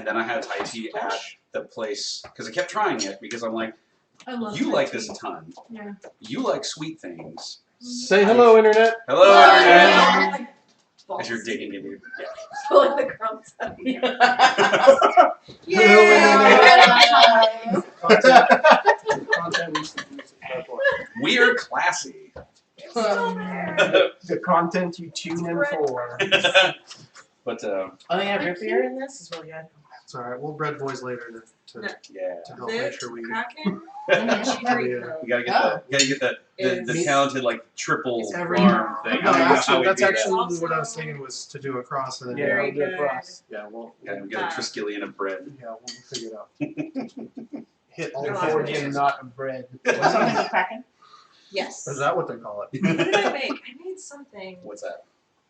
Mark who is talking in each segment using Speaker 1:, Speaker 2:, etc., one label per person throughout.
Speaker 1: then I had Tai Chi at the place, because I kept trying it, because I'm like,
Speaker 2: I love
Speaker 1: you
Speaker 2: Tai
Speaker 1: like
Speaker 2: Chi.
Speaker 1: this a ton.
Speaker 2: Yeah.
Speaker 1: You like sweet things.
Speaker 3: Say hello, Internet.
Speaker 1: Hello, Internet. As you're digging into it.
Speaker 4: Pulling the crumbs out.
Speaker 1: We are classy.
Speaker 3: The content you tune in for.
Speaker 1: But,
Speaker 4: Oh, they have root beer in this? It's really good.
Speaker 3: It's alright, we'll bread boys later to
Speaker 1: yeah.
Speaker 3: help make sure we...
Speaker 2: Kraken?
Speaker 1: You gotta get the talented, like, triple
Speaker 4: every-
Speaker 1: arm thing.
Speaker 3: No,
Speaker 1: I don't know how we
Speaker 3: that's
Speaker 1: do
Speaker 3: actually
Speaker 2: that.
Speaker 3: what I was thinking was to do a cross and then
Speaker 2: Very
Speaker 3: do a
Speaker 2: good.
Speaker 3: cross. Yeah, we'll
Speaker 1: that. Get a Triskelion of bread.
Speaker 3: figure it out. Hit all
Speaker 2: You're
Speaker 3: four
Speaker 2: laughing.
Speaker 3: and not a bread.
Speaker 4: Something with Kraken?
Speaker 2: Yes.
Speaker 3: Is that what they call it?
Speaker 2: What did I make? I made something.
Speaker 1: What's that?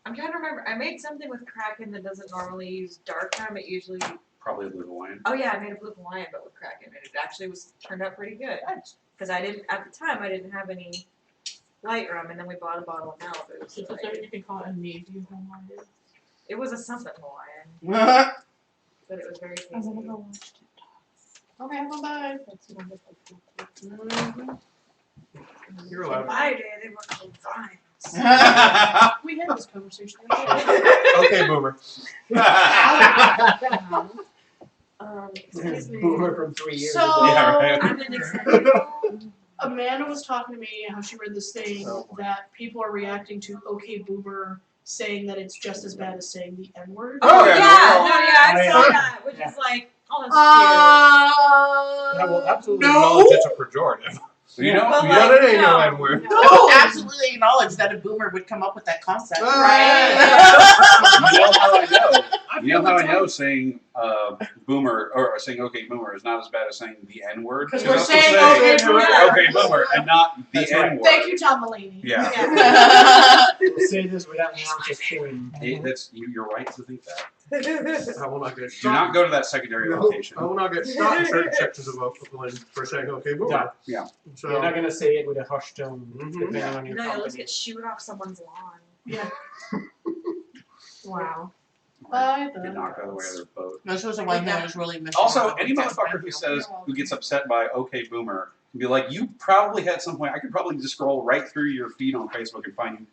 Speaker 2: I'm trying to remember. I made something with Kraken that doesn't normally use dark rum. It usually.
Speaker 1: Probably a blue Hawaiian.
Speaker 2: Oh yeah, I made a blue Hawaiian, but with Kraken, and it actually turned out pretty good. Because I didn't at the time. I didn't have any light rum, and then we bought a bottle of Malibu. So
Speaker 5: you can call it a navy Hawaiian.
Speaker 2: it was a something Hawaiian, but it was very tasty.
Speaker 5: Okay, bye-bye.
Speaker 3: You're
Speaker 2: In
Speaker 3: allowed.
Speaker 2: my day, they were called vines.
Speaker 5: We had this conversation.
Speaker 3: Okay, Boomer.
Speaker 2: Excuse me.
Speaker 3: Boomer from 3 years
Speaker 5: So,
Speaker 3: ago.
Speaker 1: Yeah, right.
Speaker 2: I'm an example.
Speaker 5: Amanda was talking to me how she read this thing that people are reacting to "Okay, Boomer" saying that it's just as bad as saying the N-word.
Speaker 2: Oh
Speaker 1: yeah,
Speaker 2: I saw that, which is like, oh, that's
Speaker 3: I will absolutely
Speaker 5: No.
Speaker 3: acknowledge it's a pejorative.
Speaker 1: You know,
Speaker 2: But
Speaker 1: you
Speaker 2: like,
Speaker 1: know,
Speaker 3: it ain't no
Speaker 2: no,
Speaker 3: N-word.
Speaker 2: no.
Speaker 4: I will absolutely acknowledge that a boomer would come up with that concept.
Speaker 2: Right.
Speaker 1: you know how I know. You know how I know saying boomer or saying okay boomer is not as bad as saying the N word?
Speaker 5: 'Cause we're
Speaker 1: I'll
Speaker 5: saying
Speaker 1: say,
Speaker 5: okay, boomer.
Speaker 1: okay boomer and not the
Speaker 3: That's
Speaker 1: N
Speaker 3: right.
Speaker 1: word.
Speaker 5: Thank you, Tom Mulaney.
Speaker 1: Yeah.
Speaker 3: Say this without shame.
Speaker 1: Hey, that's you're right to think that.
Speaker 3: I will not get
Speaker 1: Do
Speaker 3: shot.
Speaker 1: not go to that secondary location.
Speaker 3: I will not get shot in certain sections of Oakland for saying okay, Boomer.
Speaker 1: Yeah.
Speaker 3: So,
Speaker 6: You're not gonna say it with a hushed tone, depending on your
Speaker 2: No, let's
Speaker 6: company.
Speaker 2: get shoot off someone's lawn.
Speaker 5: Yeah.
Speaker 2: Wow.
Speaker 1: Get knocked out of the way of their boat.
Speaker 4: This was the one that was really missing.
Speaker 1: Also, any motherfucker who gets upset by okay boomer can be like, you probably had some point. I could probably just scroll right through your feed on Facebook and find you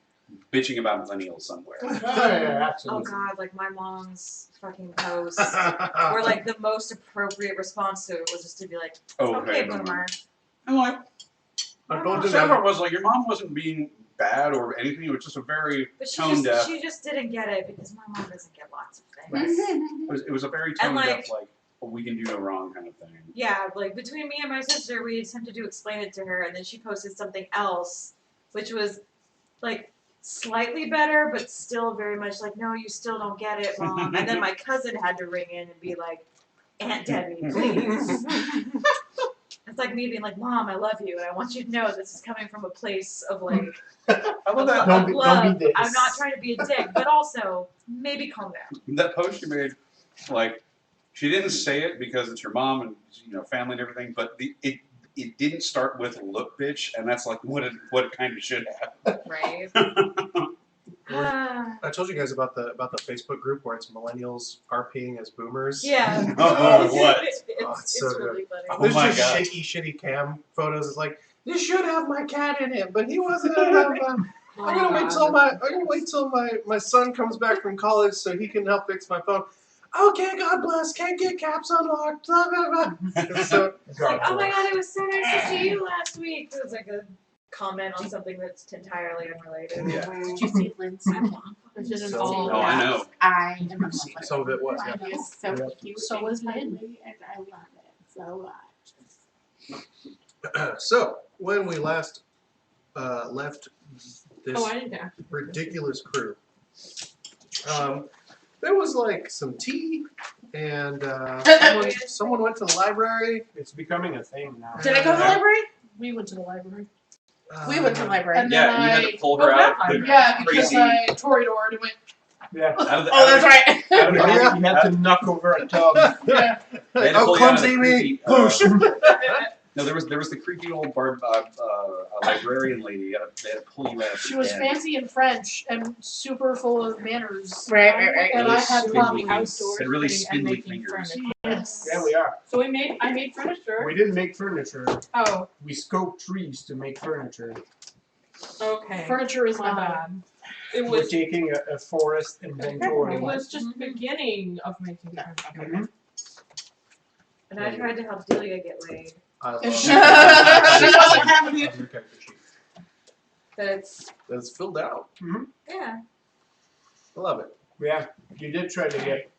Speaker 1: bitching about millennials somewhere.
Speaker 6: Yeah,
Speaker 2: Oh
Speaker 6: absolutely.
Speaker 2: god, like my mom's fucking posts were like the most appropriate response to it was just to be like, okay, boomer.
Speaker 1: I'm like,
Speaker 3: I told you
Speaker 1: Sarah
Speaker 3: that.
Speaker 1: was like, your mom wasn't being bad or anything. It was just a very
Speaker 2: But
Speaker 1: tone deaf.
Speaker 2: she just didn't get it because my mom doesn't get lots of things.
Speaker 1: It was a very
Speaker 2: And,
Speaker 1: tone deaf,
Speaker 2: like-
Speaker 1: like we can do no wrong kind of thing.
Speaker 2: Yeah, like between me and my sister, we attempted to explain it to her, and then she posted something else, which was like slightly better, but still very much like, no, you still don't get it, Mom. And then my cousin had to ring in and be like, Aunt Debbie, please. It's like me being like, Mom, I love you, and I want you to know this is coming from a place of like,
Speaker 1: I love that.
Speaker 6: Don't be
Speaker 2: love.
Speaker 6: this.
Speaker 2: I'm not trying to be a dick, but also maybe calm down.
Speaker 1: That post you made, like, she didn't say it because it's your mom and family and everything, but it didn't start with look bitch, and that's like what it kind of should have.
Speaker 2: Right?
Speaker 3: I told you guys about the Facebook group where it's millennials RPing as boomers.
Speaker 2: Yeah.
Speaker 1: Oh, what?
Speaker 2: It's
Speaker 3: so
Speaker 2: really funny.
Speaker 1: Oh
Speaker 3: There's
Speaker 1: my
Speaker 3: just
Speaker 1: God.
Speaker 3: shitty cam photos. It's like, this should have my cat in it, but he wasn't. I'm gonna wait till my son comes back from college so he can help fix my phone. Okay, God bless. Can't get caps unlocked. Blah, blah, blah. So,
Speaker 2: It's like, oh my god, it was so nice to see you last week. It was like a comment on something that's entirely unrelated.
Speaker 1: Yeah.
Speaker 4: Did you see Lindsay?
Speaker 5: This is
Speaker 3: So-
Speaker 5: all.
Speaker 1: Oh, I know.
Speaker 4: I am in love with
Speaker 3: so that was.
Speaker 4: it. It is so
Speaker 6: Yep.
Speaker 4: cute.
Speaker 5: So was Lynn.
Speaker 4: And I love it so much.
Speaker 3: So when we last left this
Speaker 5: Oh, I didn't ask.
Speaker 3: ridiculous crew, there was like some tea, and someone went to the library.
Speaker 6: It's becoming a thing now.
Speaker 4: Did I go to the library?
Speaker 5: We went to the library.
Speaker 4: We went to the library.
Speaker 5: And
Speaker 1: Yeah,
Speaker 5: then
Speaker 1: you had
Speaker 5: I-
Speaker 1: to pull her out. of the
Speaker 5: Yeah, because
Speaker 1: crazy,
Speaker 5: I Toreador and went.
Speaker 6: Yeah.
Speaker 1: out of the,
Speaker 4: Oh, that's right.
Speaker 6: You
Speaker 3: Oh, yeah.
Speaker 6: had to knock over a tub.
Speaker 5: Yeah.
Speaker 1: They had to
Speaker 3: Oh,
Speaker 1: pull you out of the
Speaker 3: clumsy me.
Speaker 1: creepy, No, there was the creepy old librarian lady that pulled you out of
Speaker 5: She
Speaker 1: the
Speaker 5: was
Speaker 1: den.
Speaker 5: fancy in French and super full of manners.
Speaker 4: Right.
Speaker 5: And I had
Speaker 1: Spindly
Speaker 5: problems.
Speaker 1: fingers. And really spindly fingers.
Speaker 5: Yes.
Speaker 6: Yeah, we are.
Speaker 2: So I made furniture.
Speaker 6: We didn't make furniture.
Speaker 2: Oh,
Speaker 6: We scoped trees to make furniture.
Speaker 2: okay.
Speaker 5: Furniture is
Speaker 2: My
Speaker 5: not
Speaker 2: bad. It
Speaker 6: We're
Speaker 2: was
Speaker 6: taking a forest inventory.
Speaker 2: it was just the beginning of making
Speaker 4: No,
Speaker 2: furniture.
Speaker 6: Mhm.
Speaker 2: And I tried to help Delia get laid.
Speaker 3: I love
Speaker 5: And
Speaker 3: it.
Speaker 5: she wasn't having it.
Speaker 3: Love your character sheet.
Speaker 2: But it's
Speaker 3: It's filled out.
Speaker 2: yeah.
Speaker 3: I love it.
Speaker 6: Yeah, you did try to get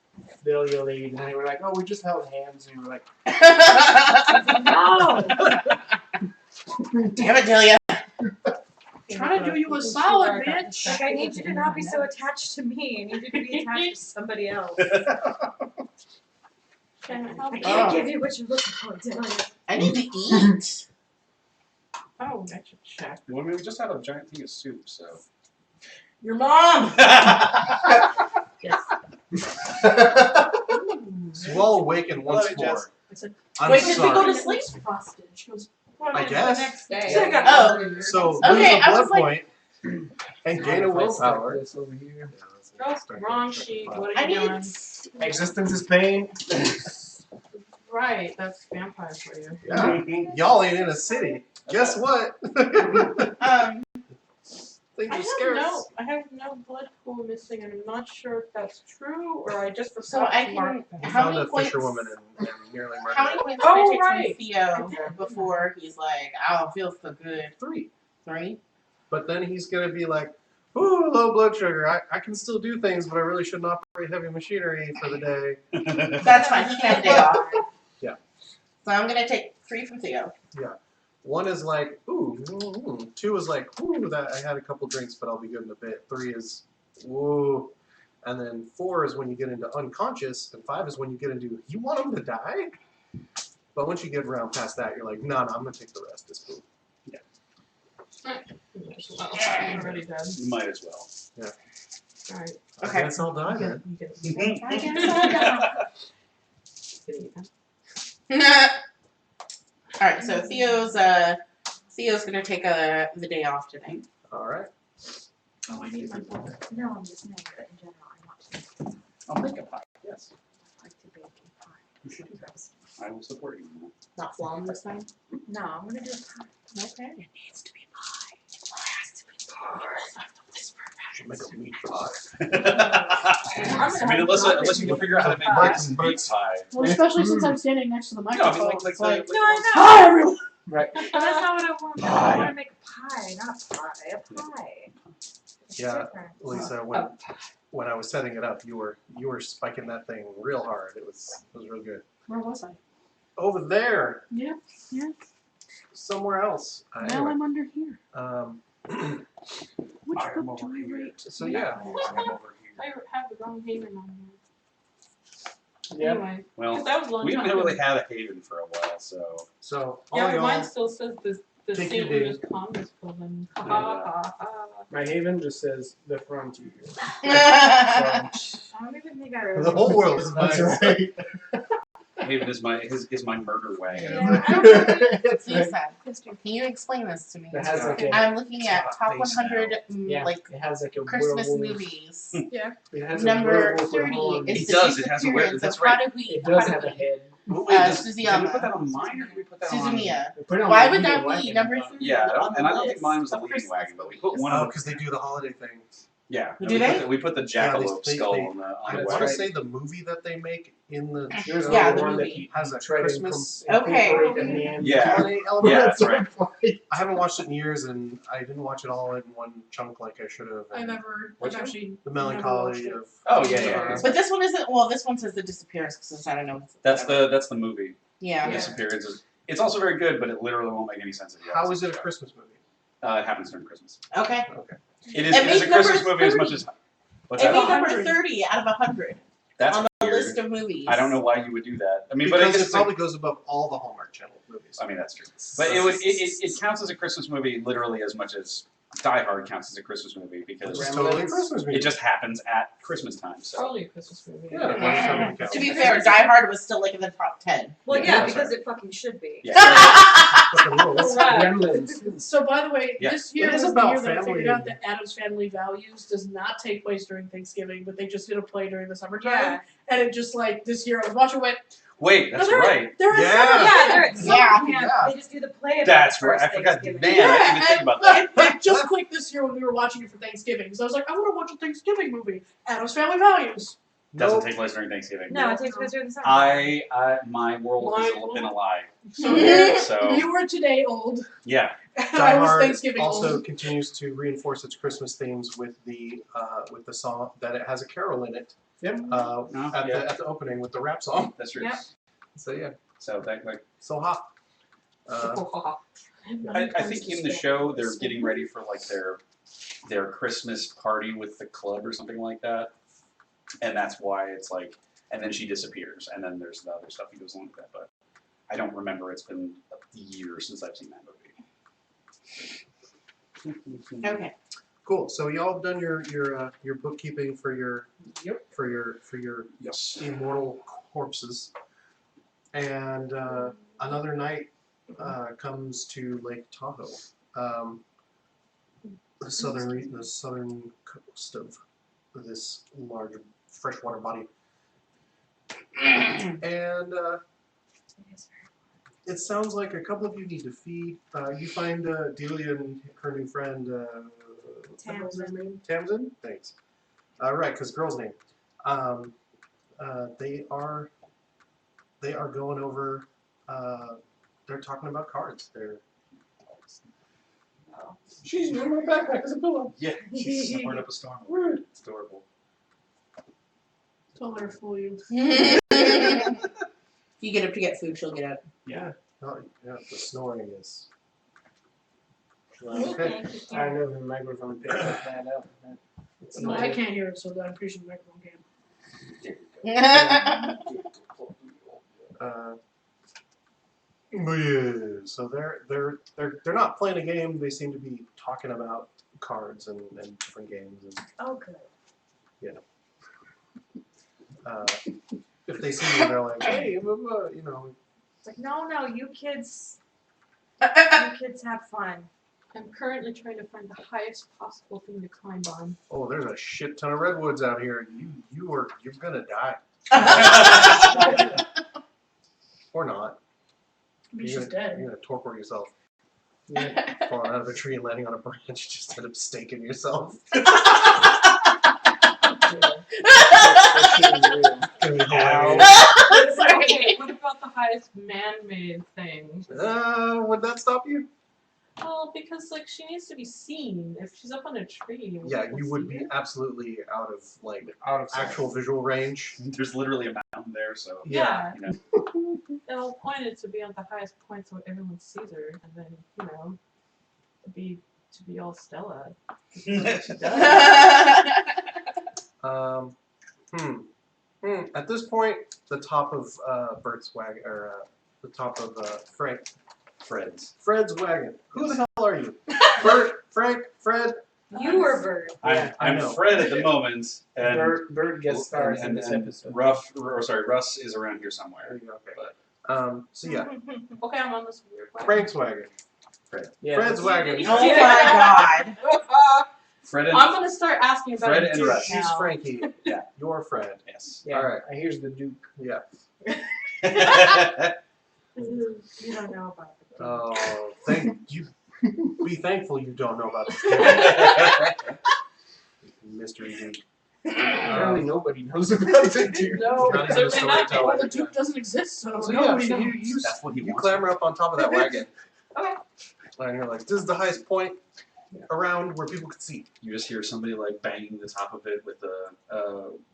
Speaker 6: Delia lead, and they were like, "Oh, we just held hands," and you were like,
Speaker 2: No.
Speaker 4: Damn it, Delia.
Speaker 5: Trying to do you a solid, bitch.
Speaker 2: Like I need you to not be so attached to me. I need you to be attached to somebody else. I can't give you what you're looking for, Delia.
Speaker 4: I need to eat.
Speaker 2: Oh, I should check.
Speaker 1: Well, we just had a giant thing of soup, so.
Speaker 4: Your mom.
Speaker 2: Yes.
Speaker 3: So we'll awaken once
Speaker 1: Hello,
Speaker 3: more.
Speaker 1: Jess.
Speaker 5: I said,
Speaker 3: I'm
Speaker 4: Wait, did we go
Speaker 3: sorry.
Speaker 4: to sleep?
Speaker 5: frosted. She goes,
Speaker 3: I guess.
Speaker 2: The next day.
Speaker 5: So I got
Speaker 4: Oh.
Speaker 3: So
Speaker 4: Okay,
Speaker 3: lose a
Speaker 4: I
Speaker 3: blood
Speaker 4: was like-
Speaker 3: point and gain a willpower.
Speaker 6: This over here.
Speaker 2: Wrong sheet. What
Speaker 4: I
Speaker 2: are you
Speaker 4: need.
Speaker 2: doing?
Speaker 6: Existence is pain.
Speaker 2: Right, that's vampire for you.
Speaker 3: Yeah. Y'all ain't in a city. Guess what? Things are scarce.
Speaker 2: I have no blood pool missing, and I'm not sure if that's true or I just forgot
Speaker 4: So I
Speaker 2: to mark
Speaker 4: can.
Speaker 2: them.
Speaker 3: You
Speaker 4: How
Speaker 3: found
Speaker 4: many
Speaker 3: a
Speaker 4: points?
Speaker 3: fisherwoman and nearly murdered
Speaker 4: How many
Speaker 3: her.
Speaker 4: points
Speaker 2: Oh,
Speaker 4: can I take
Speaker 2: right.
Speaker 4: from Theo before he's like, I don't feel so good?
Speaker 3: 3.
Speaker 4: 3?
Speaker 3: But then he's gonna be like, ooh, low blood sugar. I can still do things, but I really shouldn't operate heavy machinery for the day.
Speaker 4: That's fine. He can have a day off.
Speaker 3: Yeah.
Speaker 4: So I'm gonna take 3 from Theo.
Speaker 3: 1 is like, ooh. 2 is like, ooh, that I had a couple drinks, but I'll be good in a bit. 3 is, ooh. And then 4 is when you get into unconscious, and 5 is when you get into, you want him to die? But once you get around past that, you're like, no, I'm gonna take the rest. It's cool.
Speaker 2: Well, I'm already dead.
Speaker 1: You might as well.
Speaker 2: Alright.
Speaker 4: Okay.
Speaker 3: I guess I'll die then.
Speaker 4: I guess All right. So Theo's gonna take the day off today.
Speaker 3: All right.
Speaker 2: Oh, I need my book. No, I'm just saying that in general, I want to
Speaker 1: I'll make a pie. Yes.
Speaker 2: like to bake a pie.
Speaker 1: You should do that. I will support you.
Speaker 4: Not flan this time.
Speaker 2: No, I'm gonna do a pie.
Speaker 4: Okay.
Speaker 2: It needs to be pie. It has to be pie.
Speaker 3: Should make a meat pie.
Speaker 1: I mean, unless you can figure out how to make
Speaker 3: Bricks,
Speaker 1: meat
Speaker 3: bricks.
Speaker 1: pie.
Speaker 5: Well, especially since I'm standing next to the
Speaker 1: No, I
Speaker 5: microphone.
Speaker 1: mean, like
Speaker 5: it's like,
Speaker 1: the,
Speaker 2: No, I know.
Speaker 5: hi everyone.
Speaker 6: Right.
Speaker 2: But that's not what I want.
Speaker 1: Pie.
Speaker 2: I want to make a pie, not a pie. A pie. It's
Speaker 3: Yeah,
Speaker 2: different.
Speaker 3: Lisa, when I was setting it up, you were spiking that thing real hard. It was real good.
Speaker 5: Where was I?
Speaker 3: Over there,
Speaker 5: Yeah.
Speaker 3: somewhere else.
Speaker 5: Now
Speaker 3: Anyway,
Speaker 5: I'm under here. Which
Speaker 1: I'm
Speaker 5: book
Speaker 1: over
Speaker 5: do I
Speaker 1: here.
Speaker 5: rate?
Speaker 3: so yeah,
Speaker 1: I'm over here.
Speaker 2: I have the wrong haven on here.
Speaker 6: Yeah.
Speaker 2: Anyway,
Speaker 1: Well,
Speaker 2: because that was a long
Speaker 1: we
Speaker 2: time
Speaker 1: haven't
Speaker 2: ago.
Speaker 1: really had a haven for a while, so.
Speaker 3: so all
Speaker 2: Yeah, but
Speaker 3: y'all,
Speaker 2: mine still says the
Speaker 3: take
Speaker 2: St.
Speaker 3: your
Speaker 2: Louis Congress building. Ha
Speaker 1: Yeah.
Speaker 2: ha ha.
Speaker 6: My haven just says the frontier.
Speaker 2: I don't even think I remember.
Speaker 3: the whole world is
Speaker 6: That's
Speaker 3: nice.
Speaker 6: right.
Speaker 1: Haven is my murder wagon.
Speaker 2: Yeah, I don't know.
Speaker 6: That's right.
Speaker 4: Lisa, can you explain this to me?
Speaker 6: It has like a,
Speaker 4: I'm looking at top
Speaker 3: Face
Speaker 4: 100
Speaker 6: yeah,
Speaker 4: like
Speaker 6: it has like a
Speaker 4: Christmas
Speaker 6: werewolf.
Speaker 4: movies.
Speaker 6: It has
Speaker 4: Number
Speaker 6: a werewolf with
Speaker 4: 30
Speaker 6: horns.
Speaker 4: is
Speaker 1: It
Speaker 4: the
Speaker 1: does, it has a
Speaker 4: disappearance
Speaker 1: that's
Speaker 4: of
Speaker 1: right.
Speaker 4: Tahoe.
Speaker 6: It does have a head.
Speaker 1: Wait, did we
Speaker 4: Suziyama.
Speaker 1: put that on mine or did we put that on?
Speaker 4: Suzumiya.
Speaker 6: We put it on
Speaker 4: Why
Speaker 6: the
Speaker 4: would that
Speaker 6: leading
Speaker 4: be
Speaker 6: wagon,
Speaker 4: number
Speaker 6: but-
Speaker 4: 30
Speaker 1: Yeah,
Speaker 4: on the
Speaker 1: and I don't think
Speaker 4: list
Speaker 1: mine was the
Speaker 4: of
Speaker 1: leading
Speaker 4: Christmas
Speaker 1: wagon, but we put
Speaker 4: movies?
Speaker 1: one
Speaker 3: Oh,
Speaker 1: of the.
Speaker 3: because they do the holiday thing.
Speaker 1: Yeah.
Speaker 4: Do
Speaker 1: we
Speaker 4: they?
Speaker 1: Put we put the jackalope
Speaker 3: they-
Speaker 1: skull
Speaker 3: they-
Speaker 1: on the
Speaker 3: I
Speaker 1: wagon.
Speaker 3: want to say the movie that they make in the
Speaker 6: There's
Speaker 3: show
Speaker 4: Yeah,
Speaker 6: the
Speaker 4: the
Speaker 6: one that
Speaker 4: movie.
Speaker 6: he
Speaker 3: has a
Speaker 6: tried to
Speaker 3: Christmas
Speaker 4: Okay.
Speaker 6: incorporate in the end.
Speaker 1: Yeah.
Speaker 3: holiday element.
Speaker 1: Yeah, that's right.
Speaker 3: I haven't watched it in years, and I didn't watch it all in one chunk like I should have.
Speaker 5: I've
Speaker 3: and
Speaker 5: I've actually
Speaker 3: the
Speaker 5: never
Speaker 3: melancholy
Speaker 5: watched
Speaker 3: of.
Speaker 1: Oh yeah, yeah.
Speaker 4: But this one isn't. Well, this one says the disappearance because I don't know.
Speaker 1: That's the movie.
Speaker 4: Yeah.
Speaker 1: Disappearance. It's also very good, but it literally won't make any sense if you
Speaker 3: How
Speaker 1: haven't
Speaker 3: is
Speaker 1: seen
Speaker 3: it a Christmas movie?
Speaker 1: It happens during Christmas.
Speaker 4: Okay.
Speaker 1: It is
Speaker 4: It
Speaker 1: a
Speaker 4: made
Speaker 1: Christmas
Speaker 4: number
Speaker 1: movie as much
Speaker 4: 30.
Speaker 1: as. What's
Speaker 4: It
Speaker 1: that?
Speaker 4: made number
Speaker 5: 100.
Speaker 4: 30 out of 100
Speaker 1: That's
Speaker 4: on the
Speaker 1: weird.
Speaker 4: list of movies.
Speaker 1: I don't know why you would do that. I mean, but I
Speaker 3: Because
Speaker 1: guess
Speaker 3: it
Speaker 1: it's like,
Speaker 3: probably goes above all the Hallmark Channel movies.
Speaker 1: I mean that's true. But it counts as a Christmas movie literally as much as Die Hard counts as a Christmas movie because
Speaker 3: It's totally a Christmas movie.
Speaker 1: it just happens at Christmas time. So
Speaker 7: Probably a Christmas movie.
Speaker 3: Yeah, it totally counts.
Speaker 4: To be fair, Die Hard was still like in the top 10.
Speaker 2: Well,
Speaker 1: Yeah,
Speaker 2: yeah,
Speaker 1: that's
Speaker 2: because it fucking should be.
Speaker 1: yeah.
Speaker 3: Fucking rules.
Speaker 6: Gremlins.
Speaker 5: So, by the way,
Speaker 1: Yeah.
Speaker 5: this year
Speaker 3: It is
Speaker 5: was the
Speaker 3: about
Speaker 5: year that I
Speaker 3: family
Speaker 5: figured out
Speaker 3: and-
Speaker 5: that Adam's Family Values does not take place during Thanksgiving, but they just did a play during the summertime.
Speaker 2: Yeah.
Speaker 5: And it just like this year I was watching, went,
Speaker 1: Wait, that's
Speaker 5: no, they're
Speaker 1: right.
Speaker 5: They're in
Speaker 3: Yeah.
Speaker 5: summer
Speaker 2: Yeah, they're at summer
Speaker 4: Yeah.
Speaker 2: camp.
Speaker 3: Yeah.
Speaker 2: They just do the play about
Speaker 1: That's
Speaker 2: the
Speaker 1: right.
Speaker 2: first
Speaker 1: I forgot.
Speaker 2: Thanksgiving.
Speaker 1: Man, I didn't even think about that.
Speaker 5: It just clicked this year when we were watching it for Thanksgiving. Because I was like, I want to watch a Thanksgiving movie. Adam's Family Values.
Speaker 1: Doesn't
Speaker 3: Nope.
Speaker 1: take place during Thanksgiving.
Speaker 2: No, it takes place during the summer.
Speaker 1: My world has been a lie. So
Speaker 5: You were today old.
Speaker 1: yeah,
Speaker 5: And
Speaker 3: Die
Speaker 5: I was
Speaker 3: Hard
Speaker 5: Thanksgiving
Speaker 3: also
Speaker 5: old.
Speaker 3: continues to reinforce its Christmas themes with the song that it has a carol in it.
Speaker 6: Yep.
Speaker 3: At the opening with the rap song.
Speaker 1: that's true.
Speaker 2: Yep.
Speaker 3: So yeah,
Speaker 1: So that like
Speaker 3: so hot.
Speaker 1: I think in the show they're getting ready for like their Christmas party with the club or something like that, and that's why it's like, and then she disappears, and then there's the other stuff that goes along with that. But I don't remember. It's been a year since I've seen that movie.
Speaker 4: Okay.
Speaker 3: Cool. So y'all have done your bookkeeping for your
Speaker 1: Yes.
Speaker 3: immortal corpses, and another night comes to Lake Tahoe, the southern coast of this large freshwater body, and it sounds like a couple of you need to feed. You find Delia and her new friend. Tamsin? Thanks. Right, because girl's name. They are going over. They're talking about cards.
Speaker 6: She's using my backpack as a pillow.
Speaker 1: Yeah, she's snoring up a storm. It's adorable.
Speaker 5: Don't let her fool you.
Speaker 4: You get up to get food, she'll get up.
Speaker 3: Yeah, the snoring is. Okay.
Speaker 6: I know the microphone picks up that up. It's
Speaker 5: No, I can't hear it, so I'm pretty sure the microphone can.
Speaker 3: But yeah, so they're not playing a game. They seem to be talking about cards and different games. And
Speaker 2: Oh, good.
Speaker 3: if they see you, they're like, hey, blah, blah, you know.
Speaker 2: It's like, no, you kids have fun.
Speaker 7: I'm currently trying to find the highest possible thing to climb on.
Speaker 3: Oh, there's a shit ton of redwoods out here. You're gonna die. Or not.
Speaker 5: Maybe
Speaker 3: You're
Speaker 5: she's
Speaker 3: gonna,
Speaker 5: dead.
Speaker 3: you're gonna torpor yourself. Falling out of a tree and landing on a branch, just end up staking yourself.
Speaker 7: Okay, what about the highest man-made thing?
Speaker 3: Would that stop you?
Speaker 7: Well, because like she needs to be seen. If she's up on a tree,
Speaker 3: Yeah,
Speaker 7: people
Speaker 3: you would
Speaker 7: see
Speaker 3: be
Speaker 7: her.
Speaker 3: absolutely out of
Speaker 6: Out of sight.
Speaker 3: actual visual range.
Speaker 1: There's literally a mountain there, so
Speaker 7: Yeah.
Speaker 1: you know.
Speaker 7: The whole point is to be on the highest point so everyone sees her, and then to be all Stella. She does.
Speaker 3: At this point, the top of Bert's wagon, or the top of Fred's wagon. Who the hell are you? Bert, Frank, Fred.
Speaker 2: You were Bird.
Speaker 3: I
Speaker 1: I'm
Speaker 3: know.
Speaker 1: Fred at the moment, and
Speaker 6: Bird gets stars in this
Speaker 1: and
Speaker 6: episode.
Speaker 1: Russ is around here somewhere.
Speaker 3: Okay.
Speaker 1: But
Speaker 3: So yeah,
Speaker 7: Okay, I'm on this weird one.
Speaker 3: Frank's wagon.
Speaker 6: Yeah,
Speaker 3: Fred's wagon.
Speaker 4: Oh my god.
Speaker 1: Fred and
Speaker 7: I'm gonna start asking about
Speaker 1: Fred
Speaker 7: it
Speaker 1: and
Speaker 7: too
Speaker 1: Russ.
Speaker 3: She's
Speaker 7: now.
Speaker 3: Frankie.
Speaker 1: Yeah.
Speaker 3: You're Fred.
Speaker 1: yes.
Speaker 6: yeah.
Speaker 3: Alright.
Speaker 6: Here's the Duke.
Speaker 3: Yeah.
Speaker 2: You don't know about it.
Speaker 3: Oh, thank you. Be thankful you don't know about this mystery Duke.
Speaker 6: Apparently nobody knows about the Duke.
Speaker 5: No,
Speaker 3: Not even
Speaker 5: so
Speaker 3: a
Speaker 5: in that
Speaker 3: storyteller.
Speaker 5: well, the Duke doesn't exist, so
Speaker 3: So
Speaker 5: nobody
Speaker 3: yeah,
Speaker 5: knows.
Speaker 1: That's what he
Speaker 3: you
Speaker 1: wants.
Speaker 3: clamber up on top of that wagon.
Speaker 7: Okay.
Speaker 3: And you're like, this is the highest point around where people could see.
Speaker 1: You just hear somebody like banging the top of it with a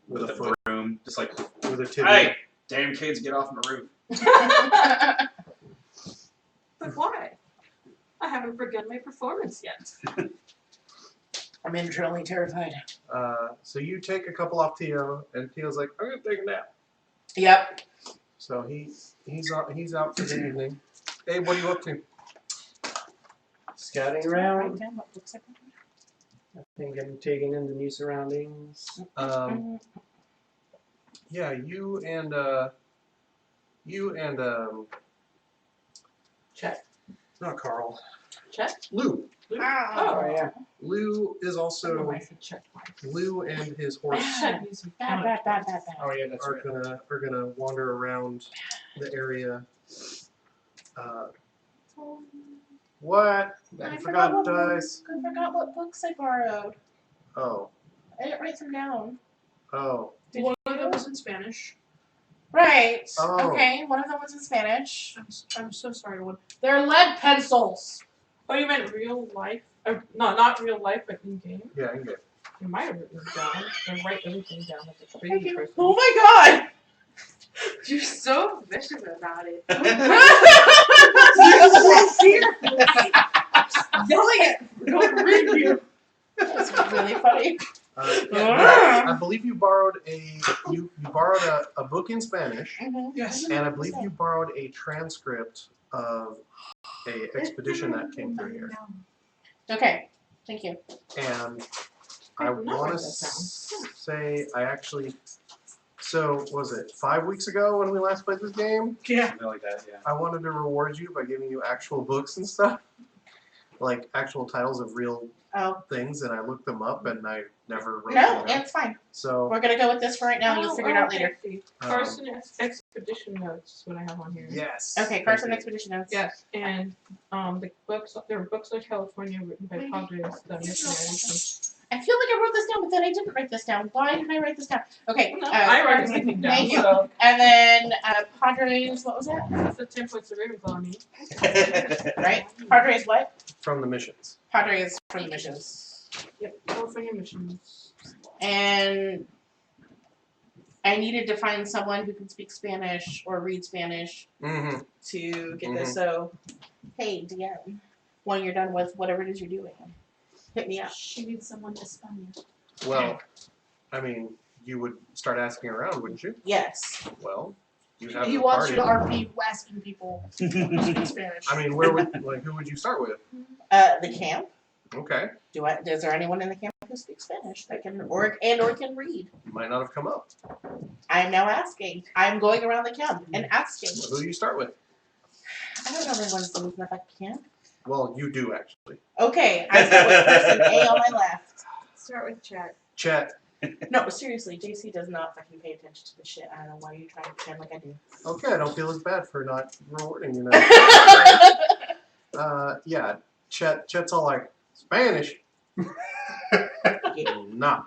Speaker 3: With a
Speaker 1: a
Speaker 3: foot.
Speaker 1: broom, just like,
Speaker 3: With a tibia.
Speaker 1: hey, damn kids, get off my roof.
Speaker 7: But why? I haven't begun my performance yet.
Speaker 4: I'm internally terrified.
Speaker 3: So you take a couple off Theo, and Theo's like, I'm gonna take a nap.
Speaker 4: Yep.
Speaker 3: So he's out for the evening. Hey, what are you up to?
Speaker 6: scouting
Speaker 4: Write
Speaker 6: around.
Speaker 4: down what books I brought.
Speaker 6: I think I'm taking in the new surroundings.
Speaker 3: Yeah, you and
Speaker 4: Chet.
Speaker 3: not Carl.
Speaker 7: Chet?
Speaker 3: Lou.
Speaker 7: Luke?
Speaker 4: Oh,
Speaker 6: yeah.
Speaker 3: Lou is
Speaker 7: I don't know
Speaker 3: also
Speaker 7: why I said Chet twice.
Speaker 3: Lou and his horse
Speaker 7: Chet means we
Speaker 4: Bad,
Speaker 7: counted
Speaker 4: bad, bad,
Speaker 7: twice.
Speaker 4: bad, bad.
Speaker 6: Oh yeah, that's
Speaker 3: are
Speaker 6: right.
Speaker 3: gonna wander around the area. What?
Speaker 4: I
Speaker 3: forgot
Speaker 4: what
Speaker 3: dice.
Speaker 4: I forgot what books I borrowed.
Speaker 3: Oh.
Speaker 4: I didn't write them down.
Speaker 3: Oh.
Speaker 5: One of them was in Spanish.
Speaker 4: Right.
Speaker 3: Oh.
Speaker 4: Okay. One of them was in Spanish.
Speaker 5: I'm so sorry. They're lead pencils.
Speaker 7: Oh, you meant real life? No, not real life, but in game.
Speaker 3: Yeah, I can get.
Speaker 7: You might have written it down. And write everything down like a
Speaker 4: Thank
Speaker 7: crazy
Speaker 4: you.
Speaker 7: person.
Speaker 4: Oh my god!
Speaker 8: You're so vicious about it.
Speaker 5: Yelling at don't read you.
Speaker 4: That's really funny.
Speaker 3: I believe you borrowed you borrowed a book in Spanish,
Speaker 5: Yes.
Speaker 3: and I believe you borrowed a transcript of a expedition that came through here.
Speaker 4: Okay. Thank you.
Speaker 3: And
Speaker 7: I
Speaker 3: I
Speaker 7: did not
Speaker 3: want
Speaker 7: write
Speaker 3: to
Speaker 7: that down.
Speaker 3: say I actually. So was it 5 weeks ago when we last played this game?
Speaker 5: Yeah.
Speaker 1: Something like that, yeah.
Speaker 3: I wanted to reward you by giving you actual books and stuff, like actual titles of real
Speaker 4: Oh.
Speaker 3: things, and I looked them up and I never wrote
Speaker 4: No,
Speaker 3: them down.
Speaker 4: it's fine.
Speaker 3: So
Speaker 4: We're gonna go with this for right now. You'll figure it out later.
Speaker 7: Okay.
Speaker 3: Um,
Speaker 7: Carson Expedition Notes is what I have on here.
Speaker 3: yes.
Speaker 4: Okay,
Speaker 3: thank
Speaker 4: Carson
Speaker 3: you.
Speaker 4: Expedition Notes.
Speaker 7: Yes, and the books, there were books of California written by Padres, the missionaries.
Speaker 4: I feel like I wrote this down, but then I didn't write this down. Why didn't I write this down? Okay.
Speaker 7: No, I wrote everything down,
Speaker 4: Thank you.
Speaker 7: so
Speaker 4: And then Padres, what was that?
Speaker 7: that's the 10 points of Ravenclaw on me.
Speaker 4: Right? Padres what?
Speaker 3: From the missions.
Speaker 4: Padres from the missions.
Speaker 7: Yep, California missions.
Speaker 4: And I needed to find someone who can speak Spanish or read Spanish
Speaker 3: Mm-hmm.
Speaker 4: to get this. So, hey, DM, when you're done with whatever it is you're doing, hit me up.
Speaker 5: She needs someone to spun you.
Speaker 3: Well, I mean, you would start asking around, wouldn't you?
Speaker 4: Yes.
Speaker 3: Well, you have
Speaker 5: He
Speaker 3: the
Speaker 5: wants you
Speaker 3: party.
Speaker 5: to RP asking people to speak Spanish.
Speaker 3: I mean, where would who would you start with?
Speaker 4: The camp.
Speaker 3: Okay,
Speaker 4: Is there anyone in the camp who speaks Spanish that can or can read?
Speaker 3: might not have come up.
Speaker 4: I'm now asking. I'm going around the camp and asking.
Speaker 3: Who do you start with?
Speaker 4: I don't know everyone's names in the camp.
Speaker 3: Well, you do actually.
Speaker 4: Okay, I start with person A on my left.
Speaker 2: Start with Chet.
Speaker 3: Chet.
Speaker 4: No, seriously, JC does not fucking pay attention to the shit. I don't know why you trying to pretend like I do.
Speaker 3: Okay, I don't feel as bad for not rewarding you. Yeah, Chet's all like Spanish. Nah.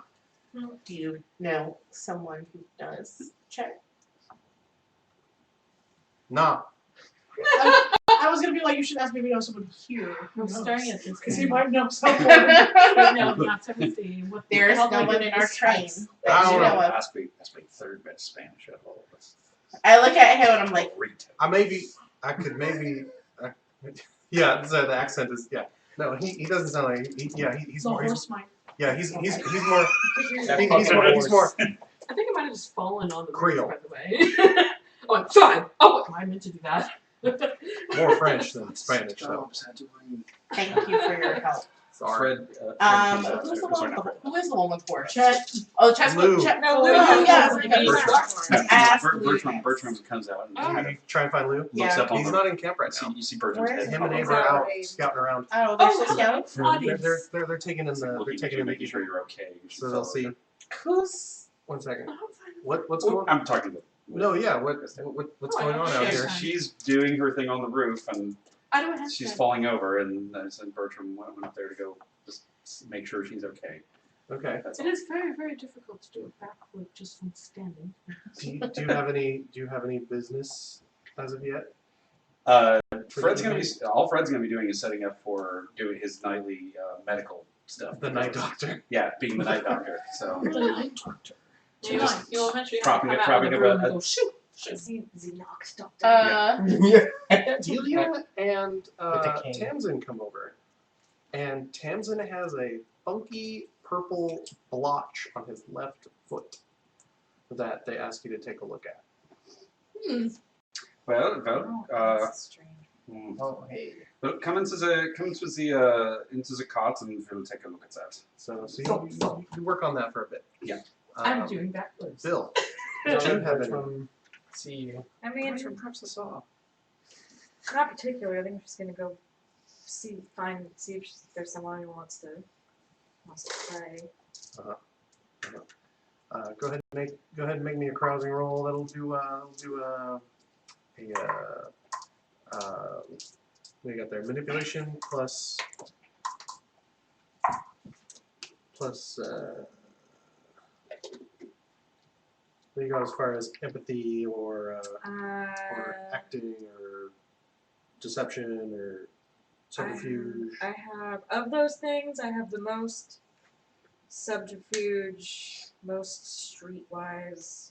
Speaker 4: Do you know someone who does? Check.
Speaker 3: Nah.
Speaker 5: I was gonna be like, you should ask me if you know someone here.
Speaker 7: I'm staring at this
Speaker 5: Because he
Speaker 7: game.
Speaker 5: might know someone.
Speaker 7: But no, not 17. What the
Speaker 4: There's
Speaker 7: hell
Speaker 4: no
Speaker 7: do I
Speaker 4: one
Speaker 7: do
Speaker 4: in our
Speaker 7: this
Speaker 4: train
Speaker 7: twice?
Speaker 4: that
Speaker 3: I
Speaker 4: you
Speaker 3: don't
Speaker 4: know of.
Speaker 1: I speak third best Spanish out of all of us.
Speaker 4: I look at him and I'm like,
Speaker 3: Yeah, so the accent is No, he doesn't sound like he's
Speaker 5: The
Speaker 3: more
Speaker 5: horse might.
Speaker 3: he's more he's more
Speaker 7: I think I might have just fallen on the
Speaker 3: Creole.
Speaker 7: roof, by the way. Oh, I'm fine. Oh, I meant to do that.
Speaker 3: more French than Spanish though.
Speaker 4: thank you for your help.
Speaker 3: Sorry.
Speaker 1: Fred,
Speaker 4: Who's the
Speaker 1: sorry,
Speaker 4: one?
Speaker 1: not Fred.
Speaker 4: Who is the one with horse?
Speaker 5: Chet.
Speaker 4: Oh, Chet's
Speaker 3: Lou.
Speaker 4: Chet.
Speaker 7: No,
Speaker 4: Oh,
Speaker 7: Lou.
Speaker 4: yeah. Ask
Speaker 1: Bertram
Speaker 4: Lou.
Speaker 1: comes out and
Speaker 7: Oh.
Speaker 1: kind of
Speaker 3: You try and find Lou.
Speaker 1: looks
Speaker 4: Yeah.
Speaker 1: up on
Speaker 3: He's
Speaker 1: the,
Speaker 3: not in camp right now.
Speaker 1: you see Bertram's
Speaker 4: Where is
Speaker 1: head.
Speaker 3: Him and
Speaker 1: pop
Speaker 3: Abe
Speaker 1: up.
Speaker 3: are out scouting around.
Speaker 4: Oh, they're still
Speaker 7: Oh,
Speaker 4: scouting?
Speaker 3: They're taking in the
Speaker 1: Looking
Speaker 3: they're taking in the
Speaker 1: making sure you're okay. You should
Speaker 3: So they'll
Speaker 1: follow
Speaker 3: see.
Speaker 1: her.
Speaker 4: Who's?
Speaker 3: 1 second.
Speaker 7: Oh, I'm fine.
Speaker 3: What's
Speaker 1: Well,
Speaker 3: going?
Speaker 1: I'm talking to.
Speaker 3: No, yeah. What's
Speaker 7: Oh,
Speaker 3: going
Speaker 7: I
Speaker 3: on out
Speaker 7: understand.
Speaker 3: here?
Speaker 1: She's doing her thing on the roof and
Speaker 7: I don't have
Speaker 1: she's
Speaker 7: to.
Speaker 1: falling over, and then Bertram went up there to go just make sure she's okay.
Speaker 3: Okay.
Speaker 1: That's
Speaker 7: It
Speaker 1: all.
Speaker 7: is very, very difficult to do a backflip just from standing.
Speaker 3: Do you have any business as of yet?
Speaker 1: Fred's gonna be all Fred's gonna be doing is setting up for doing his nightly medical stuff.
Speaker 3: The night doctor.
Speaker 1: Yeah, being the night doctor. So
Speaker 5: The night doctor.
Speaker 7: You'll
Speaker 1: just
Speaker 7: eventually
Speaker 1: propping
Speaker 7: have
Speaker 1: up-
Speaker 7: to come out of
Speaker 1: propping
Speaker 7: the
Speaker 1: up
Speaker 7: room
Speaker 1: a-
Speaker 7: and go shoot.
Speaker 2: The Nox doctor.
Speaker 3: Delia and
Speaker 6: With the cane.
Speaker 3: Tamsin come over, and Tamsin has a funky purple blotch on his left foot that they ask you to take a look at.
Speaker 1: well,
Speaker 2: Oh, that's strange.
Speaker 3: Oh, hey.
Speaker 1: But come into the cot and we'll take a look at that.
Speaker 3: So you work on that for a bit.
Speaker 1: Yeah.
Speaker 7: I'm doing backwards.
Speaker 3: Bill.
Speaker 6: Did
Speaker 3: you have any?
Speaker 6: See you.
Speaker 2: I mean,
Speaker 3: Perhaps a saw.
Speaker 2: not particularly. I think I'm just gonna go see if there's someone who wants to play.
Speaker 3: Go ahead and make me a carousing roll. That'll do what do you got there? Manipulation plus what do you go as far as empathy or acting or deception or subterfuge?
Speaker 2: I have of those things. I have the most subterfuge, most streetwise.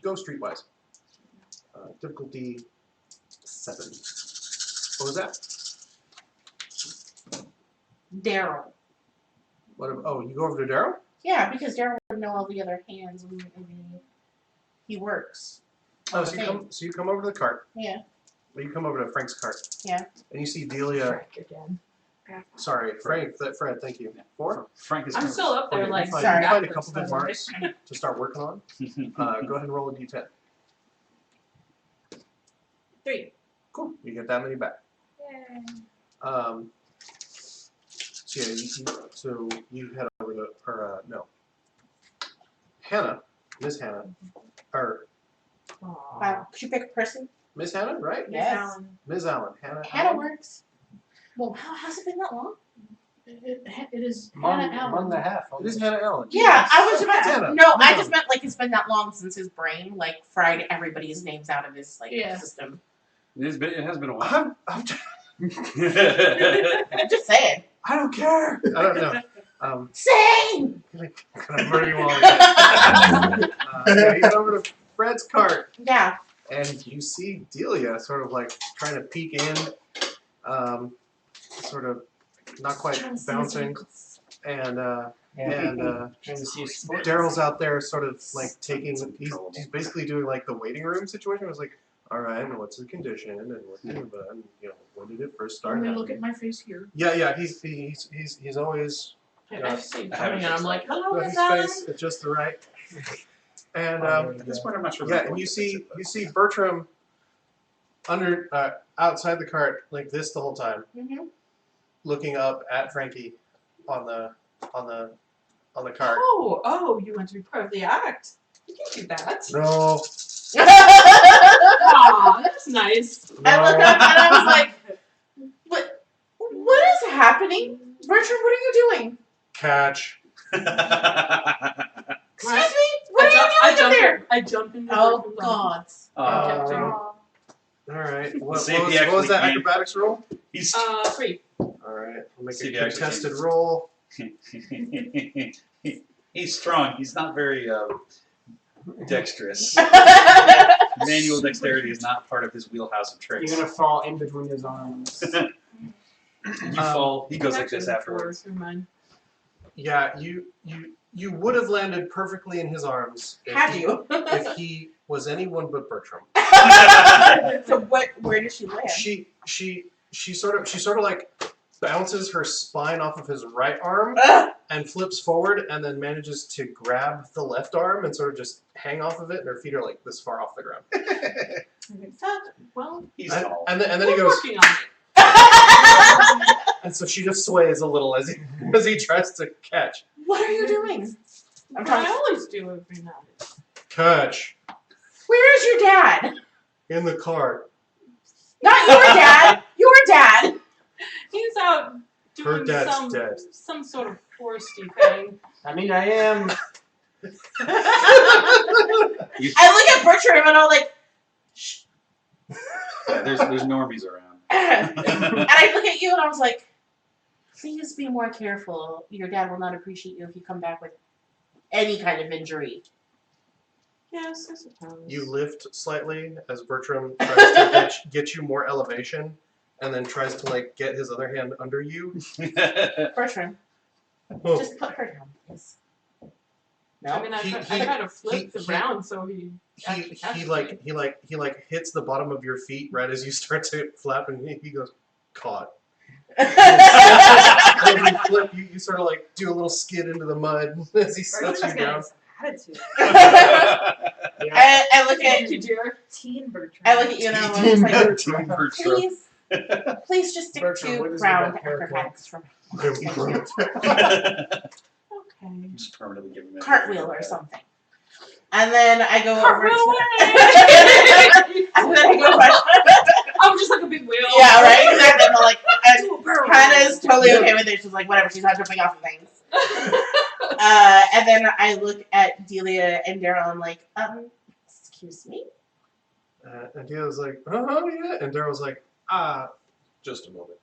Speaker 3: Go streetwise. Difficulty 7. What was that?
Speaker 4: Daryl.
Speaker 3: You go over to Daryl?
Speaker 4: Yeah, because Daryl would know all the other hands and he works.
Speaker 3: Oh, so you come over to the cart.
Speaker 4: Yeah.
Speaker 3: Well, you come over to Frank's cart.
Speaker 4: Yeah.
Speaker 3: And you see Delia.
Speaker 7: Frank again.
Speaker 3: Sorry, Fred. Thank you. 4.
Speaker 1: Frank is.
Speaker 7: I'm still up there,
Speaker 3: Okay,
Speaker 7: like,
Speaker 3: you find a
Speaker 7: backwards,
Speaker 3: couple
Speaker 7: by
Speaker 3: good
Speaker 7: the way.
Speaker 3: marks to start working on. Go ahead and roll a d10.
Speaker 2: 3.
Speaker 3: Cool. You get that many back.
Speaker 2: Yay.
Speaker 3: So you head over to Hannah, Miss Hannah, or
Speaker 7: Aw.
Speaker 4: Could you pick a person?
Speaker 3: Miss Hannah, right?
Speaker 4: Yes.
Speaker 3: Ms. Allen.
Speaker 4: Hannah works. Well, how's it been that long?
Speaker 5: It is
Speaker 6: Month
Speaker 5: Hannah Allen.
Speaker 6: and a half.
Speaker 3: It is Hannah Allen.
Speaker 4: Yeah, I was about
Speaker 3: Hannah.
Speaker 4: to. No, I
Speaker 3: Hannah.
Speaker 4: just meant like it's been that long since his brain like fried everybody's names out of his
Speaker 5: Yeah.
Speaker 4: system.
Speaker 1: It has been a while.
Speaker 4: I'm just saying.
Speaker 3: I don't care. I don't know.
Speaker 4: Same.
Speaker 3: Gonna murder you all again. You get over to Fred's cart.
Speaker 4: Yeah.
Speaker 3: And you see Delia sort of like trying to peek in, sort of not quite bouncing, and
Speaker 6: Trying to see his foot.
Speaker 3: Daryl's out there sort of like he's basically doing like the waiting room situation. It was like, all right, and what's the condition, and what when did it first start?
Speaker 5: Only look at my face here.
Speaker 3: Yeah, he's always
Speaker 7: I see
Speaker 1: I haven't
Speaker 7: coming and I'm like, hello,
Speaker 3: got
Speaker 7: Miss
Speaker 3: his
Speaker 7: Allen.
Speaker 3: face at just the right. And
Speaker 1: At this point, I'm not sure.
Speaker 3: yeah, and you see Bertram outside the cart like this the whole time, looking up at Frankie on the cart.
Speaker 7: Oh, you want to be part of the act. You can do that.
Speaker 3: No,
Speaker 7: Aw, that's nice.
Speaker 4: I look up and I was like, what is happening? Bertram, what are you doing?
Speaker 3: catch.
Speaker 4: Excuse me? What are you doing up there?
Speaker 7: I jump into
Speaker 4: Oh,
Speaker 7: Bertram's
Speaker 4: God.
Speaker 7: arms.
Speaker 3: All right. What
Speaker 1: See if
Speaker 3: was
Speaker 1: he actually
Speaker 3: that
Speaker 1: can.
Speaker 3: acrobatics roll?
Speaker 1: He's
Speaker 7: 3.
Speaker 3: All right. We'll make
Speaker 1: See
Speaker 3: a
Speaker 1: if he actually
Speaker 3: contested
Speaker 1: can.
Speaker 3: roll.
Speaker 1: he's strong. He's not very dexterous. Manual dexterity is not part of his wheelhouse of tricks.
Speaker 6: You're gonna fall in between his arms.
Speaker 1: You fall. He goes like this afterwards.
Speaker 7: Never mind.
Speaker 3: Yeah, you would have landed perfectly in his arms
Speaker 4: Have you?
Speaker 3: if he was anyone but Bertram.
Speaker 4: So where does she land?
Speaker 3: She sort of like bounces her spine off of his right arm and flips forward and then manages to grab the left arm and sort of just hang off of it, and her feet are like this far off the ground.
Speaker 7: Well,
Speaker 1: He's
Speaker 3: And,
Speaker 1: tall.
Speaker 3: and then he
Speaker 7: we're
Speaker 3: goes,
Speaker 7: working on it.
Speaker 3: and so she just sways a little as he tries to catch.
Speaker 4: What are you doing? I'm
Speaker 7: I
Speaker 4: trying.
Speaker 7: always do every now and then.
Speaker 3: Catch
Speaker 4: Where's your dad?
Speaker 3: in the cart.
Speaker 4: Not your dad. Your dad.
Speaker 7: He's out
Speaker 3: Her
Speaker 7: doing
Speaker 3: dad's dead.
Speaker 7: some sort of foresty thing.
Speaker 6: I mean, I am.
Speaker 4: I look at Bertram and I'm like,
Speaker 1: Yeah, there's normies around.
Speaker 4: and I look at you and I was like, please be more careful. Your dad will not appreciate you if you come back with any kind of injury.
Speaker 7: Yes, I suppose.
Speaker 3: You lift slightly as Bertram tries to get you more elevation, and then tries to like get his other hand under you.
Speaker 4: Bertram, just put her down, please.
Speaker 7: I mean, I kind of flipped
Speaker 3: he-
Speaker 7: around so he
Speaker 3: he hits the bottom of your feet right as you start to flap, and he goes, caught. And you flip, you sort of like do a little skid into the mud as he sets you down.
Speaker 2: Attitude.
Speaker 4: I look at
Speaker 2: Teen Bertram.
Speaker 4: I look at you and I'm just like,
Speaker 1: Teen Bertram.
Speaker 4: please just stick
Speaker 6: Bertram,
Speaker 4: to
Speaker 6: what is
Speaker 4: ground
Speaker 6: that haircut?
Speaker 4: acrobatics for me. Okay.
Speaker 1: Just permanently giving him
Speaker 4: Cartwheel or something. And then I go
Speaker 7: Cartwheel
Speaker 4: over
Speaker 7: away!
Speaker 4: and then I go back.
Speaker 7: I'm just like a big wheel.
Speaker 4: Yeah, right? Exactly. And I'm like,
Speaker 2: Do a barrel
Speaker 4: Hannah's totally okay with it. She's like, whatever, she's not jumping off of things. And then I look at Delia and Daryl and I'm like, excuse me?
Speaker 3: And Delia's like, yeah. And Daryl's like, just a moment.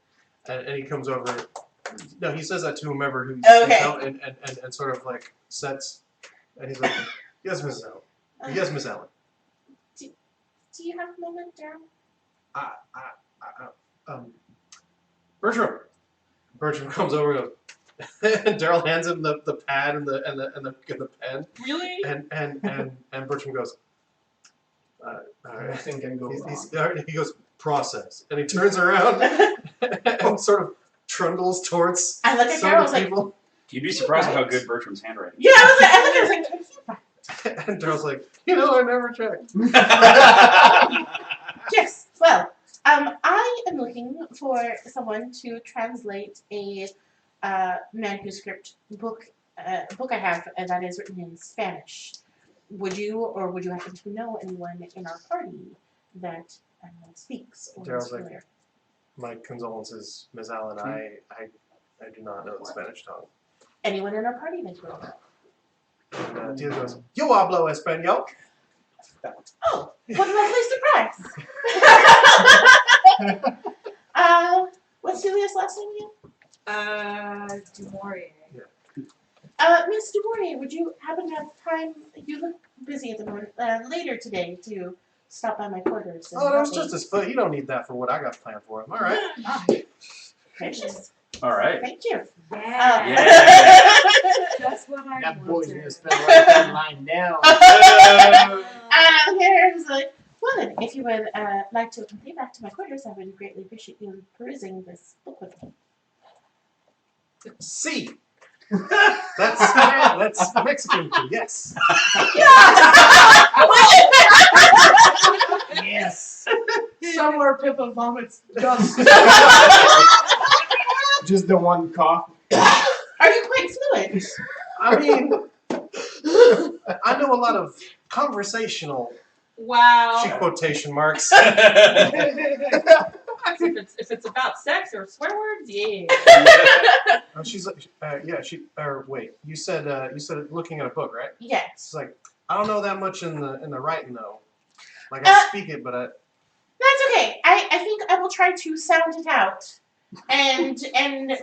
Speaker 3: And he comes over. No, he says that to whomever who's
Speaker 4: Okay.
Speaker 3: and sort of like sets. And he's like, yes, Miss Allen. Yes, Miss Allen.
Speaker 4: Do you have a moment, Daryl?
Speaker 3: Bertram. Bertram comes over and goes, and Daryl hands him the pad and the pen.
Speaker 7: Really?
Speaker 3: And Bertram goes,
Speaker 6: Nothing can go wrong.
Speaker 3: he goes, process. And he turns around and sort of trundles towards
Speaker 4: I look at
Speaker 3: some
Speaker 4: Daryl, I
Speaker 3: of
Speaker 4: was
Speaker 3: the
Speaker 4: like,
Speaker 3: people.
Speaker 1: You'd be surprised at how good Bertram's handwriting is.
Speaker 4: yeah, I was like,
Speaker 3: And Daryl's like, I never checked.
Speaker 4: yes, well, I am looking for someone to translate a manuscript book I have that is written in Spanish. Would you happen to know anyone in our party that speaks or is
Speaker 3: Daryl's like,
Speaker 4: familiar?
Speaker 3: my condolences, Miss Allen. I do not know the Spanish tongue.
Speaker 4: Anyone in our party that you know?
Speaker 3: And Delia goes, yo hablo español.
Speaker 4: Oh, what a lovely surprise! What's Delia's last name again?
Speaker 2: Du Maurier.
Speaker 4: Miss Du Maurier, would you happen to have time? You look busy at the moment. Later today to stop by my quarters. And
Speaker 3: Oh, that's
Speaker 4: help me.
Speaker 3: just a split. You don't need that for what I got planned for him. All right.
Speaker 4: Gracious.
Speaker 1: All right.
Speaker 4: Thank you.
Speaker 2: Yeah. That's what I
Speaker 6: That boy's
Speaker 2: wanted.
Speaker 6: gonna spend a lot of time lying down.
Speaker 4: Here's like, well then, if you would like to accompany back to my quarters, I would greatly appreciate you perusing this book with me.
Speaker 3: C. That's Mexican. Yes.
Speaker 6: Yes. Somewhere Pippa vomits dust. Just the one cough.
Speaker 4: Are you quite fluent?
Speaker 3: I mean, I know a lot of conversational
Speaker 7: Wow.
Speaker 3: quotation marks.
Speaker 7: If it's about sex or swear words, yeah.
Speaker 3: She's like, wait. You said looking at a book, right?
Speaker 4: Yes.
Speaker 3: She's like, I don't know that much in the writing though. Like I speak it, but
Speaker 4: That's okay. I think I will try to sound it out. And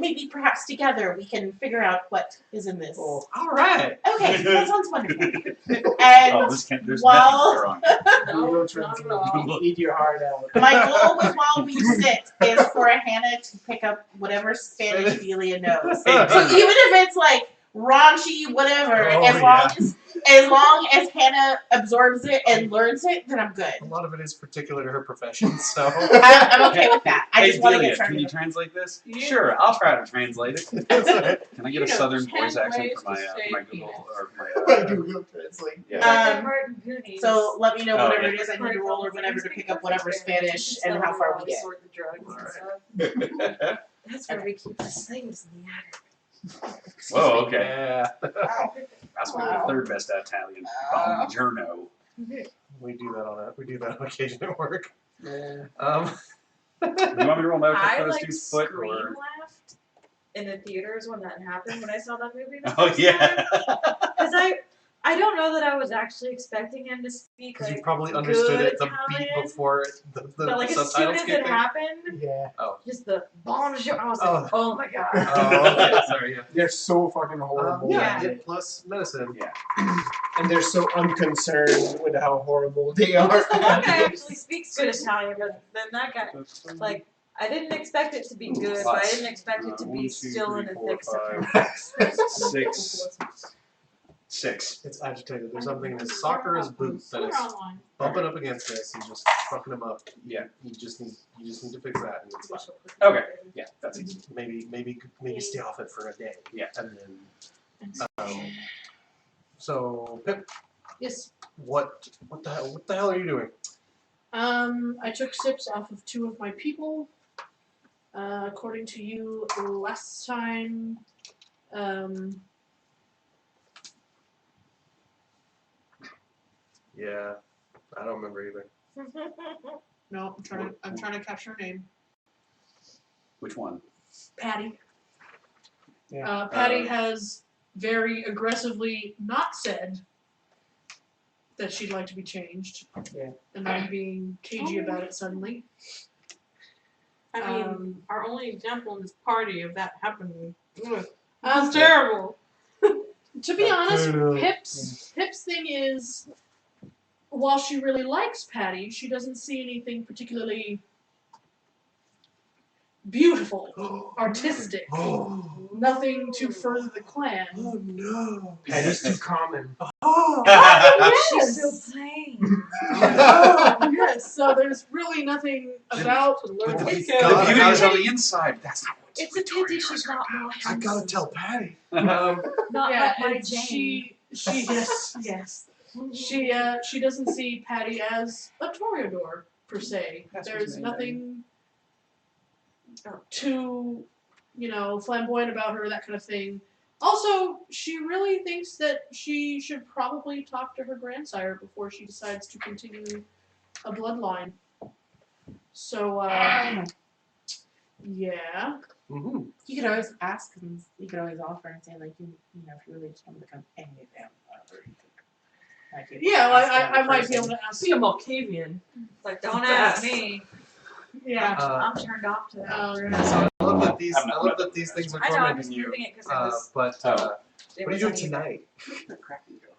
Speaker 4: maybe perhaps together we can figure out what is in this.
Speaker 3: all right.
Speaker 4: Okay, that sounds wonderful. And
Speaker 1: There's
Speaker 4: while
Speaker 1: wrong.
Speaker 6: Google Translate. Eat your heart out.
Speaker 4: my goal with while we sit is for Hannah to pick up whatever Spanish Delia knows. So even if it's like raunchy, whatever, as long as Hannah absorbs it and learns it, then I'm good.
Speaker 3: A lot of it is particular to her profession, so.
Speaker 4: I'm okay with that. I
Speaker 1: Hey
Speaker 4: just want to
Speaker 1: Delia,
Speaker 4: get started.
Speaker 1: can you translate this? Sure, I'll try to translate it. Can I get a southern voice accent for my Google or my
Speaker 6: Google Translate.
Speaker 1: yeah.
Speaker 2: Martin Goonies.
Speaker 4: So let me know
Speaker 1: Oh,
Speaker 4: whatever
Speaker 1: yeah.
Speaker 4: it is I need to roll or whatever to pick up whatever Spanish and how far we get.
Speaker 2: Sort the drugs and stuff. That's where we keep the slaves in the attic.
Speaker 1: Whoa, okay.
Speaker 3: Yeah.
Speaker 1: That's my third best Italian. Buongiorno.
Speaker 3: We do that on occasion at work.
Speaker 6: Yeah.
Speaker 1: You want me to roll my
Speaker 2: I
Speaker 1: for those
Speaker 2: like
Speaker 1: 2 foot
Speaker 2: scream
Speaker 1: or?
Speaker 2: laughed in the theaters when that happened when I saw that movie.
Speaker 1: Oh yeah.
Speaker 2: Because I don't know that I was actually expecting him to speak
Speaker 3: Because
Speaker 2: like
Speaker 3: you probably understood
Speaker 2: good
Speaker 3: it the beat
Speaker 2: Italian,
Speaker 3: before the
Speaker 2: but like as soon
Speaker 3: subtitles
Speaker 2: as it
Speaker 3: kicked in.
Speaker 2: happened,
Speaker 6: Yeah.
Speaker 2: just the bonjour, I was like, oh my god.
Speaker 3: Oh, okay. Sorry, yeah.
Speaker 6: They're so fucking horrible.
Speaker 3: Yeah,
Speaker 2: Yeah.
Speaker 3: it plus medicine.
Speaker 6: And they're so unconcerned with how horrible they are.
Speaker 2: The one guy actually speaks good Italian, but then that guy, like, I didn't expect it to be good, but I didn't expect it to be still in the thick of it.
Speaker 1: 6, 6.
Speaker 3: It's agitated. There's something in his sock or his boot that is
Speaker 7: online.
Speaker 3: bumping up against this and just fucking him up.
Speaker 1: Yeah.
Speaker 3: You just need to fix that and it's fine.
Speaker 1: Okay. Yeah, that's easy.
Speaker 3: Maybe stay off it for a day.
Speaker 1: Yeah.
Speaker 3: And then so Pip,
Speaker 5: Yes.
Speaker 3: what the hell are you doing?
Speaker 5: I took sips off of 2 of my people. According to you last time,
Speaker 3: Yeah. I don't remember either.
Speaker 5: no, I'm trying to capture her name.
Speaker 1: Which one?
Speaker 5: Patty.
Speaker 6: Yeah.
Speaker 5: Patty has very aggressively not said that she'd like to be changed.
Speaker 6: Yeah.
Speaker 5: And I'm being cagey about it suddenly.
Speaker 7: I mean, our only example in this party of that happening. Ugh,
Speaker 5: Um,
Speaker 7: it's terrible.
Speaker 5: To be honest,
Speaker 3: Potato.
Speaker 5: Pip's thing is, while she really likes Patty, she doesn't see anything particularly beautiful, artistic, nothing to further the clan.
Speaker 3: Oh no.
Speaker 6: Patty's too common.
Speaker 3: Oh.
Speaker 2: She's so plain.
Speaker 5: Yes, so there's really nothing about
Speaker 3: But the
Speaker 2: It's
Speaker 3: God,
Speaker 1: The beauty
Speaker 3: I
Speaker 1: is
Speaker 3: gotta-
Speaker 1: on the inside. That's not what's
Speaker 2: It's a pity she's not more
Speaker 3: I
Speaker 2: handsome.
Speaker 3: gotta tell Patty.
Speaker 2: Not
Speaker 5: yeah,
Speaker 2: like my
Speaker 5: and
Speaker 2: Jane.
Speaker 5: she yes. She doesn't see Patty as a Toreador per se.
Speaker 1: That's
Speaker 5: There's
Speaker 1: his name,
Speaker 5: nothing too, flamboyant about her, that kind of thing. Also, she really thinks that she should probably talk to her grandsire before she decides to continue a bloodline. So, yeah.
Speaker 3: Mm-hmm.
Speaker 4: You could always ask and you could always offer and say like if you really just want to become any vampire, you could, like, you could
Speaker 5: Yeah, well,
Speaker 4: ask
Speaker 5: I
Speaker 4: that
Speaker 5: might be able
Speaker 4: person.
Speaker 5: to ask.
Speaker 7: See a Malkavian.
Speaker 2: Like, don't ask me.
Speaker 5: Yeah.
Speaker 2: I'm turned off to that.
Speaker 3: So I love that these
Speaker 1: I'm not
Speaker 3: I love
Speaker 1: ready
Speaker 3: that these
Speaker 1: for
Speaker 3: things
Speaker 1: this.
Speaker 3: are
Speaker 2: I know, I'm
Speaker 3: tormenting
Speaker 2: just
Speaker 3: you.
Speaker 2: moving it because it was.
Speaker 3: But
Speaker 2: it
Speaker 3: what are you
Speaker 2: was
Speaker 3: doing
Speaker 2: uneven.
Speaker 3: tonight?
Speaker 1: The cracking go.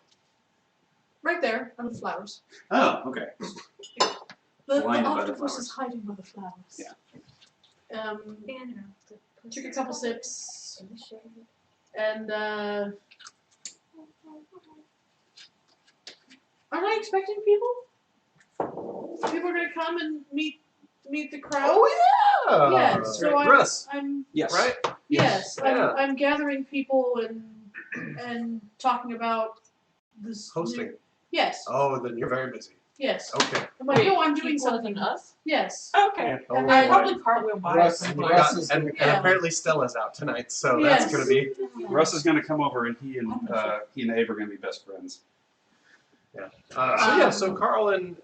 Speaker 5: Right there, under the flowers.
Speaker 1: Oh, okay.
Speaker 5: The
Speaker 1: Blinded by the
Speaker 5: octopus
Speaker 1: flowers.
Speaker 5: is hiding by the flowers.
Speaker 1: Yeah.
Speaker 5: Took a couple sips,
Speaker 2: In the shade.
Speaker 5: and aren't I expecting people? People are gonna come and meet the crowd.
Speaker 3: Oh yeah.
Speaker 5: Yeah, so
Speaker 3: Russ,
Speaker 5: I'm
Speaker 1: Yes.
Speaker 3: right?
Speaker 5: yes,
Speaker 3: Yeah.
Speaker 5: I'm gathering people and talking about this.
Speaker 3: Hosting.
Speaker 5: Yes,
Speaker 3: Oh, then you're very busy.
Speaker 5: yes.
Speaker 3: Okay.
Speaker 5: I'm like, no, I'm doing
Speaker 7: Equal
Speaker 5: something.
Speaker 7: than us?
Speaker 5: Yes.
Speaker 7: Okay.
Speaker 3: Oh,
Speaker 5: And
Speaker 7: I
Speaker 5: then-
Speaker 7: probably cartwheel by
Speaker 6: Russ-
Speaker 7: some
Speaker 3: We
Speaker 7: point.
Speaker 3: got-
Speaker 6: is
Speaker 3: and
Speaker 5: Yeah.
Speaker 3: apparently Stella's out tonight, so
Speaker 5: Yes.
Speaker 3: that's gonna be.
Speaker 1: Russ is gonna come over, and he and Abe are gonna be best friends.
Speaker 3: So Carl and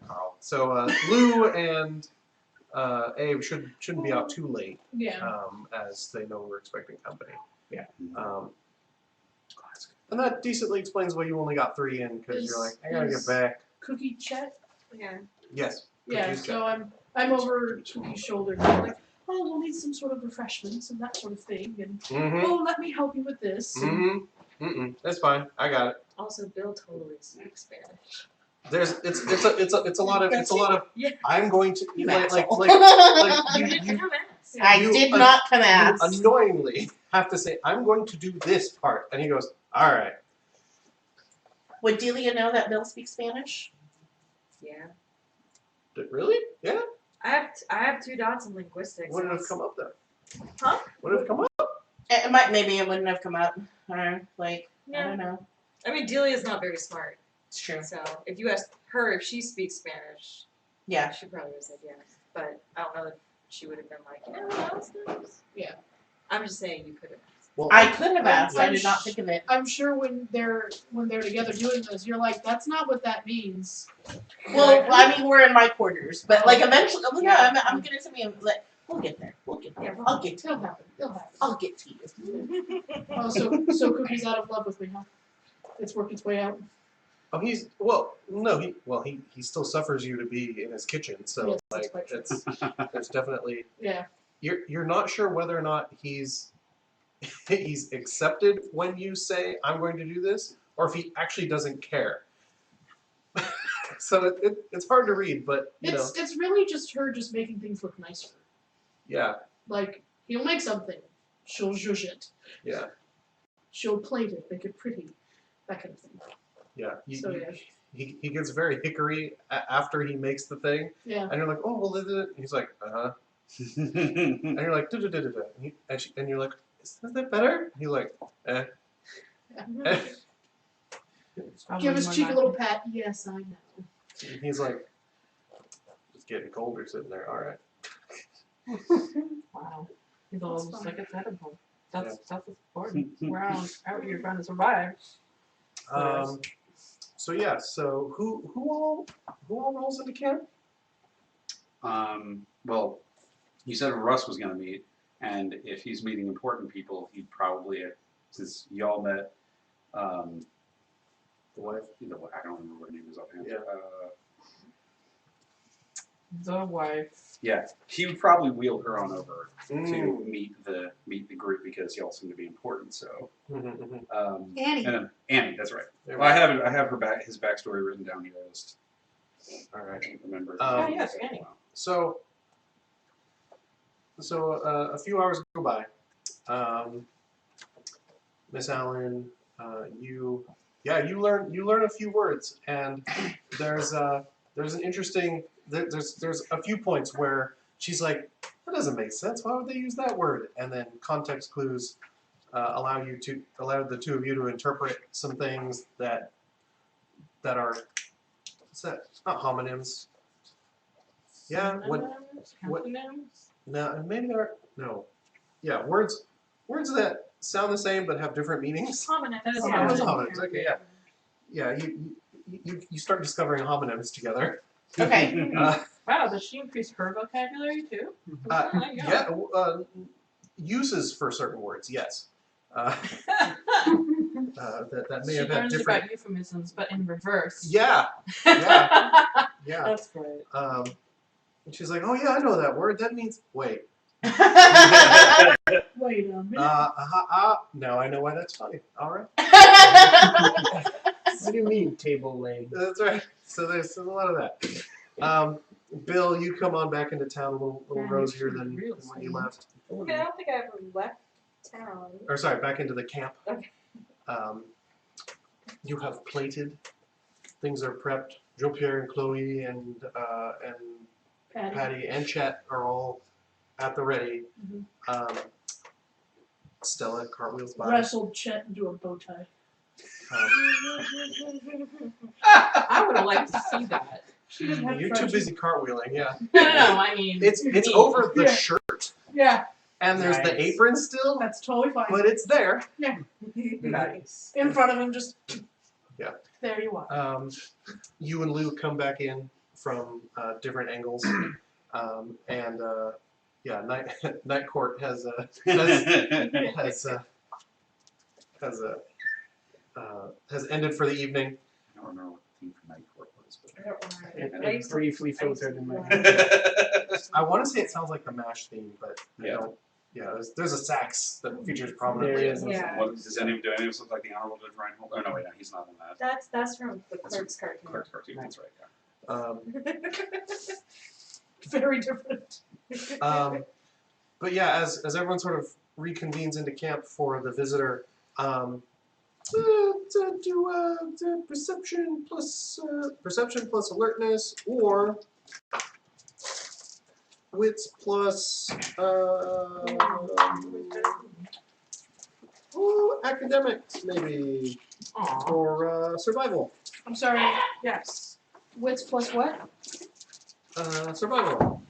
Speaker 3: Carl. So Lou and Abe shouldn't be out too late,
Speaker 5: Yeah.
Speaker 3: as they know we're expecting company.
Speaker 6: Yeah.
Speaker 3: And that decently explains why you only got 3 in, because you're like, I gotta get
Speaker 5: Is-
Speaker 3: back.
Speaker 5: Cookie Chet.
Speaker 2: Yeah.
Speaker 3: Yes.
Speaker 5: Yeah.
Speaker 3: Cookies
Speaker 5: So I'm over Cookie's shoulder, going like, oh, we'll need some sort of refreshments and that sort of thing, and
Speaker 3: Mm-hmm.
Speaker 5: oh, let me help you with this. and-
Speaker 3: Mm-hmm. That's fine. I got it.
Speaker 2: Also, Bill totally speaks Spanish.
Speaker 3: It's a lot of
Speaker 2: Yeah.
Speaker 3: I'm going to
Speaker 4: You
Speaker 3: like
Speaker 4: asshole.
Speaker 3: you
Speaker 4: I
Speaker 3: you
Speaker 4: did
Speaker 3: un-
Speaker 4: not come
Speaker 3: you
Speaker 4: ask.
Speaker 3: annoyingly have to say I'm going to do this part, and he goes, all right.
Speaker 4: Would Delia know that Bill speaks Spanish?
Speaker 2: Yeah.
Speaker 3: Really? Yeah.
Speaker 2: I have 2 dots in linguistics.
Speaker 3: Would it
Speaker 2: and
Speaker 3: have come up then?
Speaker 2: Huh?
Speaker 3: Would it have come up?
Speaker 4: Maybe it wouldn't have come up. Or I
Speaker 2: Yeah.
Speaker 4: don't know.
Speaker 2: I mean, Delia's not very smart.
Speaker 4: It's true.
Speaker 2: So if you asked her if she speaks Spanish,
Speaker 4: Yeah.
Speaker 2: she probably would have said yes. But I don't know if she would have been like, you know what else knows?
Speaker 5: Yeah.
Speaker 2: I'm just saying you could have.
Speaker 3: Well,
Speaker 4: I could have asked. I
Speaker 5: I'm
Speaker 4: did not think of it.
Speaker 5: I'm sure when they're together doing this, you're like, that's not what that means.
Speaker 4: Well, I mean, we're in my quarters, but like eventually, well, no,
Speaker 2: Yeah.
Speaker 4: I'm gonna tell you, like, we'll get there. We'll get there.
Speaker 2: Yeah,
Speaker 4: I'll get to
Speaker 5: It'll
Speaker 4: you.
Speaker 5: happen. It'll happen.
Speaker 4: I'll get to you.
Speaker 5: Oh, so Cookie's out of love with me, huh? It's worked its way out.
Speaker 3: Oh, he still suffers you to be in his kitchen, so
Speaker 5: Yes, that's
Speaker 3: like
Speaker 5: quite true.
Speaker 3: it's there's definitely
Speaker 5: Yeah.
Speaker 3: you're not sure whether or not he's accepted when you say I'm going to do this, or if he actually doesn't care. So it's hard to read, but you know,
Speaker 5: It's really just her just making things look nicer.
Speaker 3: yeah,
Speaker 5: Like, he'll make something. She'll zhuzh it.
Speaker 3: yeah.
Speaker 5: She'll plate it, make it pretty. that kind of thing.
Speaker 3: Yeah.
Speaker 5: So, yeah.
Speaker 3: He gets very hickory after he makes the thing,
Speaker 5: Yeah.
Speaker 3: and you're like, oh well, is it? And he's like, and you're like, da-da-da-da-da. And you're like, is that better? And he's like, eh.
Speaker 7: It's probably
Speaker 5: Give his
Speaker 7: more
Speaker 5: cheek a
Speaker 7: like-
Speaker 5: little pat. Yes, I know.
Speaker 3: And he's like, it's getting colder sitting there. All right.
Speaker 7: Wow. He's all
Speaker 5: That's
Speaker 7: just
Speaker 5: fine.
Speaker 7: like it's edible. That's important. We're out here trying to survive.
Speaker 3: So yeah. So who all rolls into camp?
Speaker 1: Well, you said Russ was going to meet, and if he's meeting important people, he'd probably, since y'all met,
Speaker 3: The wife.
Speaker 1: I don't remember what her name is offhand.
Speaker 3: Yeah.
Speaker 7: The wife.
Speaker 1: Yeah, he would probably wheel her on over to
Speaker 3: Mm.
Speaker 1: meet the group because y'all seem to be important. So,
Speaker 5: Annie.
Speaker 1: and then Annie, that's right.
Speaker 3: There
Speaker 1: Well,
Speaker 3: we
Speaker 1: I have his backstory written down here. I just
Speaker 3: All
Speaker 1: I
Speaker 3: right.
Speaker 1: don't remember.
Speaker 3: Oh,
Speaker 7: yes, Annie.
Speaker 3: So a few hours go by. Miss Allen, you learn a few words, and there's an interesting there's a few points where she's like, that doesn't make sense. Why would they use that word? And then context clues allow the two of you to interpret some things that are what's that? Not homonyms. Yeah. What?
Speaker 7: Antonyms?
Speaker 3: No, maybe they're no. Yeah, words that sound the same but have different meanings.
Speaker 2: Homonyms.
Speaker 3: Yeah, those homonyms. Okay, yeah, yeah. You start discovering homonyms together.
Speaker 4: Okay.
Speaker 7: Wow, does she increase her vocabulary too?
Speaker 3: Yeah. Uses for certain words, yes. That may
Speaker 7: She
Speaker 3: have had
Speaker 7: learns
Speaker 3: different.
Speaker 7: about euphemisms, but in reverse.
Speaker 3: Yeah, yeah, yeah.
Speaker 7: That's great.
Speaker 3: And she's like, oh yeah, I know that word. That means wait.
Speaker 5: Wait a minute.
Speaker 3: Now I know why that's funny. All right.
Speaker 6: What do you mean, table leg?
Speaker 3: That's right. So there's a lot of that. Bill, you come on back into town a little rosier than when you left.
Speaker 2: Okay, I don't think I ever left town.
Speaker 3: Or sorry, back into the camp.
Speaker 2: Okay.
Speaker 3: You have plated. Things are prepped. Jean-Pierre and Chloe and Patty and Chet are all at the ready. Stella cartwheels by.
Speaker 5: Wrestled Chet into a bow tie.
Speaker 7: I would have liked to see that.
Speaker 5: She doesn't have
Speaker 3: You're too
Speaker 5: friends.
Speaker 3: busy cartwheeling, yeah.
Speaker 7: No, I mean.
Speaker 3: It's
Speaker 7: me.
Speaker 3: over the
Speaker 5: Yeah.
Speaker 3: shirt,
Speaker 5: Yeah,
Speaker 3: and there's the
Speaker 6: Nice.
Speaker 3: apron still,
Speaker 5: that's totally fine.
Speaker 3: but it's there.
Speaker 6: Nice.
Speaker 5: In front of him, just.
Speaker 3: Yeah.
Speaker 5: There you are.
Speaker 3: You and Lou come back in from different angles, yeah, Night Court has ended for the evening.
Speaker 1: I don't remember what the theme for Night Court was.
Speaker 2: I don't remember.
Speaker 6: It,
Speaker 2: I
Speaker 6: it
Speaker 2: used to-
Speaker 6: briefly
Speaker 2: I used to
Speaker 6: filtered in my
Speaker 2: do
Speaker 6: head.
Speaker 2: that.
Speaker 3: I want to say it sounds like the MASH theme, but I
Speaker 1: Yeah.
Speaker 3: don't. Yeah, there's a sax that features prominently.
Speaker 6: There is.
Speaker 2: Yeah.
Speaker 1: Does any of us look like the Honorable Judge Reinhold? Oh no, wait, no, he's not in that.
Speaker 2: That's from the Clerks cartoon.
Speaker 1: Clerk's cartoon. That's right. Yeah.
Speaker 5: Very different.
Speaker 3: But yeah, as everyone sort of reconvenes into camp for the visitor, do perception plus alertness, or wits plus academics maybe,
Speaker 7: Aw.
Speaker 3: or survival.
Speaker 5: I'm sorry. Yes. Wits plus what?
Speaker 3: Survival.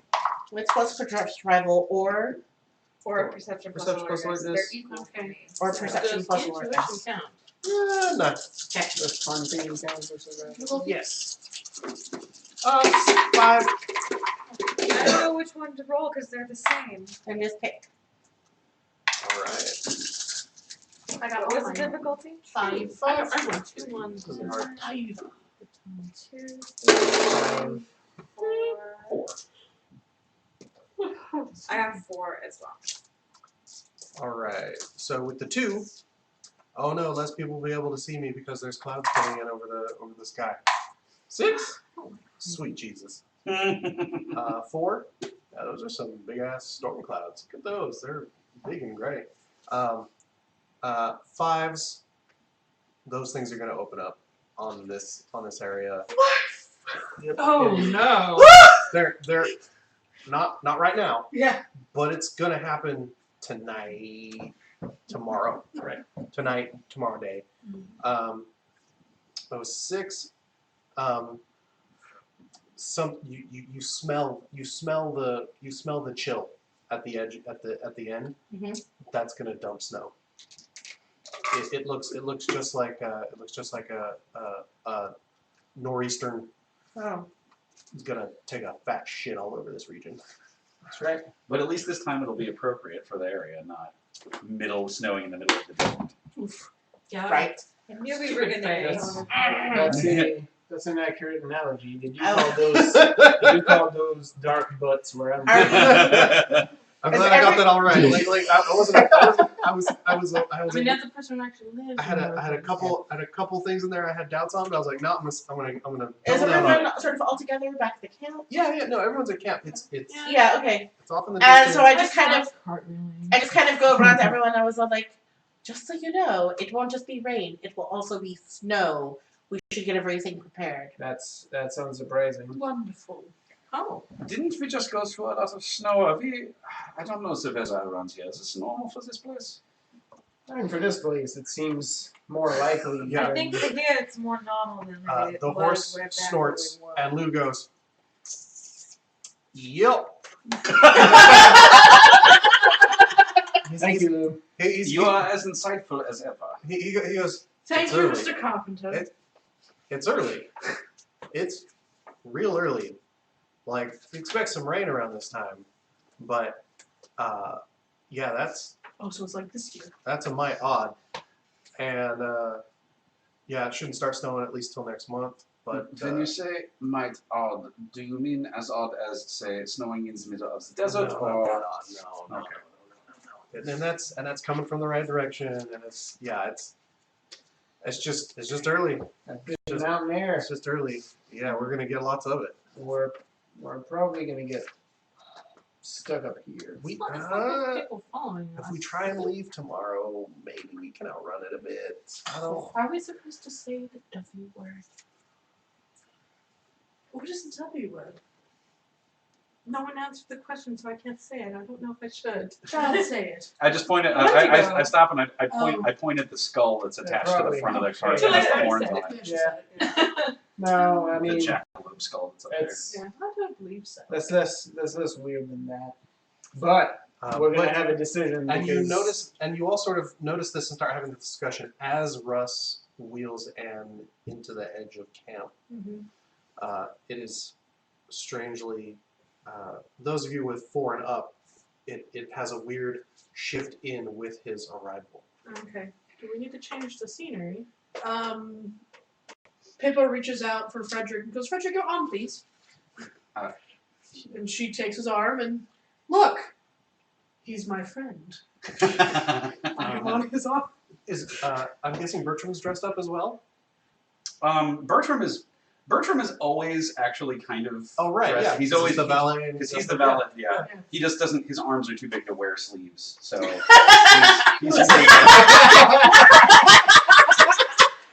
Speaker 4: Wits plus survival or
Speaker 2: Perception plus
Speaker 3: Perception plus
Speaker 2: alertness.
Speaker 3: alertness.
Speaker 2: They're equal for me.
Speaker 4: or perception
Speaker 7: Does
Speaker 4: plus
Speaker 7: intuition
Speaker 4: alertness.
Speaker 7: count?
Speaker 3: No.
Speaker 6: The spontaneous sounds for survival.
Speaker 3: Yes. 5.
Speaker 2: I don't know which one to roll because they're the same.
Speaker 4: And just pick.
Speaker 3: All right.
Speaker 5: I got
Speaker 2: What was
Speaker 5: all
Speaker 2: the
Speaker 5: mine.
Speaker 2: difficulty?
Speaker 4: 5.
Speaker 7: I want 2 ones.
Speaker 3: Doesn't hurt.
Speaker 2: 2, 3, 4.
Speaker 3: 4.
Speaker 2: I have 4 as well.
Speaker 3: All right. So with the 2, oh no, less people will be able to see me because there's clouds coming in over the sky. 6. Sweet Jesus. 4. Yeah, those are some big ass storm clouds. Look at those. They're big and gray. 5s. those things are going to open up on this area.
Speaker 6: Yep.
Speaker 7: Oh
Speaker 6: And
Speaker 7: no.
Speaker 3: They're not right now,
Speaker 5: Yeah.
Speaker 3: but it's going to happen tomorrow, right? Tonight, tomorrow day. Those 6. You smell the chill at the edge at the end.
Speaker 4: Mhm.
Speaker 3: That's gonna dump snow. It looks just like a nor'eastern
Speaker 4: Oh.
Speaker 3: is gonna take a fat shit all over this region.
Speaker 6: That's right.
Speaker 1: But at least this time it'll be appropriate for the area, not snowing in the middle of the desert.
Speaker 7: Yeah.
Speaker 4: Right.
Speaker 2: I knew we were gonna
Speaker 6: That's an accurate analogy. Did you
Speaker 4: Oh.
Speaker 6: call those dark butts where I'm
Speaker 4: Are-
Speaker 3: I'm
Speaker 4: Is
Speaker 3: glad I got
Speaker 4: every-
Speaker 3: that all right. I was
Speaker 7: I mean, that's the person who actually lives.
Speaker 3: I had
Speaker 7: in
Speaker 3: a
Speaker 7: those
Speaker 3: couple things in there I had doubts on, but I was like, no, I'm gonna
Speaker 4: Is
Speaker 3: double down on
Speaker 4: everyone
Speaker 3: it.
Speaker 4: sort of all together back at the camp?
Speaker 3: Yeah, no, everyone's at camp. It's
Speaker 4: Yeah. Okay.
Speaker 3: off in the
Speaker 4: And
Speaker 3: distance.
Speaker 4: so I just kind of
Speaker 7: cartwheeling.
Speaker 4: go around to everyone. I was all like, just so you know, it won't just be rain. It will also be snow. We should get everything prepared.
Speaker 6: That sounds surprising.
Speaker 7: Wonderful. Oh.
Speaker 1: Didn't we just go through a lot of snow? I don't know the weather around here. Is this normal for this place?
Speaker 6: I mean, for this place, it seems more likely.
Speaker 3: Yeah.
Speaker 2: I think for here it's more normal than it
Speaker 3: The
Speaker 2: was
Speaker 3: horse
Speaker 2: where back
Speaker 3: snorts,
Speaker 2: where we
Speaker 3: and Lou goes, "Yep."
Speaker 6: Thank you, Lou.
Speaker 1: You are as insightful as ever.
Speaker 3: He goes,
Speaker 5: Thank
Speaker 3: It's
Speaker 5: you,
Speaker 3: early.
Speaker 5: Mr. Carpenter.
Speaker 3: "It's early. It's real early. Like, we expect some rain around this time, but yeah, that's
Speaker 5: Oh, so it's like this year.
Speaker 3: a mite odd, and yeah, it shouldn't start snowing at least till next month. But
Speaker 1: When you say might odd, do you mean as odd as, say, snowing in the middle of the desert,
Speaker 3: no,
Speaker 1: or
Speaker 3: not odd, no. And that's coming from the right direction, and it's just early.
Speaker 6: I've been down there.
Speaker 3: It's just early. Yeah, we're gonna get lots of it.
Speaker 6: We're probably gonna get stuck up here.
Speaker 3: We
Speaker 7: It's not like people following
Speaker 3: if
Speaker 7: us.
Speaker 3: we try and leave tomorrow, maybe we can outrun it a bit. I don't.
Speaker 7: Are we supposed to say the W word?
Speaker 5: What is the W word?
Speaker 7: No one answered the question, so I can't say it. I don't know if I should.
Speaker 5: Child, say it.
Speaker 1: I just pointed.
Speaker 7: Where'd you go?
Speaker 1: I stop and I point.
Speaker 5: Oh.
Speaker 1: I point at the skull that's attached to the
Speaker 6: probably.
Speaker 1: front of the cart
Speaker 6: Too
Speaker 1: that has
Speaker 6: late,
Speaker 1: the
Speaker 6: I
Speaker 1: horns
Speaker 7: said
Speaker 1: on
Speaker 7: it.
Speaker 1: it.
Speaker 5: Yeah.
Speaker 6: No, I
Speaker 1: The
Speaker 6: mean,
Speaker 1: jackalope skull that's up there.
Speaker 6: it's
Speaker 7: Yeah, I don't believe so.
Speaker 6: that's less weird than that. But we're gonna have a decision
Speaker 3: And
Speaker 6: because
Speaker 3: you all sort of notice this and start having the discussion as Russ wheels Anne into the edge of camp. It is strangely, those of you with 4 and up, it has a weird shift in with his arrival.
Speaker 7: Okay. Do we need to change the scenery?
Speaker 5: Pippa reaches out for Frederick and goes, Frederick, your arm, please.
Speaker 1: Uh.
Speaker 5: And she takes his arm and, look, he's my friend. I'm on his arm.
Speaker 3: I'm guessing Bertram's dressed up as well?
Speaker 1: Bertram is always actually kind of.
Speaker 3: Oh right,
Speaker 1: dressed.
Speaker 3: yeah.
Speaker 1: He's always
Speaker 3: the valet.
Speaker 1: because he's the valet. Yeah. He just doesn't. His arms are too big to wear sleeves, so he's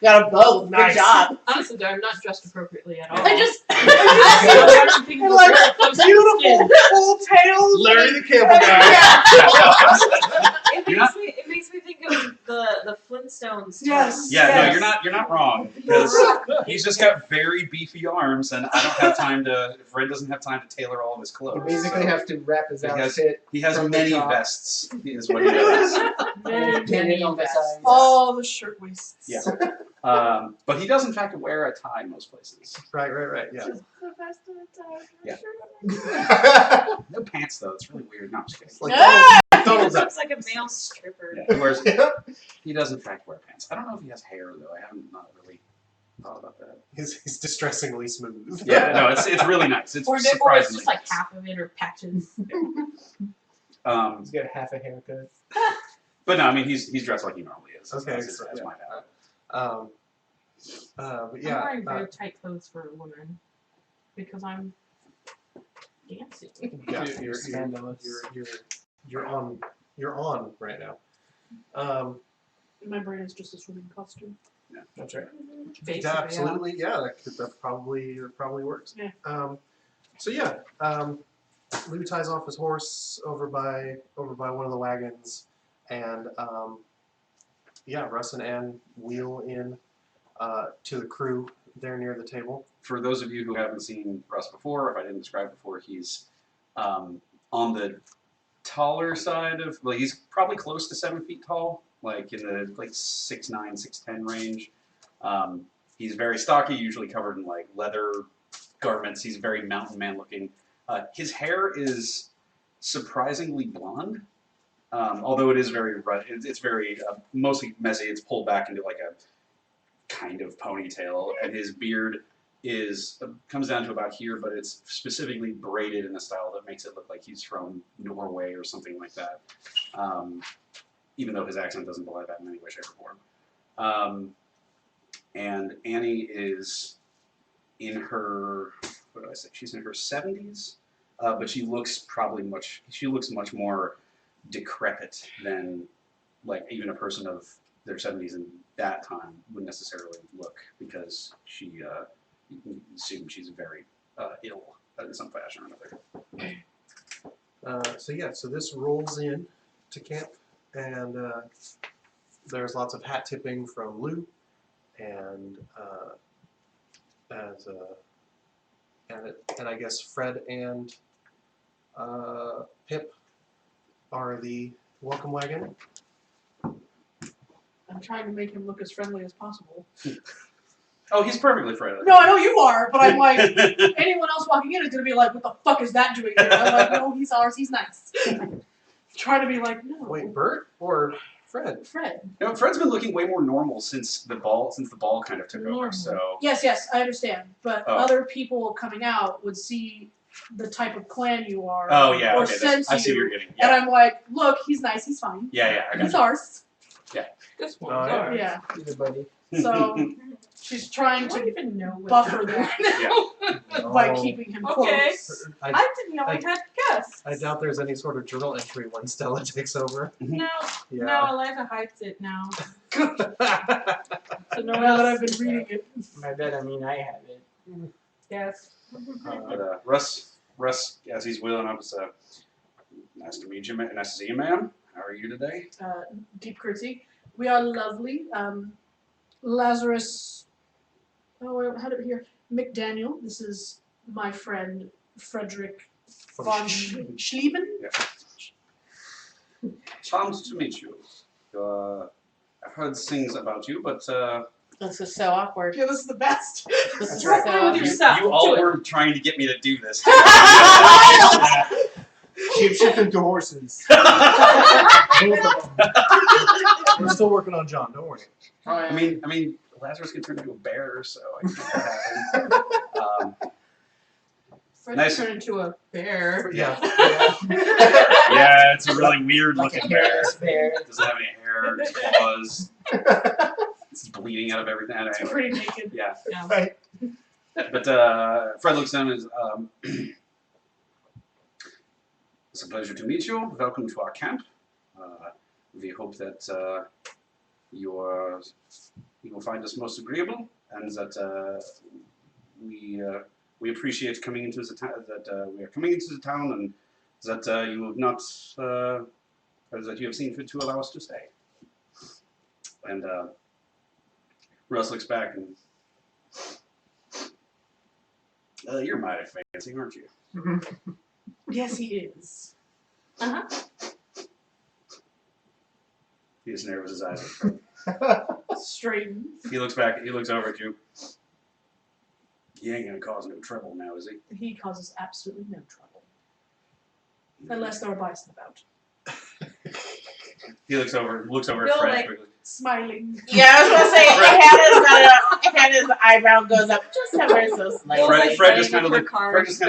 Speaker 4: Got a bow. Good
Speaker 3: Nice.
Speaker 4: job.
Speaker 7: Honestly, though, I'm not dressed appropriately at all.
Speaker 4: I just
Speaker 7: like
Speaker 3: beautiful full tails. Larry the Cable Guy.
Speaker 2: It makes me think of the Flintstones.
Speaker 5: Yes.
Speaker 1: Yeah,
Speaker 5: Yes.
Speaker 1: no, you're not wrong because he's just got very beefy arms, and I don't have time to. Fred doesn't have time to tailor all of his clothes.
Speaker 6: you basically
Speaker 1: so
Speaker 6: have to wrap his
Speaker 1: He has-
Speaker 6: outfit.
Speaker 1: he has
Speaker 6: from the
Speaker 1: many
Speaker 6: top.
Speaker 1: vests. Is what he does.
Speaker 6: Many oversized.
Speaker 5: All the shirtwaists.
Speaker 1: Yeah. But he does in fact wear a tie most places.
Speaker 3: Right, yeah.
Speaker 1: Yeah. No pants though. It's really weird. No, I'm just kidding.
Speaker 3: Like
Speaker 2: He
Speaker 3: Donald
Speaker 2: looks like a male stripper.
Speaker 1: Yeah, he wears.
Speaker 3: Duck.
Speaker 1: He does in fact wear pants. I don't know if he has hair though. I haven't not really thought about that.
Speaker 3: He's distressingly smooth.
Speaker 1: Yeah, no, it's really nice. It's
Speaker 7: or it's
Speaker 1: surprisingly
Speaker 7: just like
Speaker 1: nice.
Speaker 7: half of it or patches.
Speaker 6: He's got half a haircut.
Speaker 1: But no, I mean he's dressed like he normally is.
Speaker 3: Okay,
Speaker 1: That's
Speaker 3: so,
Speaker 1: my
Speaker 3: yeah.
Speaker 1: bad.
Speaker 3: But yeah.
Speaker 7: I'm wearing very tight clothes for a woman because I'm dancing.
Speaker 3: Yeah,
Speaker 6: Scandalous.
Speaker 3: you're on right now.
Speaker 5: My brain is just a swimming costume.
Speaker 6: That's right.
Speaker 7: Basically,
Speaker 3: Yeah, absolutely. Yeah, that probably works.
Speaker 5: Yeah.
Speaker 3: So yeah, Lou ties off his horse over by one of the wagons, and yeah, Russ and Ann wheel in to the crew there near the table.
Speaker 1: For those of you who haven't seen Russ before, if I didn't describe before, he's on the taller side of, well, he's probably close to 7 feet tall, like in the 6'9", 6'10" range. He's very stocky, usually covered in like leather garments. He's very mountain man looking. His hair is surprisingly blonde, although it is very it's very mostly messy. It's pulled back into like a kind of ponytail, and his beard comes down to about here, but it's specifically braided in a style that makes it look like he's from Norway or something like that. Even though his accent doesn't belie that in any way, shape, or form. And Annie is in her, what do I say? She's in her 70s, but she looks much more decrepit than like even a person of their 70s in that time would necessarily look, because you can assume she's very ill in some fashion or another.
Speaker 3: So this rolls in to camp, and there's lots of hat tipping from Lou, and I guess Fred and Pip are the welcome wagon.
Speaker 5: I'm trying to make him look as friendly as possible.
Speaker 1: Oh, he's perfectly friendly.
Speaker 5: No, I know you are, but I'm like, anyone else walking in is gonna be like, what the fuck is that doing here? I'm like, no, he's ours, he's nice. Trying to be like, no.
Speaker 3: Wait, Bert or Fred?
Speaker 5: Fred.
Speaker 1: No, Fred's been looking way more normal since the ball kind of took over.
Speaker 5: Normal.
Speaker 1: So
Speaker 5: Yes, I understand. But
Speaker 1: Oh.
Speaker 5: other people coming out would see the type of clan you are.
Speaker 1: oh yeah,
Speaker 5: or
Speaker 1: okay,
Speaker 5: sense
Speaker 1: I see what
Speaker 5: you.
Speaker 1: you're getting.
Speaker 5: And
Speaker 1: Yeah,
Speaker 5: I'm like, look, he's nice, he's fine.
Speaker 1: yeah, I got
Speaker 5: He's
Speaker 1: you.
Speaker 5: ours.
Speaker 7: This
Speaker 3: Oh,
Speaker 7: one's
Speaker 3: yeah.
Speaker 7: ours.
Speaker 5: Yeah.
Speaker 6: Either buddy.
Speaker 5: So she's trying
Speaker 7: I don't
Speaker 5: to
Speaker 7: even know what
Speaker 5: buffer
Speaker 7: that
Speaker 5: that by keeping him
Speaker 7: Okay.
Speaker 5: close.
Speaker 7: I didn't know we had guests.
Speaker 3: I doubt there's any sort of journal entry when Stella takes over.
Speaker 7: No,
Speaker 3: Yeah.
Speaker 7: no, Eliza hides it now. So no one
Speaker 5: Now that
Speaker 7: else.
Speaker 5: I've been reading it.
Speaker 6: By that I mean I have it.
Speaker 7: Yes.
Speaker 1: But Russ, as he's wheeling up, is nice to meet you, nice to see you, ma'am. How are you today?
Speaker 5: Deep curtsy. We are lovely. Lazarus. Oh, I had it here. McDaniel. This is my friend Frederick von Schlieben.
Speaker 1: Charmed to meet you. I've heard things about you, but
Speaker 4: This is so awkward.
Speaker 2: It was the best.
Speaker 4: This is
Speaker 7: You're
Speaker 4: so
Speaker 7: okay with
Speaker 4: awkward.
Speaker 7: yourself.
Speaker 1: you all
Speaker 7: Do it.
Speaker 1: were trying to get me to do this.
Speaker 6: Shape shift into horses. Both of them.
Speaker 3: We're still working on John. Don't worry.
Speaker 1: I mean, Lazarus can turn into a bear, so I can make that happen.
Speaker 7: Fred
Speaker 1: Nice.
Speaker 7: turned into a bear.
Speaker 3: Yeah.
Speaker 1: Yeah, it's a really weird
Speaker 6: Like a
Speaker 1: looking bear.
Speaker 6: hairless bear.
Speaker 1: It doesn't have any hair, just claws. It's bleeding out of everything.
Speaker 5: It's
Speaker 1: Anyway,
Speaker 5: pretty naked.
Speaker 1: yeah.
Speaker 7: Yeah.
Speaker 3: Right.
Speaker 1: But Fred looks down and is, it's a pleasure to meet you. Welcome to our camp. We hope that you will find us most agreeable, and that we appreciate coming into the town. That we are coming into the town, and that you have not, or that you have seen fit to allow us to stay. And Russ looks back and, you're mighty fancy, aren't you?
Speaker 5: Yes, he is.
Speaker 1: He just narrows his eyes.
Speaker 5: Straighten.
Speaker 1: He looks back. He looks over at you. He ain't gonna cause no trouble now, is he?
Speaker 5: He causes absolutely no trouble. Unless there are bison about.
Speaker 1: He looks over at
Speaker 2: Bill,
Speaker 1: Fred
Speaker 2: like-
Speaker 1: quickly.
Speaker 5: Smiling.
Speaker 4: Yeah, I was gonna say, Hannah's eyebrow goes up just ever so slightly.
Speaker 1: Fred just kind of
Speaker 2: Fred
Speaker 1: looks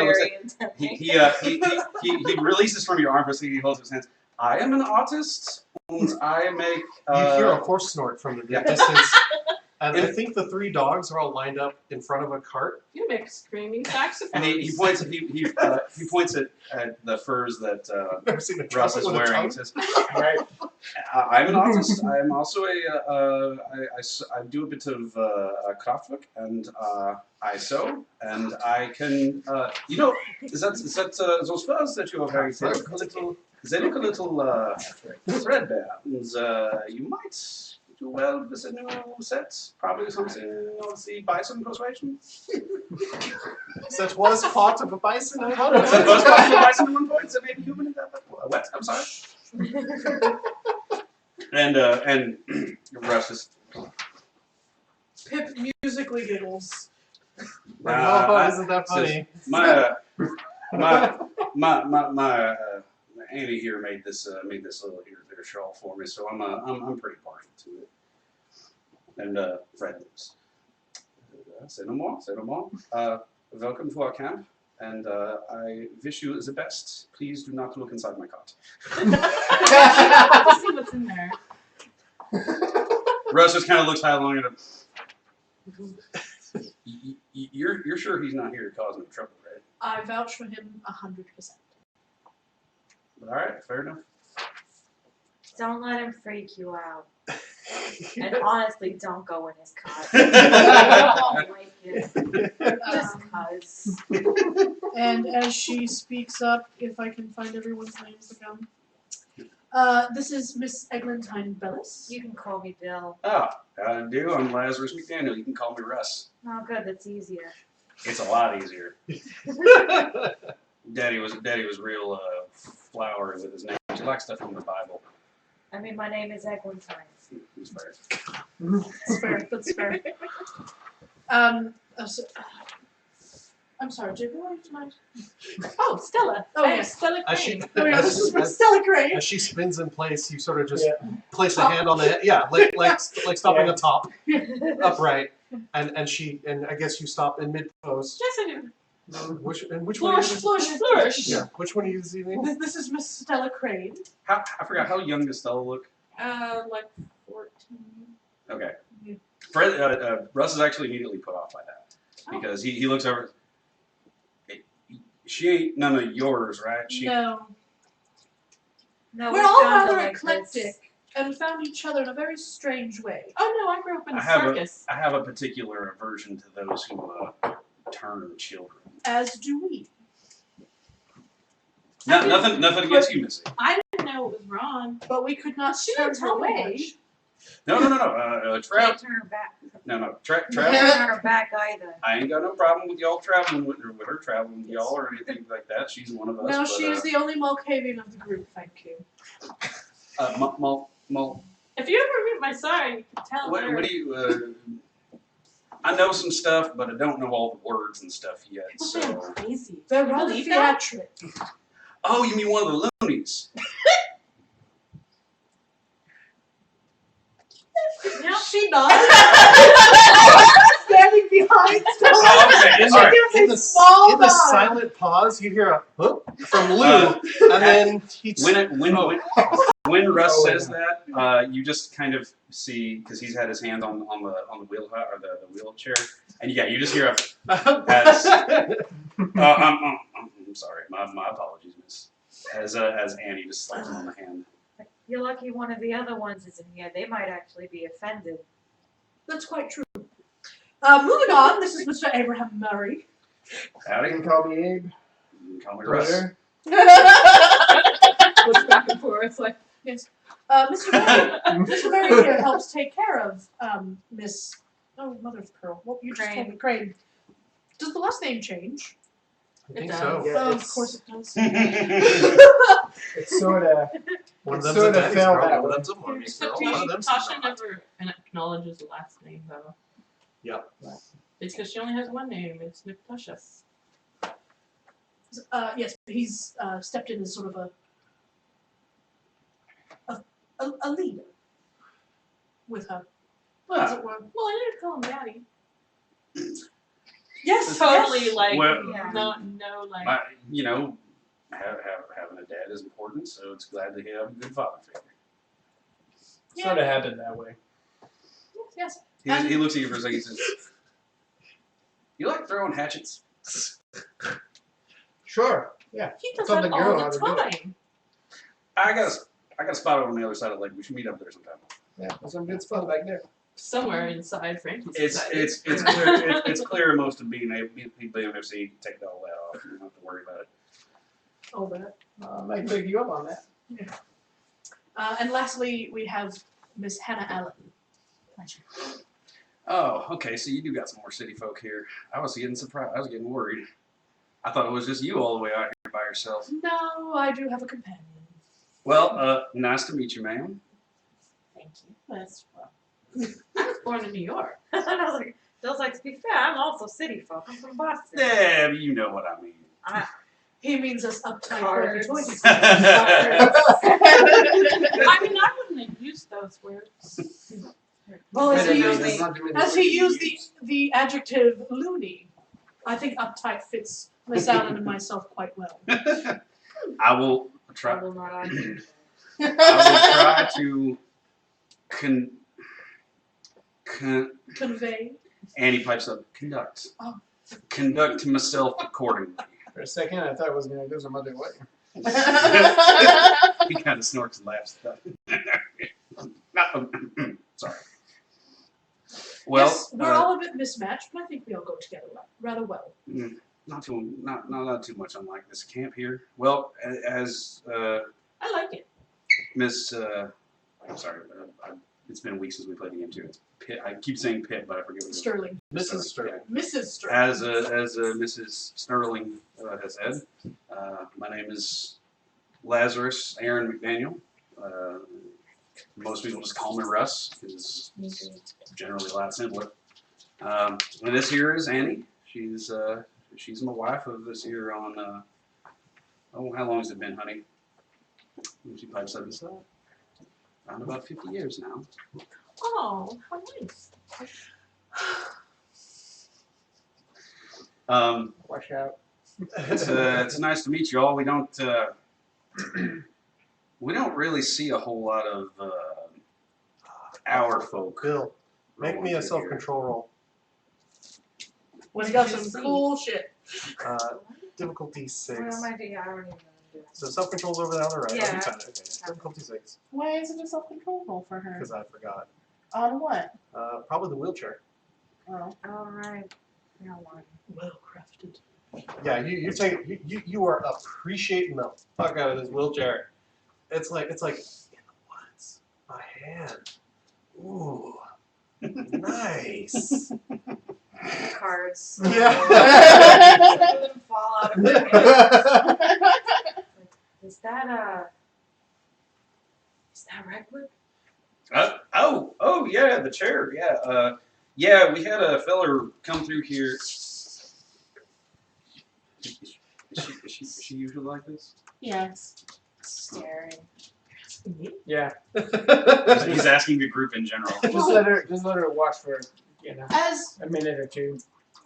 Speaker 1: at he releases from your arm for a second. He holds his hands. I am an artist, and I make.
Speaker 3: You hear a horse snort from the distance. And I think the 3 dogs are all lined up in front of a cart.
Speaker 7: You make screaming saxophones.
Speaker 1: And he points at the furs that
Speaker 3: Never seen a
Speaker 1: Russ
Speaker 3: trumpet
Speaker 1: is
Speaker 3: with a
Speaker 1: wearing.
Speaker 3: tongue.
Speaker 1: He says, I'm an artist. I'm also I do a bit of craftwork, and I sew, and I can is that those furs that you are wearing? They look a little threadbare, and you might do well with a new set. Probably something of the bison persuasion.
Speaker 3: That was part of a bison.
Speaker 1: That was part of the bison at one point. That maybe human in that. What? I'm sorry. And Russ is.
Speaker 5: Pip musically giggles.
Speaker 3: Isn't that funny?
Speaker 1: My Annie here made this little ear shawl for me, so I'm pretty partial to it. And Fred knows. Say no more. Welcome to our camp, and I wish you the best. Please do not look inside my cot.
Speaker 7: Let's see what's in there.
Speaker 1: Russ just kind of looks sidelong at him. You're sure he's not here to cause any trouble, right?
Speaker 5: I vouch for him 100%.
Speaker 1: All right, fair enough.
Speaker 2: Don't let him freak you out. And honestly, don't go in his cot. I don't like it. Just cause.
Speaker 5: And as she speaks up, if I can find everyone's names again. This is Miss Eglantine Bellis.
Speaker 2: You can call me Bill.
Speaker 1: Oh, I do. I'm Lazarus McDaniel. You can call me Russ.
Speaker 2: Oh, good. That's easier.
Speaker 1: It's a lot easier. Daddy was real flowery with his name. He likes stuff from the Bible.
Speaker 2: I mean, my name is Eglantine.
Speaker 1: He's fair.
Speaker 5: That's fair. That's fair. I'm sorry, Jake, who are you tonight?
Speaker 7: Oh, Stella.
Speaker 5: Oh,
Speaker 7: I am
Speaker 5: yes.
Speaker 7: Stella
Speaker 3: As
Speaker 7: Crane.
Speaker 3: she,
Speaker 5: Oh, yeah, this is
Speaker 3: as,
Speaker 5: Stella Crane.
Speaker 3: as she spins in place, you sort of just place a hand on the head. Yeah, like stopping a top, upright. And I guess you stop in mid pose.
Speaker 7: Yes, I do.
Speaker 3: Which one?
Speaker 5: Flourish, flourish, flourish.
Speaker 3: Yeah. Which one are you this evening?
Speaker 5: This is Miss Stella Crane.
Speaker 1: I forgot, how young does Stella look?
Speaker 7: Like 14.
Speaker 1: Okay. Fred, Russ is actually immediately put off by that. Because he looks over. She ain't none of yours, right?
Speaker 5: No.
Speaker 2: No,
Speaker 5: We're
Speaker 2: we
Speaker 5: all
Speaker 2: found it
Speaker 5: rather
Speaker 2: like
Speaker 5: eclectic
Speaker 2: this.
Speaker 5: and found each other in a very strange way.
Speaker 7: Oh no, I grew up in a
Speaker 1: I have
Speaker 7: circus.
Speaker 1: I have a particular aversion to those who turn children.
Speaker 5: As do we.
Speaker 1: Nothing against you, Missy.
Speaker 7: I didn't know it was wrong.
Speaker 5: But we could not
Speaker 7: She
Speaker 5: turn
Speaker 7: didn't
Speaker 5: her
Speaker 7: tell me
Speaker 5: away.
Speaker 7: much.
Speaker 1: No.
Speaker 2: Can't turn her back.
Speaker 1: Travel.
Speaker 2: Can't turn her back either.
Speaker 1: I ain't got no problem with y'all traveling with her traveling with y'all or anything like that. She's one of us.
Speaker 5: No,
Speaker 1: but,
Speaker 5: she is the only Malkavian of the group, thank you.
Speaker 7: If you ever meet my sire, you can tell her.
Speaker 1: What do you? I know some stuff, but I don't know all the words and stuff yet.
Speaker 7: People say I'm
Speaker 1: So.
Speaker 7: crazy.
Speaker 5: They're
Speaker 7: You
Speaker 5: rather
Speaker 7: believe that?
Speaker 5: theatric.
Speaker 1: Oh, you mean one of the loonies?
Speaker 7: Yeah.
Speaker 5: She nods. Standing behind Stella.
Speaker 1: Oh, okay.
Speaker 5: And
Speaker 1: All right.
Speaker 5: she
Speaker 3: In
Speaker 5: gives
Speaker 3: the,
Speaker 5: a small
Speaker 3: in the
Speaker 5: nod.
Speaker 3: silent pause, you hear a whoop from Lou, and then he.
Speaker 1: When Russ says that, you just kind of see, because he's had his hand on the wheel or the wheelchair, and you just hear a. I'm sorry, my apologies, Miss. As Annie just slaps him on the hand.
Speaker 2: You're lucky one of the other ones is in here. They might actually be offended.
Speaker 5: That's quite true. Moving on, this is Mr. Abraham Murray.
Speaker 1: Howdy.
Speaker 6: You can call me Abe.
Speaker 1: You can call me Russ.
Speaker 6: Brother.
Speaker 7: Goes back and forth like.
Speaker 5: Yes. Mr. Murray here helps take care of Miss. Oh, mother of pearl. Well, you just told me Crane. Does the last name change?
Speaker 3: I think
Speaker 7: It
Speaker 3: so.
Speaker 6: Yeah,
Speaker 5: Oh, of
Speaker 6: it's-
Speaker 5: course it does.
Speaker 6: It's sort of.
Speaker 3: One of
Speaker 6: It
Speaker 3: them's a
Speaker 6: sorta
Speaker 3: daddy's
Speaker 6: fell
Speaker 3: girl,
Speaker 6: that
Speaker 3: one
Speaker 6: way.
Speaker 3: of them's a mommy's
Speaker 7: Except
Speaker 3: girl, one of them's
Speaker 7: Tasha
Speaker 3: not.
Speaker 7: never acknowledges the last name though.
Speaker 3: Yep.
Speaker 7: It's because she only has one name. It's Natasha.
Speaker 5: Yes, he's stepped in as sort of a leader with her, as it were.
Speaker 7: Well, I didn't call him daddy.
Speaker 5: Yes,
Speaker 7: Totally
Speaker 5: yes.
Speaker 7: like
Speaker 1: Well,
Speaker 7: no like.
Speaker 1: Having a dad is important, so it's glad to have a good father figure.
Speaker 5: Yeah.
Speaker 6: Sort of happened that way.
Speaker 5: Yes.
Speaker 1: He looks at you for a second. He says, "You like throwing hatchets?"
Speaker 6: Sure. Yeah.
Speaker 7: He does
Speaker 6: Tell
Speaker 7: that
Speaker 6: the girl
Speaker 7: all
Speaker 6: how
Speaker 7: the
Speaker 6: to do it.
Speaker 7: time.
Speaker 1: I got a spot on the other side of the lake. We should meet up there sometime.
Speaker 6: Yeah. There's some good spot back there.
Speaker 7: Somewhere inside Frankie's
Speaker 1: It's clear it's clear most of being able to see take all that off. You don't have to worry about it.
Speaker 5: All that.
Speaker 6: I might pick you up on that.
Speaker 5: And lastly, we have Miss Hannah Allen.
Speaker 1: Oh, okay. So you do got some more city folk here. I was getting surprised. I was getting worried. I thought it was just you all the way out here by yourself.
Speaker 5: No, I do have a companion.
Speaker 1: Well, nice to meet you, ma'am.
Speaker 4: Thank you. That's well.
Speaker 7: I was born in New York.
Speaker 2: And I was like, feels like to be fair, I'm also city folk. I'm from Boston.
Speaker 1: Yeah, you know what I mean.
Speaker 5: He means us uptight
Speaker 2: Cards.
Speaker 5: hoity-toity.
Speaker 7: I mean, I wouldn't have used those words.
Speaker 5: Well, as he
Speaker 6: He
Speaker 5: used the adjective loony, I think uptight fits Miss Allen and myself quite well.
Speaker 1: I will try.
Speaker 2: I will not argue.
Speaker 1: I will try to
Speaker 5: Convey.
Speaker 1: Annie pipes up. Conduct.
Speaker 5: Oh.
Speaker 1: Conduct myself accordingly.
Speaker 6: For a second, I thought it was going to go some other way.
Speaker 1: He kind of snorks and laughs. Sorry. Well,
Speaker 5: Yes, we're all a bit mismatched, but I think we all go together rather well.
Speaker 1: not too much unlike this camp here. Well, as
Speaker 7: I like it.
Speaker 1: Miss, I'm sorry, it's been a week since we played the game too. It's Pitt. I keep saying Pitt, but I forget what it is.
Speaker 5: Sterling.
Speaker 6: Mrs. Sterling.
Speaker 5: Mrs. Sterling.
Speaker 1: As Mrs. Sterling has said, my name is Lazarus Aaron McDaniel. Most people just call me Russ because it's generally a lot simpler. And this here is Annie. She's my wife of this here on. How long has it been, honey? She pipes up and stuff. Around about 50 years now.
Speaker 7: Oh, how nice.
Speaker 6: Watch out.
Speaker 1: It's nice to meet you all. We don't really see a whole lot of our folk.
Speaker 3: Bill, make
Speaker 1: rolling
Speaker 3: me a
Speaker 1: through
Speaker 3: self-control roll.
Speaker 5: When he got some cool shit.
Speaker 3: Difficulty
Speaker 2: What
Speaker 3: 6.
Speaker 2: am I doing? I don't even know.
Speaker 3: So self-control's over there on the right.
Speaker 2: Yeah.
Speaker 3: Okay. Difficulty 6.
Speaker 4: Why is it a self-control roll for her?
Speaker 3: Because I forgot.
Speaker 4: On what?
Speaker 3: Probably the wheelchair.
Speaker 4: Oh.
Speaker 2: All right. Now one.
Speaker 5: Well crafted.
Speaker 3: Yeah, you are appreciating the fuck out of this wheelchair. It's like in the woods. My hand. Ooh. Nice.
Speaker 2: Cards.
Speaker 3: Yeah.
Speaker 2: Them fall out of my hand. Is that redwood?
Speaker 1: Oh yeah, the chair. Yeah, yeah. We had a feller come through here. Is she usually like this?
Speaker 4: Yes.
Speaker 2: Staring.
Speaker 6: Yeah.
Speaker 1: He's asking the group in general.
Speaker 6: Just let her watch for
Speaker 5: As
Speaker 6: a minute or two.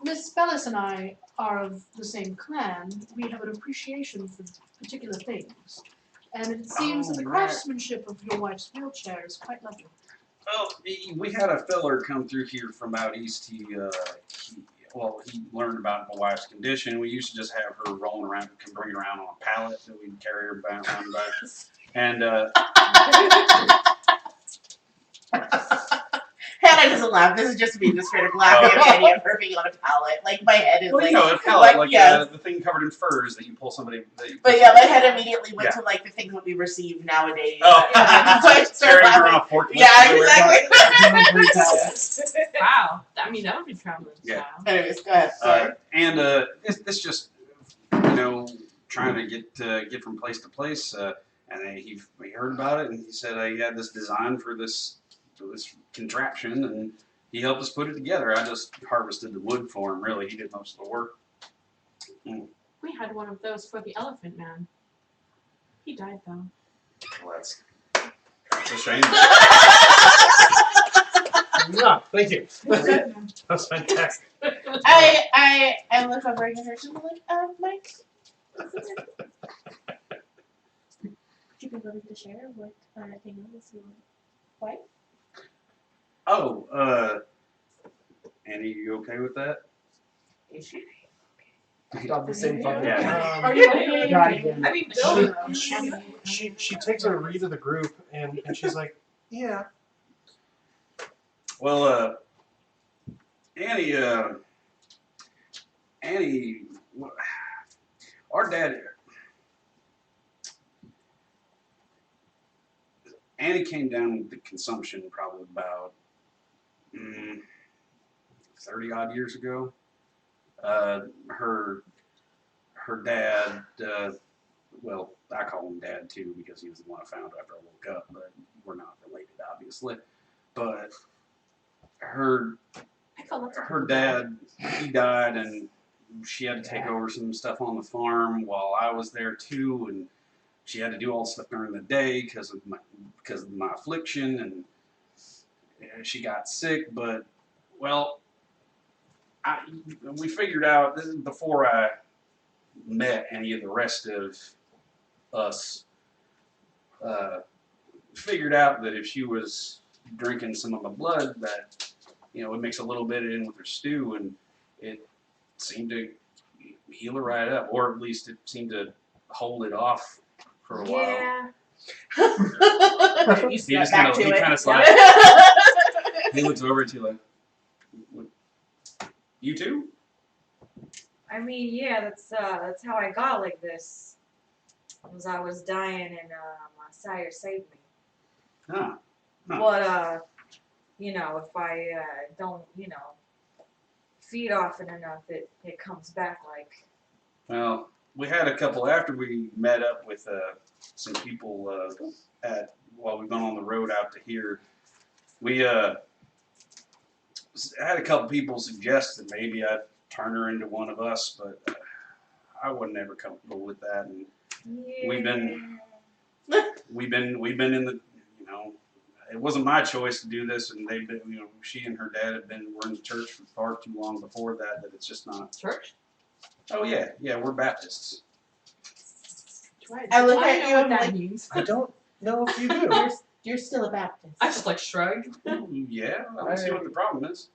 Speaker 5: Miss Bellis and I are of the same clan, we have an appreciation for particular things. And it seems that the
Speaker 1: right.
Speaker 5: craftsmanship of your wife's wheelchair is quite lovely.
Speaker 1: Well, we had a feller come through here from out east. He learned about my wife's condition. We used to just have her rolling around, bring her around on a pallet, so we'd carry her around back. And
Speaker 4: Hannah doesn't laugh. This is just me just straight up laughing at the idea of her being on a pallet. Like my head is
Speaker 1: well,
Speaker 4: like,
Speaker 1: you know, a pallet, like
Speaker 4: yes.
Speaker 1: the thing covered in furs that you pull somebody.
Speaker 4: But yeah, my head immediately went
Speaker 1: Yeah.
Speaker 4: to like the things that we receive nowadays.
Speaker 1: Oh.
Speaker 4: And so I started
Speaker 1: Carrying her on
Speaker 4: laughing.
Speaker 1: a forklift.
Speaker 4: Yeah, exactly.
Speaker 7: Wow. I mean, that would be traveling
Speaker 1: Yeah.
Speaker 7: style.
Speaker 4: Anyways, go ahead. Sorry.
Speaker 1: And this just trying to get from place to place. And then he heard about it, and he said he had this design for this contraption, and he helped us put it together. I just harvested the wood for him. Really, he did most of the work.
Speaker 7: We had one of those for the Elephant Man. He died though.
Speaker 1: Well, that's a shame.
Speaker 3: No, thank you. That was fantastic.
Speaker 4: I look over at her and I'm like, Mike, would you be willing to share what thing was your wife?
Speaker 1: Oh, Annie, you okay with that?
Speaker 6: Got the same fucking.
Speaker 1: Yeah.
Speaker 5: Are you okay?
Speaker 6: God again.
Speaker 5: I mean, Bill.
Speaker 3: She takes a read of the group and she's like, yeah.
Speaker 1: Well, Annie, our dad, Annie came down with the consumption probably about 30 odd years ago. Her dad, well, I call him Dad too because he was the one I found after I woke up, but we're not related, obviously. But her dad, he died, and she had to take over some stuff on the farm while I was there too, and she had to do all the stuff during the day because of my affliction, and she got sick. But well, we figured out, this is before I met any of the rest of us, figured out that if she was drinking some of my blood, that it mixed a little bit in with her stew, and it seemed to heal her right up, or at least it seemed to hold it off for a while.
Speaker 2: Yeah.
Speaker 4: You
Speaker 1: He just
Speaker 4: back
Speaker 1: kind
Speaker 4: to it.
Speaker 1: of like, he looks over at you like, you too?
Speaker 2: I mean, yeah, that's how I got like this. Was I was dying and my sire saved me.
Speaker 1: Huh.
Speaker 2: But if I don't, feed often enough, it comes back like.
Speaker 1: Well, we had a couple after we met up with some people while we've been on the road out to here. We had a couple people suggest that maybe I'd turn her into one of us, but I wasn't ever comfortable with that. And
Speaker 2: Yeah.
Speaker 1: we've been in the, it wasn't my choice to do this, and they've been, she and her dad were in the church for far too long before that it's just not.
Speaker 7: Church?
Speaker 1: Oh yeah, we're Baptists.
Speaker 4: I look
Speaker 7: I
Speaker 4: at
Speaker 7: know
Speaker 4: you
Speaker 7: what
Speaker 4: and
Speaker 7: that
Speaker 4: like,
Speaker 7: means.
Speaker 3: I don't know if you do.
Speaker 4: you're still a Baptist.
Speaker 7: I just like shrugged.
Speaker 1: Yeah, I don't see what the problem is.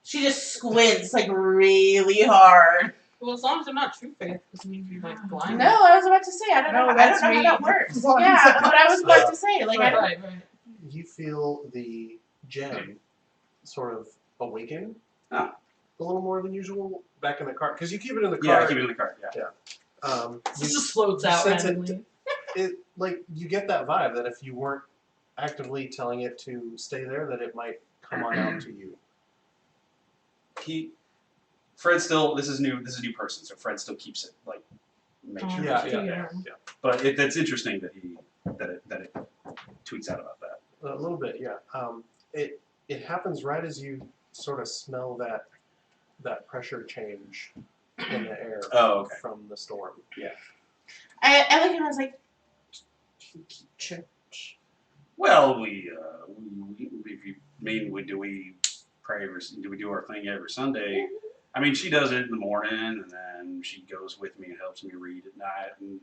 Speaker 4: She just squints like really hard.
Speaker 7: Well, as long as I'm not true faith, doesn't mean you're like blind.
Speaker 4: No, I was about to say I don't know. I don't know how that works. Yeah, what I was about to say. Like I don't.
Speaker 7: Right.
Speaker 3: You feel the gem sort of awaken
Speaker 1: Huh.
Speaker 3: a little more than usual back in the car because you keep it in the
Speaker 1: Yeah,
Speaker 3: car.
Speaker 1: keep it in the car. Yeah.
Speaker 7: It just floats out
Speaker 3: Since it-
Speaker 7: randomly.
Speaker 3: It like you get that vibe that if you weren't actively telling it to stay there, that it might come on out to you.
Speaker 1: Fred still, this is a new person, so Fred still keeps it like make sure.
Speaker 3: Yeah.
Speaker 1: But that's interesting that it tweets out about that.
Speaker 3: A little bit, yeah. It happens right as you sort of smell that pressure change in the air from the storm. Yeah.
Speaker 4: I look and I was like, do you keep church?
Speaker 1: Well, do we pray do we do our thing every Sunday? I mean, she does it in the morning, and then she goes with me and helps me read at night. And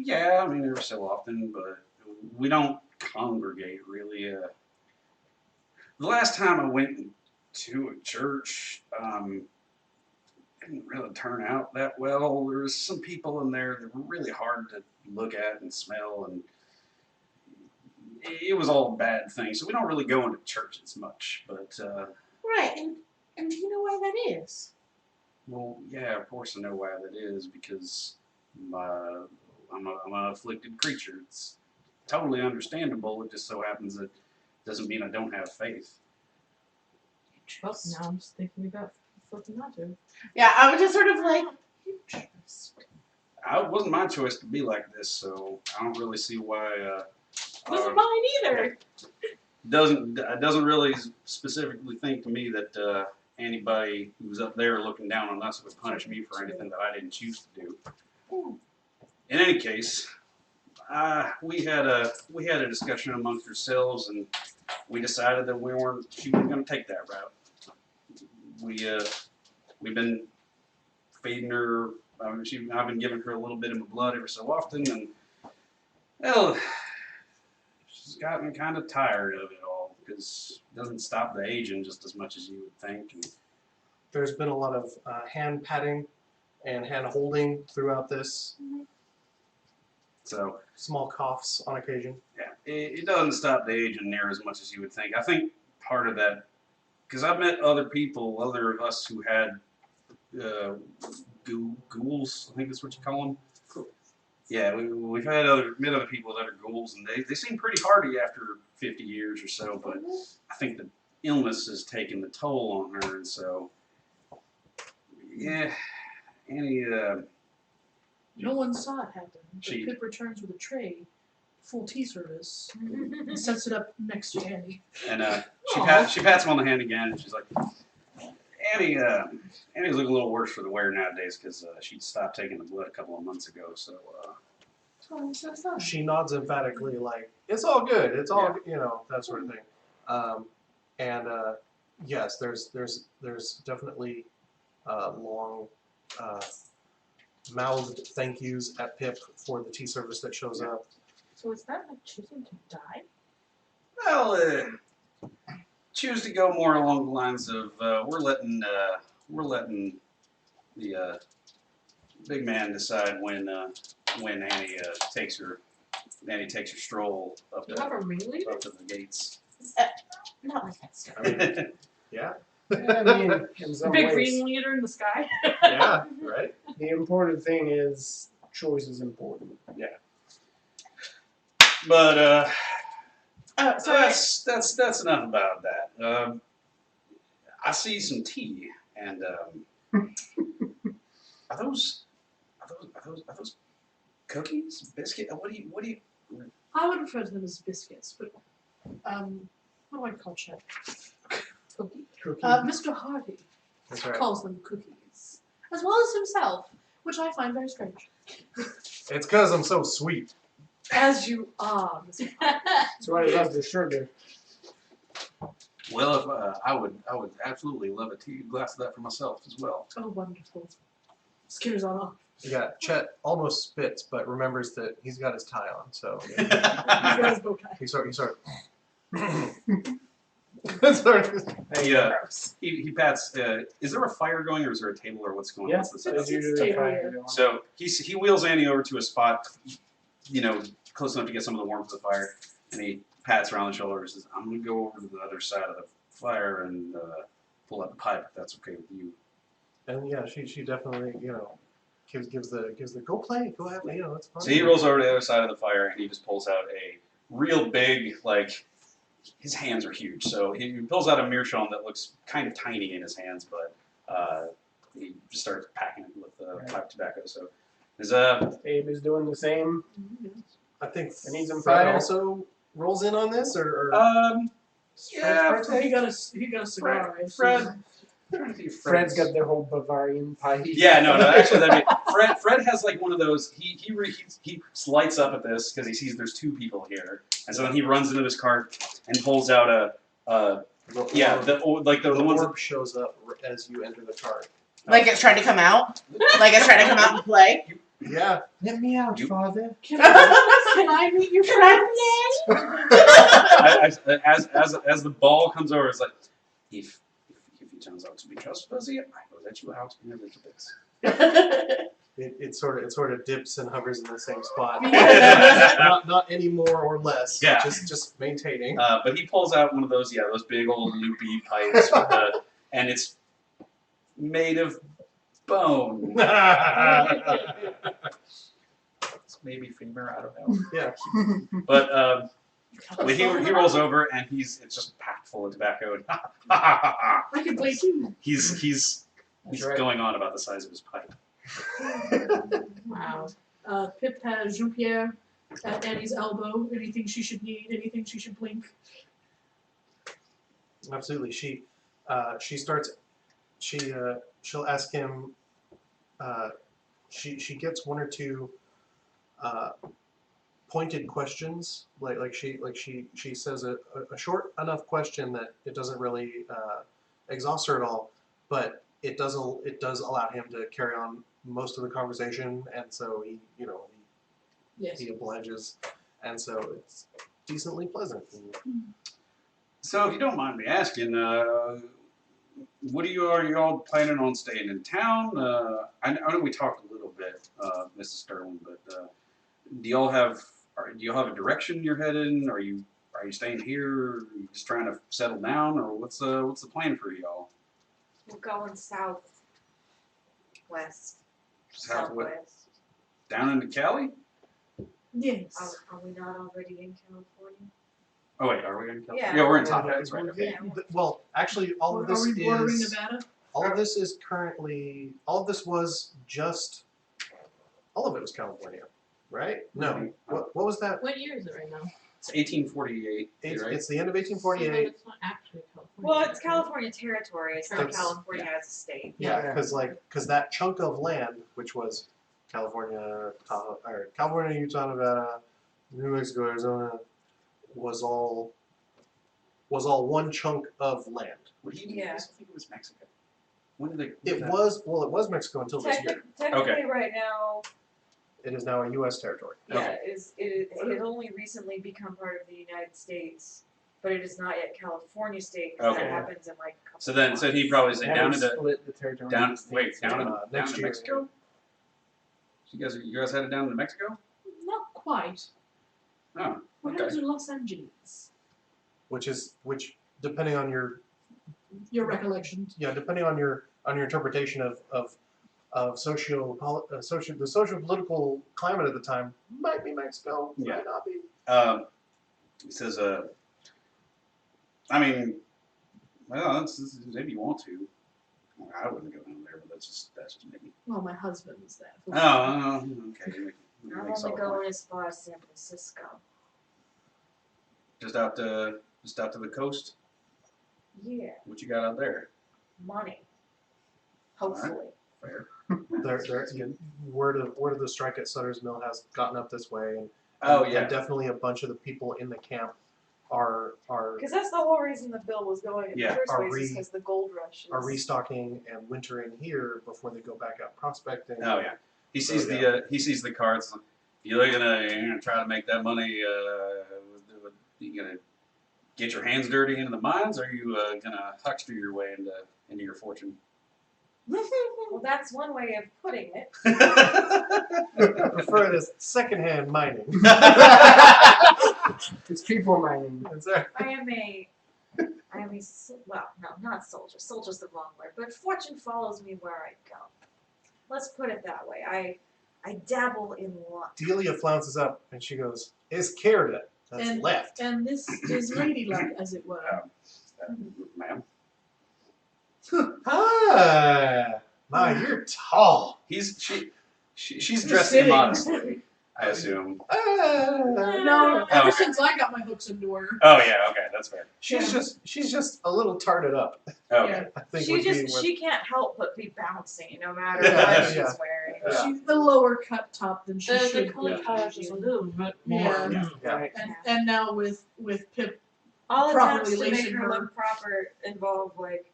Speaker 1: yeah, I mean, every so often, but we don't congregate really. The last time I went to a church, didn't really turn out that well. There was some people in there that were really hard to look at and smell, and it was all bad things. So we don't really go into church as much, but.
Speaker 4: Right, and do you know why that is?
Speaker 1: Well, yeah, of course I know why that is, because I'm an afflicted creature. It's totally understandable. It just so happens that doesn't mean I don't have faith.
Speaker 7: Well, now I'm just thinking about flipping that to.
Speaker 4: Yeah, I was just sort of like, interesting.
Speaker 1: It wasn't my choice to be like this, so I don't really see why.
Speaker 7: Wasn't mine either.
Speaker 1: Doesn't really specifically think to me that anybody who's up there looking down on us would punish me for anything that I didn't choose to do. In any case, we had a discussion amongst ourselves, and we decided that she wasn't going to take that route. We've been feeding her. I've been giving her a little bit of my blood every so often, and well, she's gotten kind of tired of it all. because it doesn't stop the aging just as much as you would think. And
Speaker 3: There's been a lot of hand patting and hand holding throughout this.
Speaker 1: so,
Speaker 3: Small coughs on occasion.
Speaker 1: yeah, it doesn't stop the aging near as much as you would think. I think part of that, because I've met other people, other of us who had ghouls, I think that's what you call them. Yeah, we've had met other people that are ghouls, and they seem pretty hardy after 50 years or so, but I think the illness has taken the toll on her, and so, yeah, Annie,
Speaker 5: No one saw it happen. But
Speaker 1: She-
Speaker 5: Pip returns with a tray, full tea service, and sets it up next to Annie.
Speaker 1: and
Speaker 5: Aw.
Speaker 1: she pats him on the hand again, and she's like, Annie's looking a little worse for the wear nowadays because she stopped taking the blood a couple of months ago. So
Speaker 5: Oh, so sad.
Speaker 3: She nods emphatically, like, it's all good. It's all, you know, that sort of thing. Yes, there's definitely long mouthed thank yous at Pip for the tea service that shows up.
Speaker 7: So is that like choosing to die?
Speaker 1: well, choose to go more along the lines of we're letting the big man decide when Annie takes her stroll up
Speaker 7: You have a ringleader?
Speaker 1: to the gates.
Speaker 4: Not like that stuff.
Speaker 3: I mean, yeah,
Speaker 6: I mean, in some
Speaker 7: Big
Speaker 6: ways,
Speaker 7: green leader in the sky?
Speaker 3: yeah, right?
Speaker 6: the important thing is choice is important.
Speaker 1: But
Speaker 4: So
Speaker 1: that's enough about that. I see some tea, and are those cookies, biscuit? What do you?
Speaker 5: I would refer to them as biscuits, but what do I call Chet? Cookie. Mr. Hardy
Speaker 3: That's right.
Speaker 5: calls them cookies, as well as himself, which I find very strange.
Speaker 3: It's because I'm so sweet.
Speaker 5: As you are, Mr. Hardy.
Speaker 6: That's why he loves the sugar.
Speaker 1: Well, if I would absolutely love a tea glass of that for myself as well.
Speaker 5: Oh, wonderful. Skitters on off.
Speaker 3: Yeah, Chet almost spits, but remembers that he's got his tie on, so
Speaker 5: He's got his bow tie.
Speaker 3: he sort of
Speaker 1: He pats. Is there a fire going, or is there a table, or what's going on?
Speaker 6: Yeah,
Speaker 1: What's the
Speaker 6: there's
Speaker 1: setup?
Speaker 6: usually a
Speaker 5: table
Speaker 6: fire
Speaker 5: here.
Speaker 6: going.
Speaker 1: So he wheels Annie over to a spot, close enough to get some of the warmth of the fire, and he pats her on the shoulder and says, "I'm going to go over to the other side of the fire and pull out the pipe, if that's okay with you."
Speaker 3: And yeah, she definitely, gives the go play, go have, it's fun.
Speaker 1: So he rolls over to the other side of the fire and he just pulls out a real big, his hands are huge. So he pulls out a meerschaum that looks kind of tiny in his hands, but he just starts packing it with pipe tobacco. So there's
Speaker 6: Abe is doing the same.
Speaker 3: I think
Speaker 6: I need some
Speaker 3: Fred
Speaker 6: fire.
Speaker 3: also rolls in on this, or
Speaker 1: yeah,
Speaker 5: He got a cigar, right?
Speaker 1: Fred.
Speaker 6: Fred's got the whole Bavarian pipe.
Speaker 1: Yeah, no, actually, that'd be Fred has one of those. He lights up at this because he sees there's two people here, and so then he runs into his cart and pulls out the ones that
Speaker 3: orb shows up as you enter the cart.
Speaker 4: like it's trying to come out? Like it's trying to come out and play?
Speaker 3: Yeah.
Speaker 6: Let me out,
Speaker 1: You-
Speaker 6: Father.
Speaker 5: Can I meet your friend?
Speaker 1: as the ball comes over, it's like if he turns out to be trustworthy, I will let you out in a little bit.
Speaker 3: It sort of dips and hovers in the same spot.
Speaker 4: Yeah.
Speaker 3: not any more or less.
Speaker 1: Yeah.
Speaker 3: Just maintaining.
Speaker 1: But he pulls out one of those big old loopy pipes and it's made of bone. It's maybe femur, I don't know.
Speaker 3: Yeah.
Speaker 1: But he rolls over and it's just packed full of tobacco. And
Speaker 5: I can play too.
Speaker 1: he's
Speaker 6: That's right.
Speaker 1: going on about the size of his pipe.
Speaker 7: Wow.
Speaker 5: Pip has Jean-Pierre at Annie's elbow. Anything she should need, anything she should blink.
Speaker 3: Absolutely. She starts. She'll ask him. She gets one or two pointed questions. Like she says a short enough question that it doesn't really exhaust her at all, but it does allow him to carry on most of the conversation, and so
Speaker 5: Yes.
Speaker 3: he obliges, and so it's decently pleasant.
Speaker 1: So if you don't mind me asking, what are you all planning on staying in town? I know we talked a little bit, Mrs. Sterling, but do y'all have a direction you're heading? Are you staying here? Are you just trying to settle down, or what's the plan for y'all?
Speaker 2: We're going southwest.
Speaker 1: Southwest. Down into Cali?
Speaker 5: Yes.
Speaker 2: Are we not already in California?
Speaker 1: Oh wait, are we in Cali?
Speaker 2: Yeah.
Speaker 1: Yeah, we're in Tahoe. That's right. Okay.
Speaker 2: Yeah.
Speaker 3: Well, actually, all of
Speaker 5: Are
Speaker 3: this
Speaker 5: we bordering
Speaker 3: is
Speaker 5: Nevada?
Speaker 3: all of this is currently all of this was just all of it was California, right? No, what was that?
Speaker 7: What year is it right now?
Speaker 1: It's 1848.
Speaker 3: It's,
Speaker 1: right?
Speaker 3: it's the end of
Speaker 7: So then
Speaker 3: 1848.
Speaker 7: it's not actually California.
Speaker 2: Well, it's
Speaker 7: right?
Speaker 2: California territory. It's not
Speaker 3: It's-
Speaker 2: California as a state.
Speaker 3: Yeah, because that chunk of land, which was California, Tahoe, or California, Utah, Nevada, New Mexico, Arizona, was all one chunk of land.
Speaker 1: What do you
Speaker 2: Yeah.
Speaker 1: guys think it was Mexico? When did they?
Speaker 3: It was Mexico until this year.
Speaker 2: Technically,
Speaker 1: Okay.
Speaker 2: right now,
Speaker 3: It is now a U.S. territory.
Speaker 2: yeah, it has only recently become part of the United States, but it is not yet California state because
Speaker 1: Okay.
Speaker 2: that happens in like a couple
Speaker 1: So then, so he probably said
Speaker 6: That
Speaker 1: down
Speaker 6: would
Speaker 1: into
Speaker 6: split the territory.
Speaker 1: down.
Speaker 6: into
Speaker 1: Wait,
Speaker 6: states.
Speaker 1: down
Speaker 3: next
Speaker 1: to
Speaker 3: year.
Speaker 1: Mexico. So you guys headed down to Mexico?
Speaker 5: Not quite.
Speaker 1: Oh,
Speaker 5: We're
Speaker 1: okay.
Speaker 5: headed to Los Angeles.
Speaker 3: Which depending on your
Speaker 5: Your recollections.
Speaker 3: depending on your interpretation of the social political climate at the time, might be Mexico,
Speaker 1: Yeah.
Speaker 3: might not be.
Speaker 1: He says, I mean, well, maybe you want to. I wouldn't go down there, but that's just me.
Speaker 5: Well, my husband is that.
Speaker 1: Oh, okay.
Speaker 2: I'm
Speaker 1: Makes
Speaker 2: only
Speaker 1: all the
Speaker 2: going
Speaker 1: point.
Speaker 2: as far as San Francisco.
Speaker 1: Just out to the coast.
Speaker 2: Yeah,
Speaker 1: What you got out there?
Speaker 2: money. Hopefully.
Speaker 1: Fair.
Speaker 3: Word of the strike at Sutter's Mill has gotten up this way, and
Speaker 1: Oh
Speaker 3: and
Speaker 1: yeah.
Speaker 3: definitely a bunch of the people in the camp are
Speaker 2: Because that's the whole reason the bill was going in
Speaker 1: Yeah,
Speaker 2: the first
Speaker 3: are
Speaker 2: place, is because the gold rush.
Speaker 3: are restocking and wintering here before they go back out prospecting.
Speaker 1: Oh yeah. He sees he sees the cards. You're gonna try to make that money. You gonna get your hands dirty into the mines, or are you gonna huckster your way into your fortune?
Speaker 2: Well, that's one way of putting it.
Speaker 3: I prefer this secondhand mining.
Speaker 6: It's people mining.
Speaker 3: Is there-
Speaker 2: I am a, well, no, not soldier. Soldier's the wrong word, but fortune follows me where I go. Let's put it that way. I dabble in luck.
Speaker 3: Delia flounces up and she goes, "Izquierda." That's
Speaker 5: And-
Speaker 3: left.
Speaker 5: And this is lady luck, as it were.
Speaker 1: Ma'am.
Speaker 3: Ah, my, you're tall.
Speaker 1: She's dressed immodestly, I assume.
Speaker 5: No,
Speaker 1: Oh,
Speaker 5: ever
Speaker 1: okay.
Speaker 5: since I got my hooks into her.
Speaker 1: Oh yeah, okay, that's fair.
Speaker 3: She's just a little tarted up.
Speaker 1: Okay.
Speaker 3: I think
Speaker 2: She
Speaker 3: would be what-
Speaker 2: she can't help but be bouncy no matter
Speaker 1: Yeah,
Speaker 2: what she's
Speaker 3: yeah.
Speaker 2: wearing.
Speaker 3: Yeah.
Speaker 5: She's the lower cut top than she
Speaker 7: The
Speaker 5: should
Speaker 7: color
Speaker 5: be.
Speaker 7: palette is a little bit more.
Speaker 5: Yeah.
Speaker 3: Yeah.
Speaker 6: Right.
Speaker 5: And now with Pip,
Speaker 2: All
Speaker 5: properly
Speaker 2: attempts to make
Speaker 5: lacing
Speaker 2: her
Speaker 5: her.
Speaker 2: look proper involve like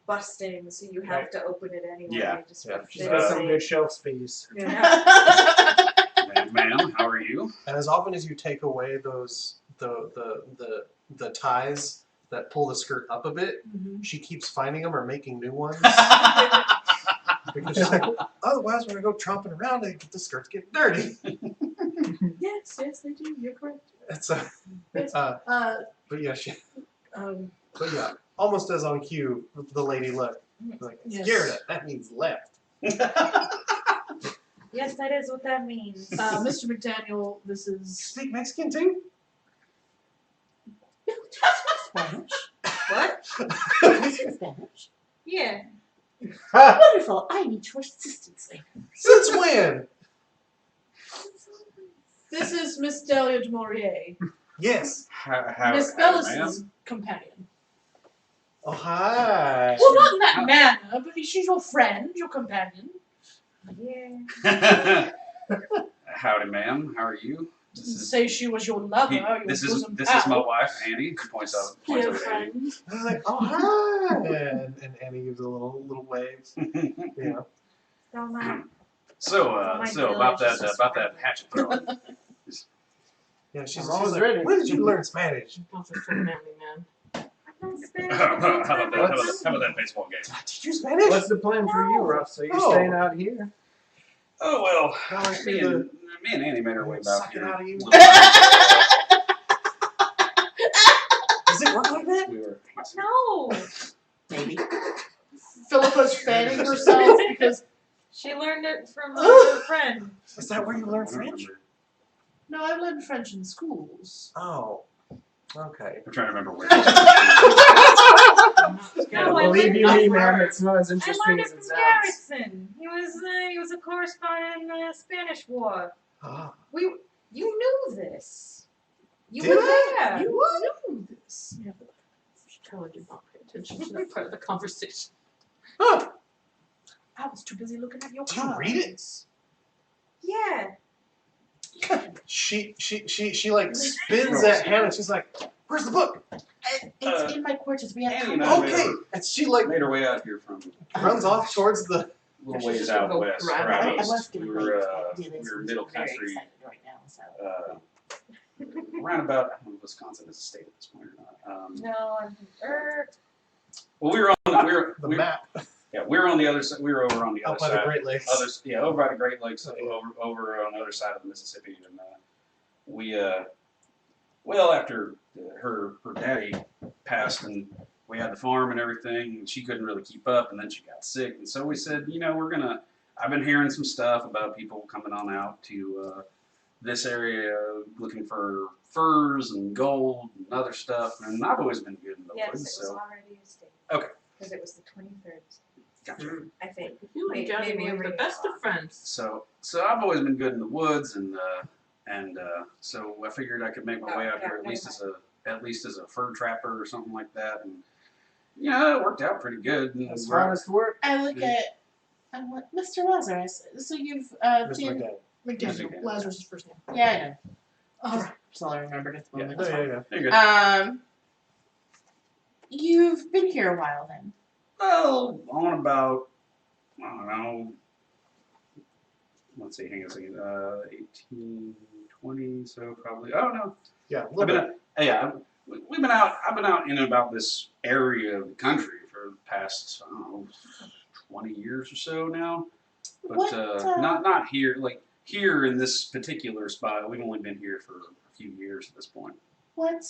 Speaker 2: busting, so you have
Speaker 6: Right.
Speaker 2: to open it anyway.
Speaker 1: Yeah.
Speaker 2: Just
Speaker 3: Yeah.
Speaker 2: for
Speaker 6: She's
Speaker 2: fit's
Speaker 6: got some
Speaker 2: sake.
Speaker 6: good shelf space.
Speaker 2: Yeah.
Speaker 1: Ma'am, how are you?
Speaker 3: And as often as you take away those the ties that pull the skirt up a bit, she keeps finding them or making new ones. Because she's like, otherwise when I go tromping around, the skirts get dirty.
Speaker 5: yes, they do. You're correct.
Speaker 3: It's
Speaker 5: Yes.
Speaker 3: but yeah, almost as on cue, the lady look like
Speaker 5: Yes.
Speaker 3: "Izquierda," that means left.
Speaker 2: Yes, that is what that means.
Speaker 5: Mr. McDaniel, this
Speaker 3: You
Speaker 5: is.
Speaker 3: speak Mexican too?
Speaker 4: Spanish.
Speaker 2: What?
Speaker 4: I speak Spanish.
Speaker 2: Yeah.
Speaker 4: Wonderful. I need your assistance later.
Speaker 3: Since when?
Speaker 5: This is Miss Delia de Maurier,
Speaker 3: Yes.
Speaker 1: How,
Speaker 5: Miss
Speaker 1: ma'am?
Speaker 5: Bellis's companion.
Speaker 3: Oh hi.
Speaker 5: Well, not in that manner, but she's your friend, your companion.
Speaker 2: Yeah.
Speaker 1: Howdy, ma'am. How are you?
Speaker 5: Didn't say she was your lover, your
Speaker 1: This
Speaker 5: bosom
Speaker 1: is
Speaker 5: pal.
Speaker 1: my wife, Annie. Points out
Speaker 7: Dear
Speaker 1: at Annie.
Speaker 7: friend.
Speaker 3: I was like, oh hi, and Annie gives a little wave. Yeah.
Speaker 2: Don't mind.
Speaker 1: So
Speaker 2: My
Speaker 1: so about
Speaker 2: village
Speaker 1: that
Speaker 2: is
Speaker 1: about that
Speaker 2: friendly.
Speaker 1: hatchet throwing.
Speaker 3: Yeah, she's
Speaker 6: I'm always
Speaker 3: like,
Speaker 6: ready.
Speaker 3: when did you learn Spanish?
Speaker 7: Both are so manly, man.
Speaker 1: How about that baseball game?
Speaker 3: Did you Spanish?
Speaker 6: What's the plan for you, Ruff? So you're
Speaker 3: No.
Speaker 6: staying out here?
Speaker 1: Oh well,
Speaker 3: How I
Speaker 1: me
Speaker 3: do
Speaker 1: and Annie made our way
Speaker 3: Suck
Speaker 1: back
Speaker 3: it
Speaker 1: here.
Speaker 3: out of you.
Speaker 1: Little-
Speaker 3: Does it work like that?
Speaker 1: we were.
Speaker 2: No.
Speaker 4: Maybe.
Speaker 5: Philippa's fanning herself because
Speaker 2: She learned it from her friend.
Speaker 3: Is that where you learn
Speaker 1: I don't
Speaker 3: French?
Speaker 1: remember.
Speaker 5: no, I learned French in schools.
Speaker 3: Oh. Okay.
Speaker 1: I'm trying to remember where.
Speaker 2: No, I
Speaker 6: Believe
Speaker 2: learned
Speaker 6: you
Speaker 2: it
Speaker 6: me,
Speaker 2: from
Speaker 6: man,
Speaker 2: her.
Speaker 6: it's not as
Speaker 2: I
Speaker 6: interesting
Speaker 2: learned
Speaker 6: as
Speaker 2: it
Speaker 6: it
Speaker 2: from
Speaker 6: sounds.
Speaker 2: Garrison. He was a correspondent in the Spanish War.
Speaker 3: Ah.
Speaker 2: You knew this. You
Speaker 3: Did
Speaker 2: were
Speaker 3: I?
Speaker 2: there.
Speaker 5: You knew this.
Speaker 7: Yeah, but Stella did not pay attention to that part of the conversation.
Speaker 3: Huh.
Speaker 5: I was too busy looking at your
Speaker 3: Do you
Speaker 5: cards.
Speaker 3: read it?
Speaker 2: Yeah.
Speaker 3: She like spins at Hannah. She's like, "Where's the book?"
Speaker 4: It's in my quarters. We have
Speaker 1: Annie
Speaker 4: time.
Speaker 1: and I
Speaker 3: Okay. And she like
Speaker 1: made our way out here from
Speaker 3: runs off towards the.
Speaker 1: a little
Speaker 7: She's
Speaker 1: ways
Speaker 7: just gonna
Speaker 1: out
Speaker 7: go
Speaker 1: west,
Speaker 7: right
Speaker 1: or
Speaker 7: out.
Speaker 1: out
Speaker 4: I was
Speaker 1: east.
Speaker 4: gonna
Speaker 1: We
Speaker 4: wait.
Speaker 1: were
Speaker 4: but
Speaker 1: we
Speaker 4: Dylan's
Speaker 1: were middle
Speaker 4: very
Speaker 1: country.
Speaker 4: excited right now, so.
Speaker 1: Around about, I don't know if Wisconsin is a state at this point or not.
Speaker 2: No,
Speaker 1: Well, we were
Speaker 3: The map
Speaker 1: we were on the other side. We were over on the
Speaker 3: out
Speaker 1: other
Speaker 3: by
Speaker 1: side.
Speaker 3: the Great Lakes.
Speaker 1: Over by the Great Lakes,
Speaker 3: Oh, yeah.
Speaker 1: over on the other side of the Mississippi, and we well after her daddy passed, and we had the farm and everything, and she couldn't really keep up, and then she got sick, and so we said, I've been hearing some stuff about people coming on out to this area looking for furs and gold and other stuff, and I've always been good in the
Speaker 2: yes, it
Speaker 1: woods,
Speaker 2: was
Speaker 1: so
Speaker 2: already a state.
Speaker 1: Okay.
Speaker 2: Because it was the 23rd,
Speaker 1: gotcha.
Speaker 2: I think.
Speaker 7: You and Johnny
Speaker 2: Maybe
Speaker 7: were the
Speaker 2: reading
Speaker 7: best
Speaker 2: a lot.
Speaker 7: of friends.
Speaker 1: So I've always been good in the woods, and so I figured I could make my way out here at least as a fur trapper or something like that, and it worked out pretty good. And
Speaker 6: That's
Speaker 1: we're-
Speaker 6: honest work.
Speaker 4: I look at. I'm like, Mr. Lazarus. So you've
Speaker 3: Mr.
Speaker 4: been.
Speaker 3: McDaniel.
Speaker 5: McDaniel,
Speaker 1: Okay.
Speaker 5: Lazarus' first name.
Speaker 4: Yeah, I know.
Speaker 5: All right.
Speaker 4: That's all I remembered at the
Speaker 1: Yeah.
Speaker 4: moment.
Speaker 3: Oh,
Speaker 4: That's
Speaker 3: yeah,
Speaker 4: fine.
Speaker 3: yeah.
Speaker 1: You're good.
Speaker 4: You've been here a while then.
Speaker 1: Well, on about, I don't know, let's see, hang on a second, 18, 20, so probably, I don't know.
Speaker 3: Yeah. A
Speaker 1: I've
Speaker 3: little
Speaker 1: been,
Speaker 3: bit.
Speaker 1: we've been out, I've been out in and about this area of the country for the past, I don't know, 20 years or so now. But
Speaker 4: What,
Speaker 1: not here, like here in this particular spot, we've only been here for a few years at this point.
Speaker 4: What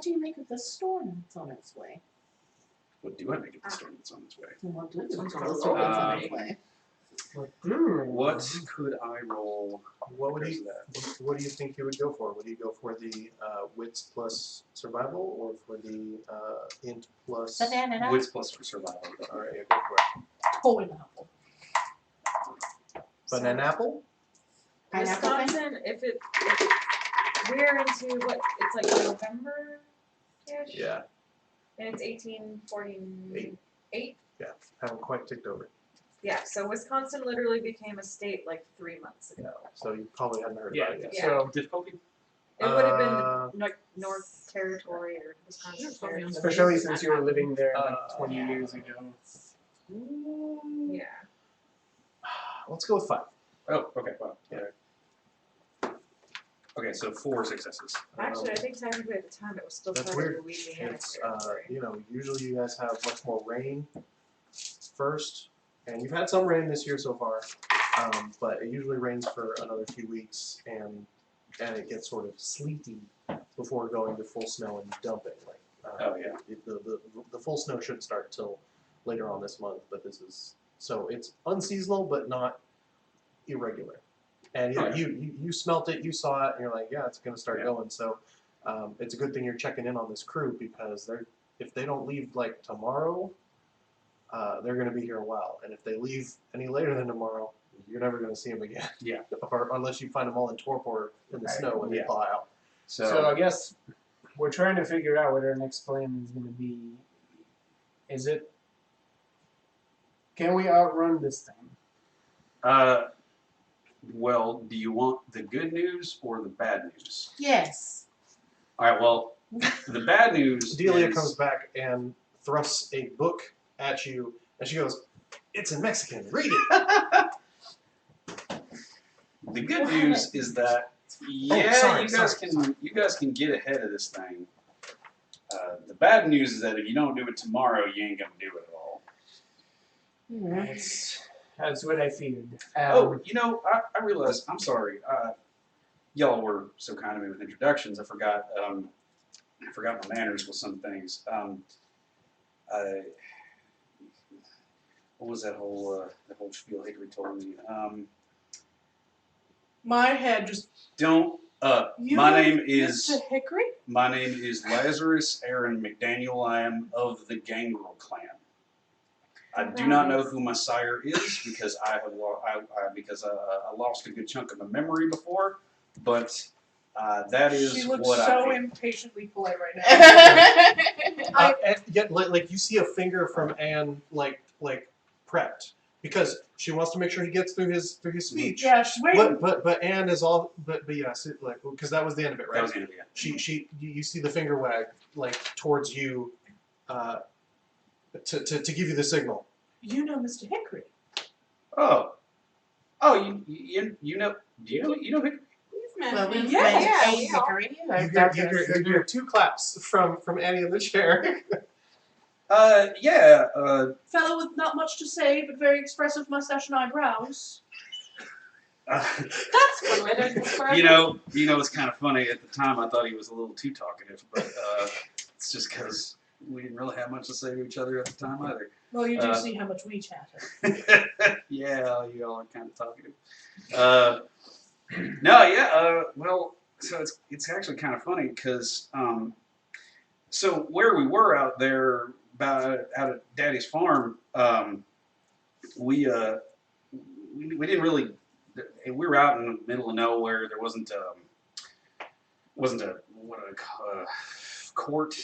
Speaker 4: do you make of the storm that's on its way?
Speaker 1: What do I make of the storm that's on its way?
Speaker 4: What do you
Speaker 7: Sounds
Speaker 4: make
Speaker 7: like
Speaker 4: of
Speaker 7: a
Speaker 4: the storm that's on
Speaker 1: roll.
Speaker 4: its way?
Speaker 1: What could I roll?
Speaker 3: What would
Speaker 1: because
Speaker 3: you?
Speaker 1: of that?
Speaker 3: What do you think you would go for? Would you go for the wits plus survival, or for the int plus?
Speaker 4: Banana.
Speaker 1: Wits plus for survival.
Speaker 3: All right, go for it.
Speaker 5: Holy apple.
Speaker 3: Banana apple.
Speaker 4: Pineapple thing?
Speaker 2: Wisconsin, if we're into what, it's like November-ish?
Speaker 3: Yeah.
Speaker 2: And it's 1848?
Speaker 3: Haven't quite ticked over.
Speaker 2: Yeah, so Wisconsin literally became a state like 3 months ago.
Speaker 3: So you probably hadn't heard
Speaker 6: Yeah.
Speaker 3: about it yet.
Speaker 2: Yeah.
Speaker 6: So,
Speaker 1: Difficulty?
Speaker 2: It would have
Speaker 3: Uh,
Speaker 2: been North Territory or Wisconsin Territory.
Speaker 6: especially since you were living there like 20
Speaker 2: yeah.
Speaker 6: years ago.
Speaker 2: Yeah.
Speaker 3: Let's go with 5.
Speaker 1: Oh, okay, wow. Yeah. Okay, so 4 successes.
Speaker 2: Actually, I think technically at the time it was still
Speaker 3: That's
Speaker 2: part of
Speaker 3: weird.
Speaker 2: Louisiana
Speaker 3: It's
Speaker 2: territory.
Speaker 3: usually you guys have much more rain first, and you've had some rain this year so far, but it usually rains for another few weeks, and it gets sort of sleety before going to full snow and dumping.
Speaker 1: Oh, yeah.
Speaker 3: The full snow shouldn't start till later on this month, but it's unseasonal but not irregular. And yeah,
Speaker 1: Okay.
Speaker 3: you smelt it, you saw it, and you're like, yeah, it's gonna start
Speaker 1: Yeah.
Speaker 3: going. So it's a good thing you're checking in on this crew, because if they don't leave like tomorrow, they're gonna be here a while. And if they leave any later than tomorrow, you're never gonna see them again.
Speaker 1: Yeah.
Speaker 3: Or unless you find them all in torpor in the
Speaker 1: Right.
Speaker 3: snow when they
Speaker 1: Yeah.
Speaker 3: thaw out.
Speaker 6: So I guess we're trying to figure out what our next plan is going to be. Is it? Can we outrun this thing?
Speaker 1: Well, do you want the good news or the bad news?
Speaker 4: Yes.
Speaker 1: All right, well, the bad news
Speaker 3: Delia
Speaker 1: is...
Speaker 3: comes back and thrusts a book at you, and she goes, "It's in Mexican. Read it."
Speaker 1: The good news is that,
Speaker 3: sorry,
Speaker 1: you guys can get ahead of this thing. The bad news is that if you don't do it tomorrow, you ain't gonna do it at all.
Speaker 6: That's what I feared.
Speaker 1: Oh, you know, I realized. I'm sorry. Y'all were so kind of me with introductions. I forgot my manners with some things. What was that whole spiel Hickory told me?
Speaker 5: My head just.
Speaker 1: Don't.
Speaker 5: You
Speaker 1: My
Speaker 5: are
Speaker 1: name is.
Speaker 5: Mr. Hickory?
Speaker 1: My name is Lazarus Aaron McDaniel. I am of the Gangrel clan. I do not know who my sire is because I lost a good chunk of my memory before, but that is
Speaker 5: She looks
Speaker 1: what
Speaker 5: so
Speaker 1: I am.
Speaker 5: impatiently polite right now.
Speaker 3: And yet, like you see a finger from Anne, like prepped because she wants to make sure he gets through his speech.
Speaker 5: Yeah, she's waiting.
Speaker 3: But Anne is all but yes, because that was the end of it, right?
Speaker 1: That was the end of it.
Speaker 3: You see the finger wag like towards you, to give you the signal.
Speaker 5: You know Mr. Hickory.
Speaker 1: Oh, you know Hickory?
Speaker 4: Well, we've
Speaker 2: Yeah,
Speaker 4: met
Speaker 2: yeah,
Speaker 4: a
Speaker 2: we all-
Speaker 4: Hickory.
Speaker 3: You hear 2 claps from Annie in the chair.
Speaker 1: Yeah.
Speaker 5: Fellow with not much to say, but very expressive mustache and eyebrows.
Speaker 7: That's one way to describe
Speaker 1: You know, it's kind of funny. At the time, I thought he was a little too talkative, but it's just because we didn't really have much to say to each other at the time either.
Speaker 5: Well, you do see how much we chatted.
Speaker 1: Yeah, you all are kind of talkative. No, yeah. Well, so it's actually kind of funny because so where we were out there, out at Daddy's farm, we didn't really. We were out in the middle of nowhere. There wasn't a court.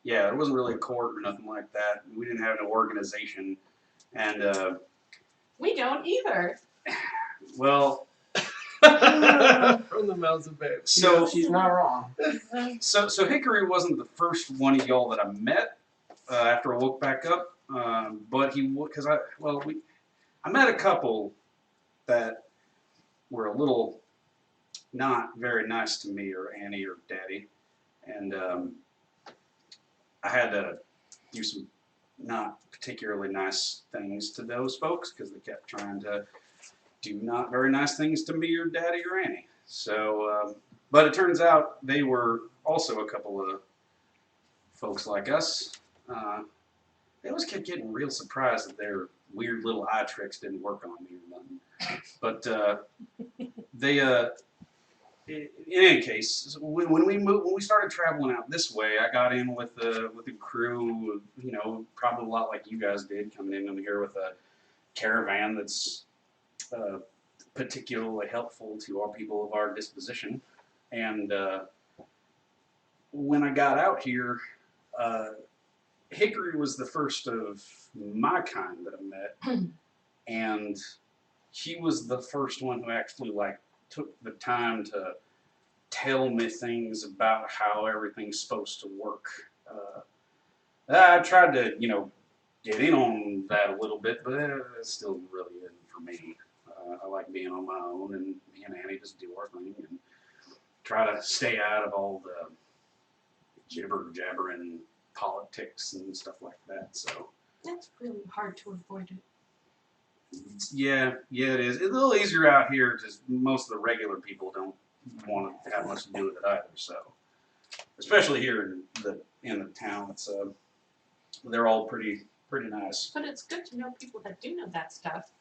Speaker 1: Yeah, it wasn't really a court or nothing like that. We didn't have an organization, and
Speaker 7: We don't either.
Speaker 1: well.
Speaker 3: From the mouths of babes.
Speaker 1: So
Speaker 6: she's not wrong.
Speaker 1: So Hickory wasn't the first one of y'all that I met after I woke back up, but I met a couple that were a little not very nice to me or Annie or Daddy, and I had to do some not particularly nice things to those folks because they kept trying to do not very nice things to me or Daddy or Annie. So, but it turns out they were also a couple of folks like us. They always kept getting real surprised that their weird little eye tricks didn't work on me or nothing. But they, in any case, when we started traveling out this way, I got in with the crew. You know, probably a lot like you guys did, coming in here with a caravan that's particularly helpful to our people of our disposition. And when I got out here, Hickory was the first of my kind that I met, and he was the first one who actually took the time to tell me things about how everything's supposed to work. I tried to, get in on that a little bit, but it still really isn't for me. I like being on my own, and me and Annie just do our thing and try to stay out of all the jibber-jabbering politics and stuff like that. So
Speaker 7: That's really hard to avoid it.
Speaker 1: yeah, it is. It's a little easier out here because most of the regular people don't want to have much to do with it either. So, especially here in the town, it's they're all pretty nice.
Speaker 7: But it's good to know people that do know that stuff.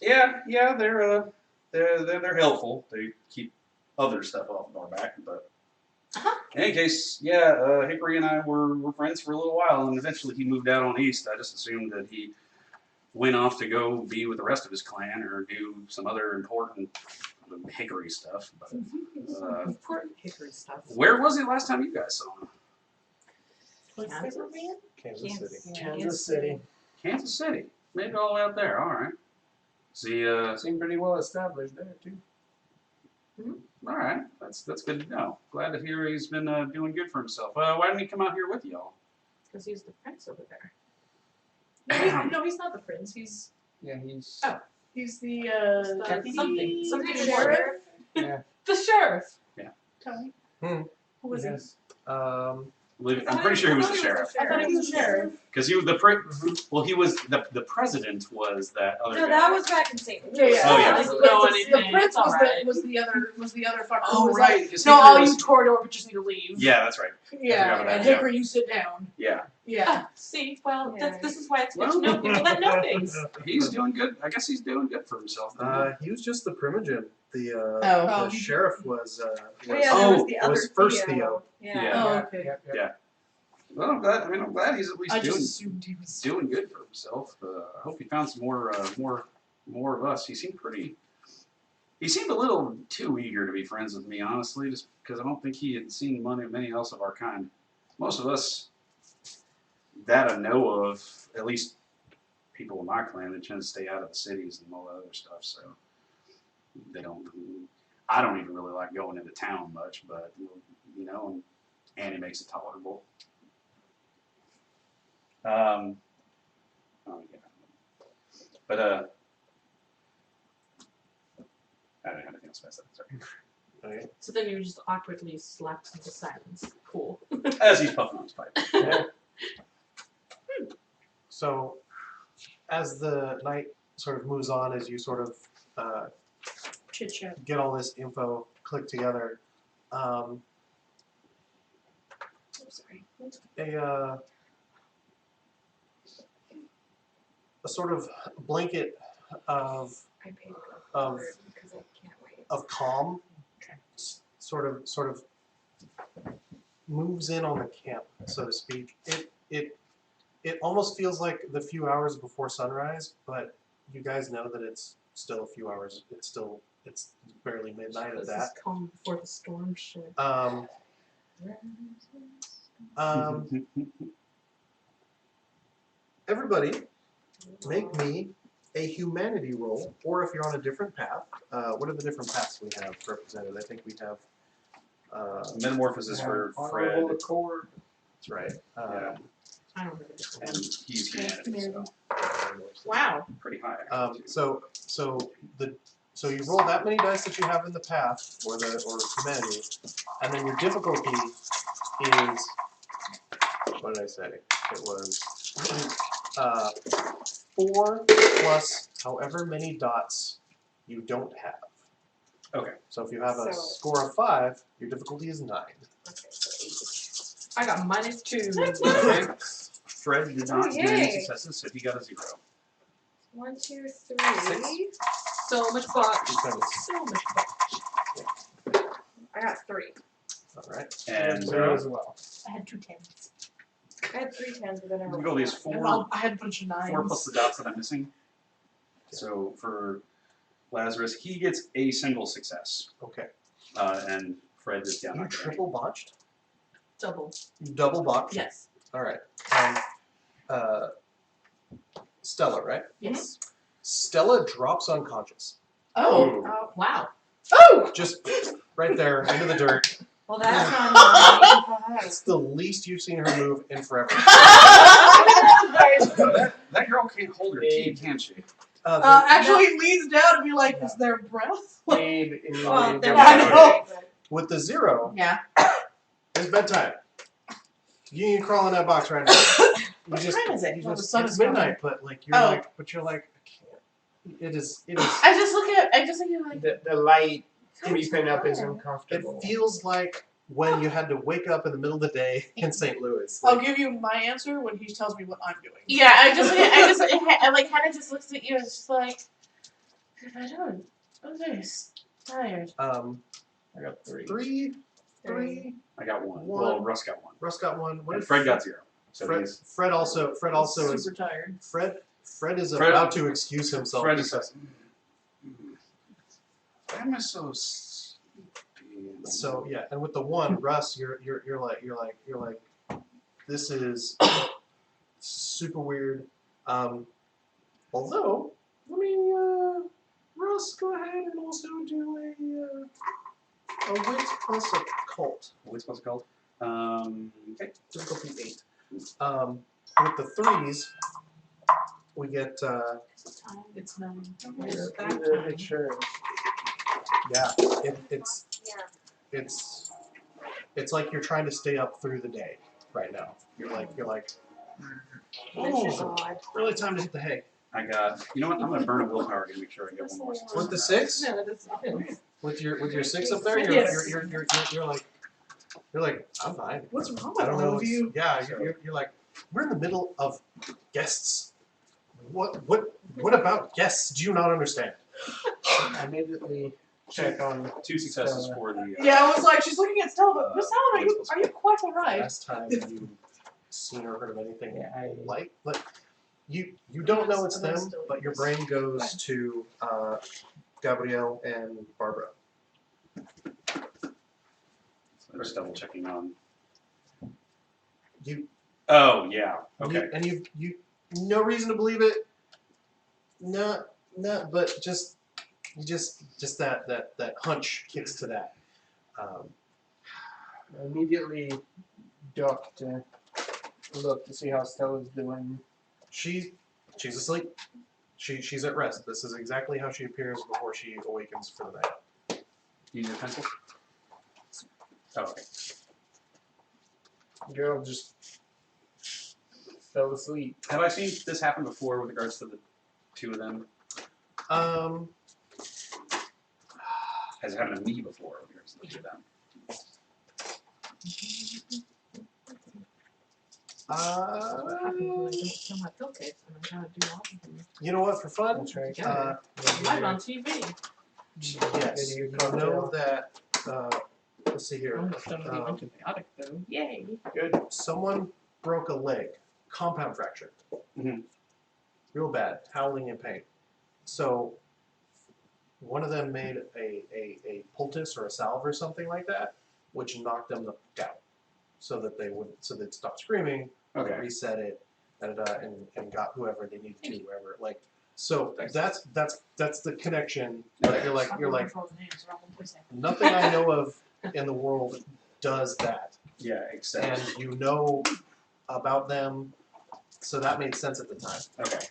Speaker 1: Yeah, they're helpful. They keep other stuff off of our back, but in any case, Hickory and I were friends for a little while, and eventually he moved out on east. I just assumed that he went off to go be with the rest of his clan or do some other important Hickory stuff. But
Speaker 7: Important Hickory stuff.
Speaker 1: where was he last time you guys saw him?
Speaker 3: Kansas City.
Speaker 6: Kansas City.
Speaker 1: Kansas City. Maybe all the way up there. All right. See,
Speaker 6: Seemed pretty well established there too.
Speaker 1: all right. That's good to know. Glad to hear he's been doing good for himself. Why didn't he come out here with y'all?
Speaker 7: Because he's the prince over there.
Speaker 5: No, he's not the prince. He's
Speaker 7: Oh.
Speaker 5: he's the
Speaker 7: Something
Speaker 5: the
Speaker 7: sheriff.
Speaker 6: Yeah.
Speaker 7: The sheriff.
Speaker 5: Tony.
Speaker 3: Hmm.
Speaker 5: Who was
Speaker 6: Yes.
Speaker 3: Um,
Speaker 1: I'm pretty sure he was the sheriff.
Speaker 5: I thought he was a sheriff.
Speaker 1: Because he was well, he was the president was that other
Speaker 2: No,
Speaker 1: guy.
Speaker 2: that was back in St. Louis.
Speaker 5: Yeah.
Speaker 1: Oh, yeah.
Speaker 7: Doesn't know
Speaker 5: The
Speaker 7: anything.
Speaker 5: prince
Speaker 7: It's all right.
Speaker 5: was the other fucker.
Speaker 1: Oh,
Speaker 5: who was
Speaker 1: right.
Speaker 5: Like,
Speaker 1: 'cause
Speaker 5: no,
Speaker 1: Hickory
Speaker 5: all
Speaker 1: was-
Speaker 5: you corridor bitches need to leave.
Speaker 1: Yeah, that's right.
Speaker 5: Yeah.
Speaker 1: about that,
Speaker 5: And
Speaker 1: yeah.
Speaker 5: Hickory, you sit down.
Speaker 1: Yeah.
Speaker 5: Yeah.
Speaker 7: Ah, see, well,
Speaker 2: Yeah.
Speaker 7: this is why it's good to know people that know things.
Speaker 1: He's doing good. I guess he's doing good for himself.
Speaker 3: He was just the primogen. The
Speaker 5: Oh.
Speaker 3: sheriff was
Speaker 2: Oh, yeah, there was the other
Speaker 3: was first
Speaker 2: Theo.
Speaker 3: Theo.
Speaker 2: Yeah.
Speaker 1: Yeah.
Speaker 5: Oh, okay.
Speaker 1: Well, I'm glad he's at least
Speaker 5: I just
Speaker 1: doing
Speaker 5: assumed he was.
Speaker 1: doing good for himself. I hope he found some more of us. He seemed a little too eager to be friends with me, honestly, just because I don't think he had seen many else of our kind. Most of us that I know of, at least people in my clan, they tend to stay out of the cities and all that other stuff. So they don't. I don't even really like going into town much, but and Annie makes it tolerable. Oh, yeah. But I don't have anything else to say. Sorry.
Speaker 3: Okay.
Speaker 7: So then you just awkwardly slapped into silence. Cool.
Speaker 1: As he's puffing on his pipe.
Speaker 3: So, as the night sort of moves on, as you sort of
Speaker 5: Chit chat.
Speaker 3: get all this info clicked together,
Speaker 2: I'm sorry.
Speaker 3: a sort of blanket of
Speaker 2: I paid
Speaker 3: Of-
Speaker 2: for it because I can't wait.
Speaker 3: calm sort of moves in on the camp, so to speak. It almost feels like the few hours before sunrise, but you guys know that it's still a few hours. It's barely midnight at
Speaker 7: This
Speaker 3: that.
Speaker 7: is calm before the storm shit.
Speaker 3: Everybody, make me a humanity roll, or if you're on a different path, what are the different paths we have represented? I think we have.
Speaker 1: Metamorphosis for Fred.
Speaker 6: Accord.
Speaker 3: That's right.
Speaker 1: Yeah.
Speaker 7: I don't really know.
Speaker 1: And he's humanity, so
Speaker 5: Wow.
Speaker 1: pretty high.
Speaker 3: So you roll that many dice that you have in the path or humanity, and then your difficulty is, what did I say? It was 4 plus however many dots you don't have.
Speaker 1: Okay.
Speaker 3: So if you have a
Speaker 2: So-
Speaker 3: score of 5, your difficulty is 9.
Speaker 2: Okay, so 8.
Speaker 7: I got -2.
Speaker 1: Okay. Fred did not
Speaker 2: Oh,
Speaker 1: do any
Speaker 2: yay.
Speaker 1: successes, so he got a 0.
Speaker 2: 1, 2, 3.
Speaker 7: So much botch.
Speaker 3: You said
Speaker 7: So much botch.
Speaker 2: I got 3.
Speaker 3: Alright.
Speaker 1: And
Speaker 6: 0 as well.
Speaker 5: I had 2 10s.
Speaker 2: I had 3 10s, but then I
Speaker 1: we
Speaker 2: rolled
Speaker 1: go these
Speaker 2: one.
Speaker 1: 4
Speaker 5: I had a bunch of 9s.
Speaker 1: 4 plus the dots that I'm missing. So for Lazarus, he gets a single success,
Speaker 3: Okay.
Speaker 1: and Fred is down.
Speaker 3: You triple botched?
Speaker 7: Double.
Speaker 3: You double botched?
Speaker 7: Yes.
Speaker 3: Alright. Stella, right?
Speaker 7: Yes.
Speaker 3: Stella drops unconscious.
Speaker 5: Oh.
Speaker 2: Oh,
Speaker 7: Wow.
Speaker 5: Oh!
Speaker 3: Just right there into the dirt.
Speaker 2: well, that's not
Speaker 3: It's the least you've seen her move in forever.
Speaker 1: That girl can't hold her teeth, can she?
Speaker 5: Actually leans down and be like, is there breath?
Speaker 2: Well, there
Speaker 5: I
Speaker 2: was
Speaker 5: know.
Speaker 3: With the 0,
Speaker 5: Yeah.
Speaker 3: it's bedtime. You need to crawl in that box right now.
Speaker 4: What time is it?
Speaker 3: You
Speaker 5: Well,
Speaker 3: just,
Speaker 5: the sun
Speaker 3: it's
Speaker 5: is coming.
Speaker 3: midnight, but like you're
Speaker 4: Oh.
Speaker 3: like, I can't. It is.
Speaker 4: I just look at like.
Speaker 6: The light
Speaker 4: so
Speaker 6: creeping up is
Speaker 4: tired.
Speaker 3: It
Speaker 6: uncomfortable.
Speaker 3: feels like when you had to wake up in the middle of the day in St. Louis.
Speaker 5: I'll give you my answer when he tells me what I'm doing.
Speaker 4: Yeah, I like Hannah just looks at you and it's just like, I don't. I'm very tired.
Speaker 6: I got 3.
Speaker 3: 3.
Speaker 1: I got 1.
Speaker 3: One.
Speaker 1: Well, Russ got 1.
Speaker 3: Russ got 1. What
Speaker 1: And
Speaker 3: did
Speaker 1: Fred got 0. So he's
Speaker 3: Fred also is
Speaker 5: super tired.
Speaker 3: Fred is
Speaker 1: Fred-
Speaker 3: about to excuse himself.
Speaker 1: Fred
Speaker 3: because-
Speaker 1: is. Why am I so sleepy?
Speaker 3: So yeah, and with the 1, Russ, you're like this is super weird. Although, let me Russ, go ahead and also do a wit plus occult.
Speaker 1: What's it called? Okay.
Speaker 3: Difficulty 8. With the 3s, we get
Speaker 7: It's 9.
Speaker 6: The picture.
Speaker 3: yeah, it's like you're trying to stay up through the day, right now. You're like,
Speaker 2: This is
Speaker 3: oh,
Speaker 2: odd.
Speaker 3: really time to hit the hay.
Speaker 1: I got. You know what? I'm gonna burn a willpower to make sure I get one more.
Speaker 3: With the 6?
Speaker 7: No, that's
Speaker 3: With your 6 up there,
Speaker 5: Yes.
Speaker 3: you're like, I'm fine.
Speaker 5: What's wrong
Speaker 3: I
Speaker 5: with
Speaker 3: don't
Speaker 5: all
Speaker 3: know.
Speaker 5: of you?
Speaker 3: Yeah, you're like, we're in the middle of guests. What about guests? Do you not understand?
Speaker 6: I immediately check on
Speaker 1: 2 successes for the.
Speaker 5: Yeah, I was like, she's looking at Stella, but Miss Helen, are you quite alright?
Speaker 3: Last time you've seen or heard of anything
Speaker 6: Yeah, I-
Speaker 3: like you don't know it's them, but your brain goes to Gabrielle and Barbara.
Speaker 1: So just double checking on.
Speaker 3: You
Speaker 1: Oh yeah. Okay.
Speaker 3: you no reason to believe it. No, but just that hunch kicks to that.
Speaker 6: I immediately duck to look to see how Stella's doing.
Speaker 3: She's asleep. She's at rest. This is exactly how she appears before she awakens for the night.
Speaker 1: You need a pencil? Oh, okay.
Speaker 6: Girl just fell asleep.
Speaker 1: Have I seen this happen before with regards to the 2 of them? Has it happened to me before with regards to the 2 of them?
Speaker 7: what happens when I don't kill my pillcase and I'm trying to do all of them.
Speaker 3: You know what? For fun,
Speaker 6: That's right.
Speaker 7: Live on TV.
Speaker 3: yes. You know that. Let's see here.
Speaker 7: Almost done with the antibiotic though. Yay.
Speaker 3: Good. Someone broke a leg, compound fracture.
Speaker 1: Mhm.
Speaker 3: Real bad, howling in pain. So one of them made a poultice or a salve or something like that, which knocked them the fuck out, so that they'd stop screaming,
Speaker 1: Okay.
Speaker 3: reset it, and got whoever they needed to, wherever. Like, so that's the connection. But you're like nothing I know of in the world does that.
Speaker 1: Yeah, except.
Speaker 3: And you know about them, so that made sense at the time.
Speaker 1: Okay.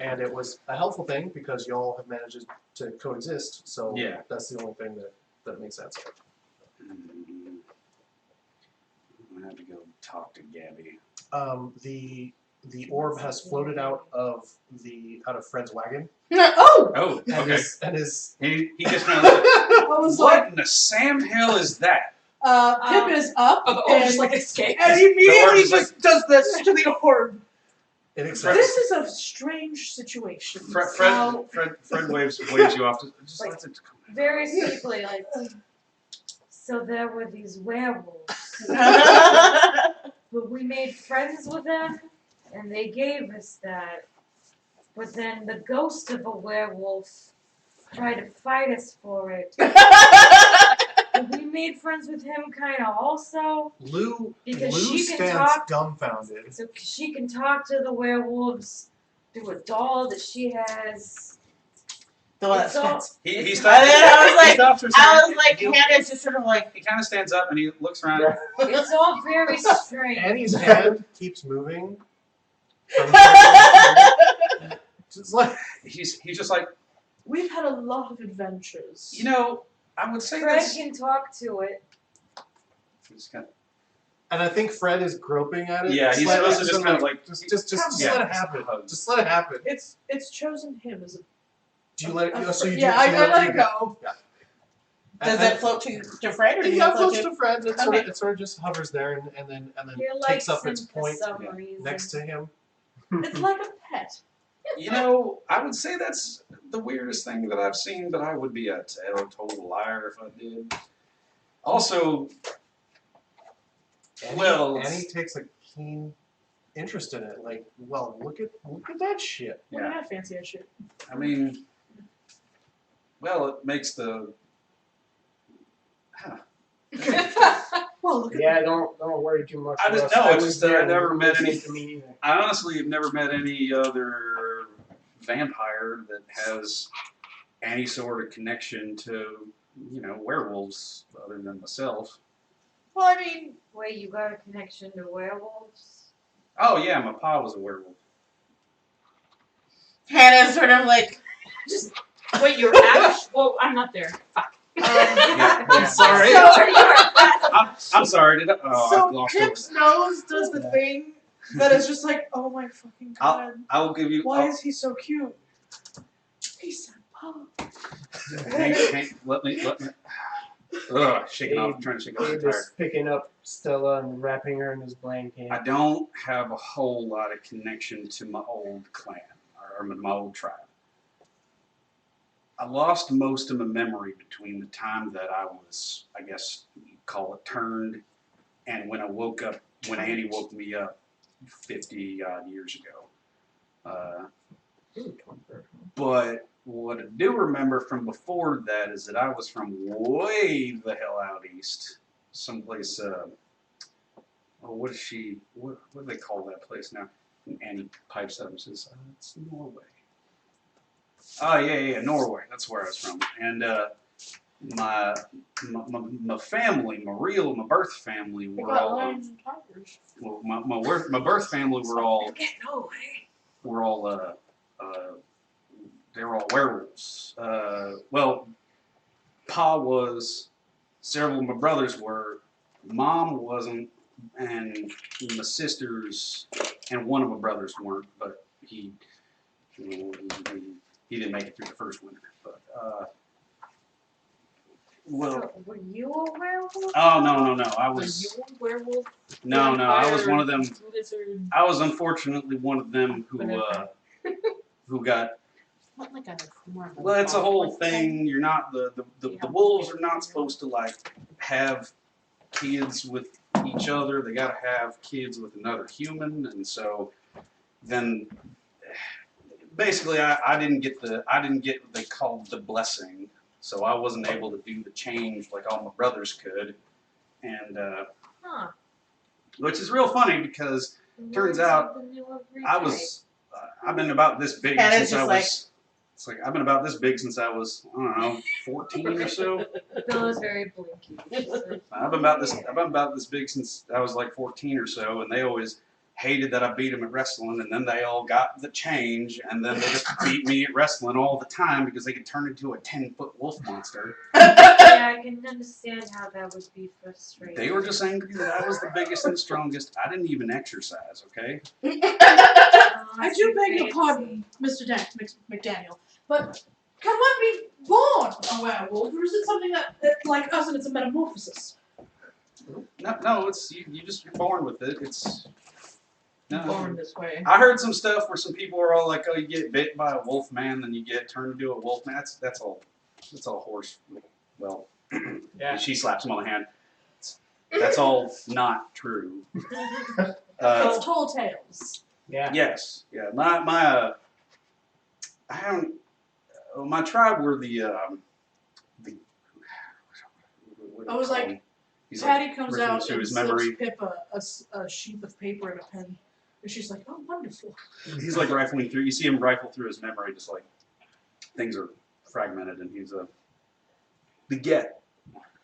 Speaker 3: And it was a helpful thing because y'all have managed to coexist, so
Speaker 1: Yeah.
Speaker 3: that's the only thing that makes sense.
Speaker 1: I'm gonna have to go talk to Gabby.
Speaker 3: The orb has floated out of Fred's wagon.
Speaker 5: Oh!
Speaker 1: Oh,
Speaker 3: And
Speaker 1: okay.
Speaker 3: is
Speaker 1: He just kind of like,
Speaker 5: I was like,
Speaker 1: what in the Sam hell is that?
Speaker 5: Pip is up,
Speaker 7: Oh, the
Speaker 5: and,
Speaker 7: orb just like escaped.
Speaker 5: and he immediately
Speaker 1: orb is
Speaker 5: just does this to the orb.
Speaker 3: it accepts.
Speaker 5: This is a strange situation.
Speaker 1: Fred waves you off. Just
Speaker 2: Like-
Speaker 1: let it come.
Speaker 2: Very sweetly, like. So there were these werewolves, but we made friends with them, and they gave us that. But then the ghost of a werewolf tried to fight us for it. And we made friends with him kind of also,
Speaker 3: Lou
Speaker 2: because
Speaker 3: Lou
Speaker 2: she can
Speaker 3: stands
Speaker 2: talk.
Speaker 3: dumbfounded.
Speaker 2: So she can talk to the werewolves through a doll that she has.
Speaker 4: The one
Speaker 2: It's all-
Speaker 4: that's
Speaker 1: He
Speaker 4: And
Speaker 1: stops.
Speaker 4: then I was
Speaker 1: he
Speaker 4: like,
Speaker 1: stops for a second.
Speaker 4: Hannah's just sort of like,
Speaker 1: He kind of stands up and he looks around.
Speaker 2: It's all very strange.
Speaker 3: Annie's hand keeps moving. From side just like
Speaker 1: He's just like,
Speaker 5: We've had a lot of adventures.
Speaker 1: you know, I would say
Speaker 2: Fred
Speaker 1: this.
Speaker 2: can talk to it.
Speaker 1: He's kind of,
Speaker 3: and I think Fred is groping at it.
Speaker 1: yeah, he's
Speaker 3: slightly,
Speaker 1: supposed to just kind of like.
Speaker 3: just
Speaker 1: Yeah.
Speaker 3: let it happen. Just let it happen.
Speaker 5: It's chosen him as a.
Speaker 3: Do you let it? So you
Speaker 5: yeah,
Speaker 3: do, so you
Speaker 5: I let
Speaker 3: it
Speaker 5: it go.
Speaker 4: does
Speaker 3: And-
Speaker 4: it float to Fred or do you
Speaker 3: Yeah, it
Speaker 4: float
Speaker 3: floats
Speaker 4: to?
Speaker 3: to Fred. And
Speaker 4: Okay.
Speaker 3: it sort of just hovers there and then
Speaker 2: He
Speaker 3: takes
Speaker 2: likes
Speaker 3: up
Speaker 2: him
Speaker 3: its
Speaker 2: for
Speaker 3: point
Speaker 2: some
Speaker 1: yeah,
Speaker 2: reason.
Speaker 3: next to him.
Speaker 5: It's like a pet.
Speaker 1: You know, I would say that's the weirdest thing that I've seen, but I would be a total liar if I did. Also, well,
Speaker 3: Annie takes a keen interest in it. Like, well, look at that shit.
Speaker 5: Look at
Speaker 1: yeah,
Speaker 5: that fancy ass shit.
Speaker 1: I mean, well, it makes the. Huh.
Speaker 5: Well, look at
Speaker 6: Yeah, don't worry too much.
Speaker 1: I just
Speaker 6: Russ.
Speaker 1: know, it's
Speaker 6: was
Speaker 1: just that I
Speaker 6: there
Speaker 1: never
Speaker 6: when
Speaker 1: met
Speaker 6: you
Speaker 1: any-
Speaker 6: said to me either.
Speaker 1: I honestly have never met any other vampire that has any sort of connection to, werewolves other than myself.
Speaker 4: Well, I mean,
Speaker 2: Wait, you got a connection to werewolves?
Speaker 1: Oh yeah, my pa was a werewolf.
Speaker 4: Hannah's sort of like,
Speaker 7: Wait, you're Ash? Well, I'm not there. Fuck.
Speaker 1: Yeah,
Speaker 3: I'm sorry.
Speaker 2: So are you.
Speaker 1: I'm I'm sorry. Did I? Oh, I
Speaker 5: So
Speaker 1: glossed
Speaker 5: Pip's
Speaker 1: over
Speaker 5: nose does the thing that is just like, oh my fucking
Speaker 1: that.
Speaker 5: god.
Speaker 1: I will give you.
Speaker 5: Why is he so cute? He's so
Speaker 1: Hank, let me. Ugh, shaking off, trying to shake off the
Speaker 6: Abe
Speaker 1: tire.
Speaker 6: is picking up Stella and wrapping her in his blanket.
Speaker 1: I don't have a whole lot of connection to my old clan or my old tribe. I lost most of my memory between the time that I was, I guess you'd call it, turned, and when I woke up, when Annie woke me up 50 odd years ago. But what I do remember from before that is that I was from way the hell out east, someplace. What do they call that place now? And Annie pipes up and says, "It's Norway." Oh yeah, Norway. That's where I was from. And my family, my birth family,
Speaker 5: They
Speaker 1: were
Speaker 5: got
Speaker 1: all.
Speaker 5: lions and tigers.
Speaker 1: Well, my birth family were all.
Speaker 2: Get Norway.
Speaker 1: Were all they were all werewolves. Well, Pa was. Several of my brothers were. Mom wasn't, and my sisters and one of my brothers weren't. But he didn't make it through the first winter. But well.
Speaker 2: So, were you a werewolf?
Speaker 1: Oh no! I
Speaker 7: Are
Speaker 1: was.
Speaker 7: you a werewolf?
Speaker 1: No, I was one of them.
Speaker 7: Lizard.
Speaker 1: I was unfortunately one of them who got.
Speaker 4: Not like a more of a
Speaker 1: Well, it's a whole
Speaker 4: ball
Speaker 1: thing. You're not the wolves are not supposed to like have kids with each other. They got to have kids with another human, and so then basically I didn't get what they called the blessing, so I wasn't able to do the change like all my brothers could, and which is real funny because turns out I've been about this big
Speaker 4: And it's
Speaker 1: since I
Speaker 4: just
Speaker 1: was. It's like I've been about this big since I was, I don't know, 14 or so.
Speaker 2: Bill is very blinky.
Speaker 1: I've been about this big since I was like 14 or so, and they always hated that I beat them at wrestling, and then they all got the change, and then they just beat me at wrestling all the time because they could turn into a 10-foot wolf monster.
Speaker 2: Yeah, I can understand how that would be frustrating.
Speaker 1: They were just angry that I was the biggest and strongest. I didn't even exercise, okay?
Speaker 5: I do beg your pardon, Mr. McDaniel, but can one be born a werewolf, or is it something that like us and it's a metamorphosis?
Speaker 1: No, it's you're born with it. It's no.
Speaker 7: Born this way.
Speaker 1: I heard some stuff where some people are all like, "Oh, you get bit by a wolf man, then you get turned into a wolf man." That's all horse. Well,
Speaker 6: Yeah.
Speaker 1: she slaps him on the hand. That's all not true.
Speaker 5: It's tall tales.
Speaker 6: Yeah.
Speaker 1: Yes, yeah. My tribe were the. What do
Speaker 5: I
Speaker 1: you
Speaker 5: was
Speaker 1: call
Speaker 5: like,
Speaker 1: them? He's
Speaker 5: Patty
Speaker 1: like
Speaker 5: comes
Speaker 1: ripping
Speaker 5: out
Speaker 1: through
Speaker 5: and
Speaker 1: his
Speaker 5: slips
Speaker 1: memory.
Speaker 5: Pip a sheet of paper and a pen, and she's like, "Oh, wonderful."
Speaker 1: He's like rifling through. You see him rifle through his memory, just like things are fragmented, and he's the get.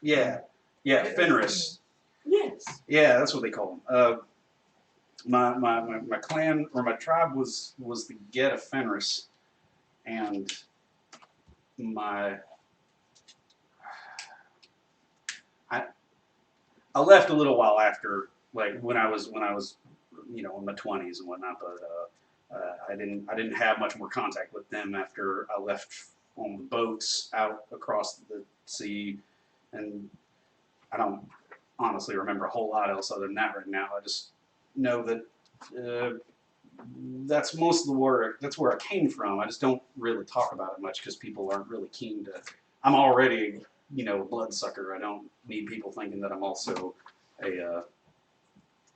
Speaker 1: Yeah, Fenris.
Speaker 5: Yes.
Speaker 1: Yeah, that's what they call him. My clan or my tribe was the get of Fenris, and I left a little while after, like when I was in my 20s and whatnot, but I didn't have much more contact with them after I left on the boats out across the sea, and I don't honestly remember a whole lot else other than that right now. I just know that that's most of the work. That's where I came from. I just don't really talk about it much because people aren't really keen to. I'm already, a bloodsucker. I don't need people thinking that I'm also a.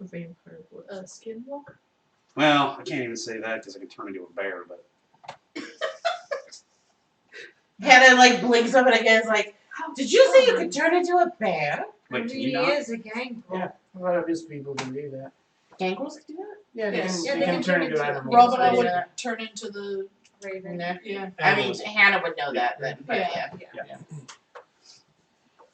Speaker 7: Vampire.
Speaker 5: Skinwalker.
Speaker 1: Well, I can't even say that because I can turn into a bear. But
Speaker 4: Hannah like blinks up and again is like, "Did you say you could turn into a bear?"
Speaker 1: wait,
Speaker 2: I
Speaker 1: can
Speaker 2: mean,
Speaker 1: you
Speaker 2: he
Speaker 1: not?
Speaker 2: is a gangrel.
Speaker 6: Yeah. A lot of his people can do that.
Speaker 4: Gangrels can do that?
Speaker 6: Yeah, they
Speaker 5: Yes.
Speaker 6: can,
Speaker 2: Yeah,
Speaker 6: they
Speaker 2: they
Speaker 6: can
Speaker 2: can
Speaker 6: turn
Speaker 2: turn
Speaker 6: into
Speaker 2: into
Speaker 6: animals.
Speaker 5: Robin, I
Speaker 4: Yeah.
Speaker 5: would turn into the
Speaker 2: Raven.
Speaker 5: yeah.
Speaker 4: I mean, Hannah would know that then, but
Speaker 5: Yeah.
Speaker 4: yeah.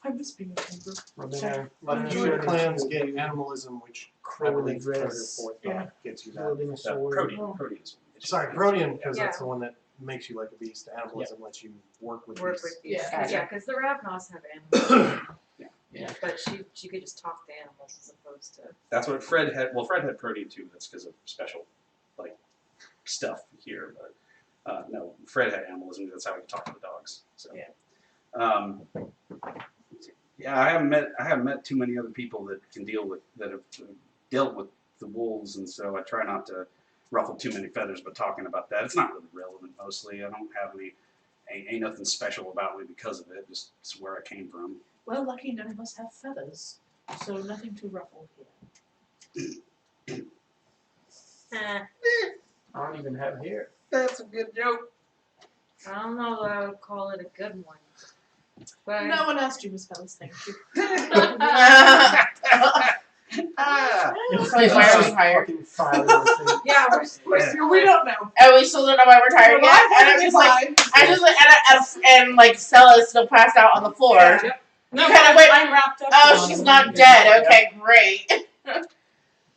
Speaker 5: I miss being a kangaroo.
Speaker 3: A lot of Druid clans get animalism, which I
Speaker 6: Crow in a
Speaker 3: believe third or
Speaker 6: dress.
Speaker 3: fourth
Speaker 5: Yeah.
Speaker 3: gets you that.
Speaker 6: Wielding a sword.
Speaker 1: Proteins.
Speaker 3: Sorry, Protean, because
Speaker 2: Yeah.
Speaker 3: that's the one that makes you like a beast. Animalism lets you work with
Speaker 2: Work
Speaker 3: beasts.
Speaker 2: with these.
Speaker 5: Yeah.
Speaker 2: Yeah, because the Ravnos have animals.
Speaker 6: Yeah.
Speaker 2: But she could just talk to animals as opposed to.
Speaker 1: That's what Fred had. Well, Fred had protein too. That's because of special, like, stuff here. But no, Fred had animalism. That's how he could talk to the dogs. So.
Speaker 2: Yeah.
Speaker 1: Yeah, I haven't met too many other people that have dealt with the wolves, and so I try not to ruffle too many feathers. But talking about that, it's not really relevant. Mostly, I don't have ain't nothing special about me because of it. Just it's where I came from.
Speaker 5: Well, lucky none of us have feathers, so nothing to ruffle here.
Speaker 2: Eh,
Speaker 6: I don't even have hair.
Speaker 1: That's a good joke.
Speaker 2: I don't know that I would call it a good one. But
Speaker 5: No one asked you, Miss Fellas. Thank you.
Speaker 4: Wait, why are we hired?
Speaker 6: Fucking fire in the face.
Speaker 2: yeah, we're still
Speaker 5: We don't know.
Speaker 4: And we still don't know why we're tired yet. And I'm just like, and like Stella's still passed out on the floor.
Speaker 5: Yeah.
Speaker 2: No,
Speaker 4: Kinda wait.
Speaker 2: I'm wrapped up.
Speaker 4: Oh, she's not dead. Okay, great.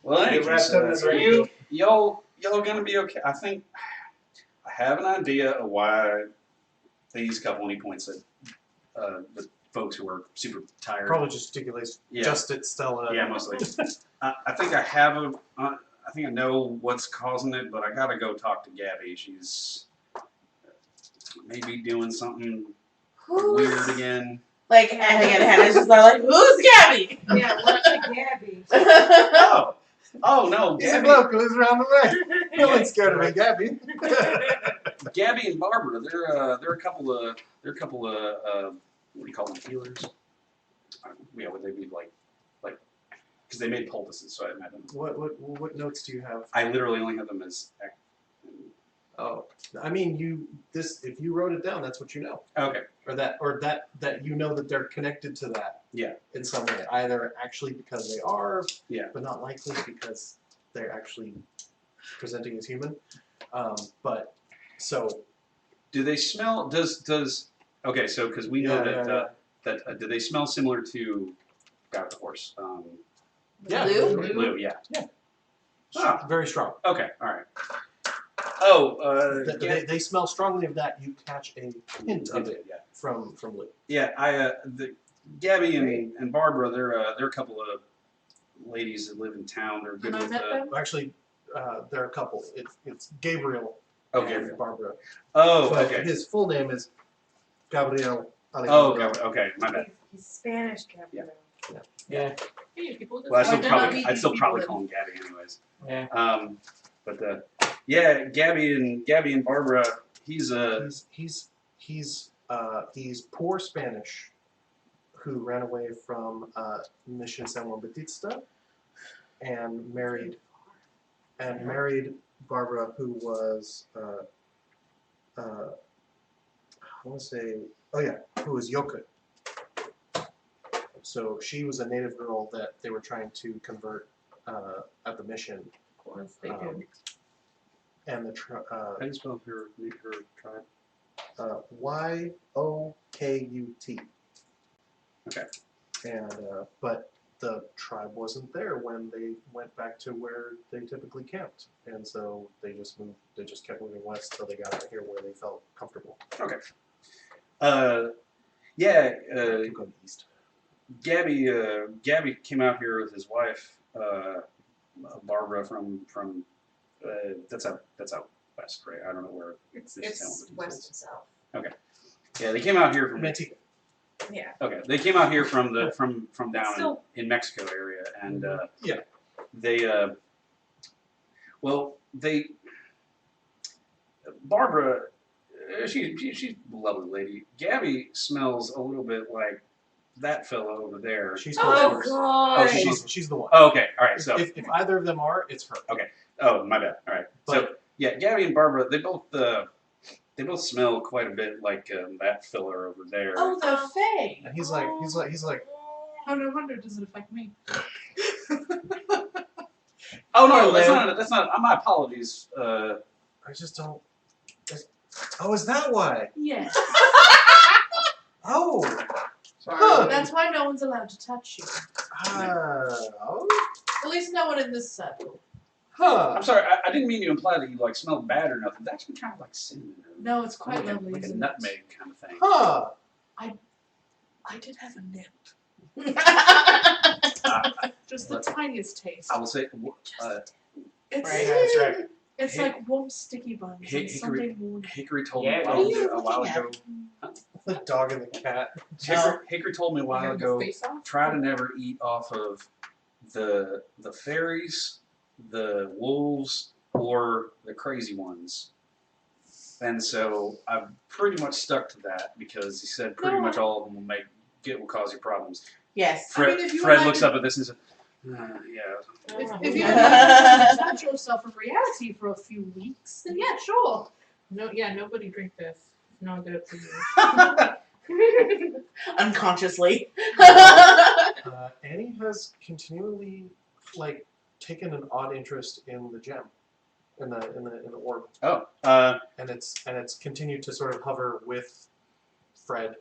Speaker 1: Well,
Speaker 6: Get
Speaker 1: anyways,
Speaker 6: wrapped up in
Speaker 1: so
Speaker 6: the
Speaker 1: y'all gonna be okay. I think I have an idea of why these couple only points at the folks who are super tired.
Speaker 3: Probably gesticulates
Speaker 1: Yeah.
Speaker 3: just at Stella.
Speaker 1: Yeah, mostly. I think I think I know what's causing it, but I gotta go talk to Gabby. She's maybe doing something weird again.
Speaker 4: Like, and again, Hannah's just like, who's Gabby?
Speaker 2: Yeah, what's a Gabby?
Speaker 1: Oh no,
Speaker 3: He's a
Speaker 1: Gabby.
Speaker 3: bloke who lives around the way. No one's scared of me, Gabby.
Speaker 1: Gabby and Barbara, they're a couple of what do you call them, healers? Yeah, would they be like because they made poultices, so I imagine.
Speaker 3: What notes do you have?
Speaker 1: I literally only have them as.
Speaker 3: Oh, I mean, if you wrote it down, that's what you know,
Speaker 1: Okay.
Speaker 3: or that you know that they're connected to that.
Speaker 1: Yeah.
Speaker 3: In some way, either actually because they are.
Speaker 1: Yeah.
Speaker 3: But not likely because they're actually presenting as human. But so.
Speaker 1: Do they smell? Does okay? So because we know that do they smell similar to guy with the horse?
Speaker 3: Yeah.
Speaker 1: Lou, yeah.
Speaker 3: Yeah.
Speaker 1: Ah,
Speaker 3: Very strong.
Speaker 1: okay, all right. Oh,
Speaker 3: They smell strongly of that. You catch a hint of it
Speaker 1: yeah.
Speaker 3: from Lou.
Speaker 1: Yeah, Gabby and Barbara, they're a couple of ladies that live in town. They're good
Speaker 5: And I
Speaker 1: with
Speaker 5: met them.
Speaker 3: Actually, there are a couple. It's Gabriel.
Speaker 1: Okay.
Speaker 3: And Barbara.
Speaker 1: Oh,
Speaker 3: But
Speaker 1: okay.
Speaker 3: his full name is Gabriel.
Speaker 1: Oh, okay, my bad.
Speaker 2: He's Spanish, Gabriel.
Speaker 6: Yeah.
Speaker 5: Hey, people just
Speaker 1: Well,
Speaker 5: why not be
Speaker 1: I'd still
Speaker 5: people
Speaker 1: probably
Speaker 5: that-
Speaker 1: call him Gabby anyways.
Speaker 6: Yeah.
Speaker 1: But yeah, Gabby and Barbara. He's
Speaker 3: poor Spanish who ran away from Mission San Juan Bautista and married Barbara, who was who was Yokut. So she was a native girl that they were trying to convert at the mission.
Speaker 7: Of course they do.
Speaker 3: And the
Speaker 1: how do you spell her tribe?
Speaker 3: Yokut.
Speaker 1: Okay.
Speaker 3: And but the tribe wasn't there when they went back to where they typically camped, and so they just moved. They just kept moving west till they got out here where they felt comfortable.
Speaker 1: Okay.
Speaker 3: Keep going east.
Speaker 1: Gabby came out here with his wife, Barbara from that's out west, right? I don't know where.
Speaker 2: It's
Speaker 1: This is
Speaker 2: west and south.
Speaker 1: Yeah, they came out here from.
Speaker 3: Manteca.
Speaker 2: Yeah.
Speaker 1: Okay, they came out here from down
Speaker 2: Still-
Speaker 1: in Mexico area, and
Speaker 3: Yeah.
Speaker 1: Barbara, she's a lovely lady. Gabby smells a little bit like that fellow over there.
Speaker 3: She's
Speaker 2: Oh
Speaker 3: close.
Speaker 2: God.
Speaker 3: She's the one.
Speaker 1: Oh, okay, all right. So,
Speaker 3: If either of them are, it's her.
Speaker 1: oh, my bad. All right. So,
Speaker 3: But-
Speaker 1: yeah, Gabby and Barbara, they both smell quite a bit like that filler over there.
Speaker 5: Oh, the Fae.
Speaker 3: And he's like,
Speaker 5: Oh, no wonder it doesn't affect me.
Speaker 1: Oh no, that's not. My apologies.
Speaker 3: I just don't. Oh, is that why?
Speaker 5: Yes.
Speaker 3: Oh.
Speaker 1: Sorry.
Speaker 3: Huh.
Speaker 5: That's why no one's allowed to touch you.
Speaker 3: Oh.
Speaker 5: At least no one in this circle.
Speaker 3: Huh.
Speaker 1: I'm sorry. I didn't mean to imply that you like smelled bad or nothing. It's actually kind of like cinnamon.
Speaker 5: No, it's quite
Speaker 1: like
Speaker 5: lovely.
Speaker 1: like a
Speaker 5: isn't it?
Speaker 1: nutmeg kind of thing.
Speaker 3: Huh.
Speaker 5: I did have a nip. Just the tiniest taste.
Speaker 1: I will say,
Speaker 5: It's
Speaker 6: Right, that's right.
Speaker 5: it's
Speaker 1: Hey-
Speaker 5: like warm sticky buns on
Speaker 1: Hickory-
Speaker 5: Sunday morning.
Speaker 1: Hickory told
Speaker 6: Yeah,
Speaker 1: me
Speaker 6: what
Speaker 4: are you
Speaker 1: a while
Speaker 4: looking
Speaker 1: ago.
Speaker 3: The dog and the cat.
Speaker 1: Hickory told me a while ago. Try to never eat off of the fairies, the wolves, or the crazy ones. And so I've pretty much stuck to that because he said pretty much all of them will cause you problems.
Speaker 4: Yes.
Speaker 1: Fred,
Speaker 5: if you
Speaker 1: Fred
Speaker 5: imagine-
Speaker 1: looks up at this and says, yeah.
Speaker 5: If you detach yourself from reality for a few weeks, then yeah, sure.
Speaker 7: No, yeah, nobody drink this. It's not good for you.
Speaker 4: Unconsciously.
Speaker 3: Annie has continually like taken an odd interest in the gem, in the orb,
Speaker 1: Oh,
Speaker 3: and it's continued to sort of hover with Fred.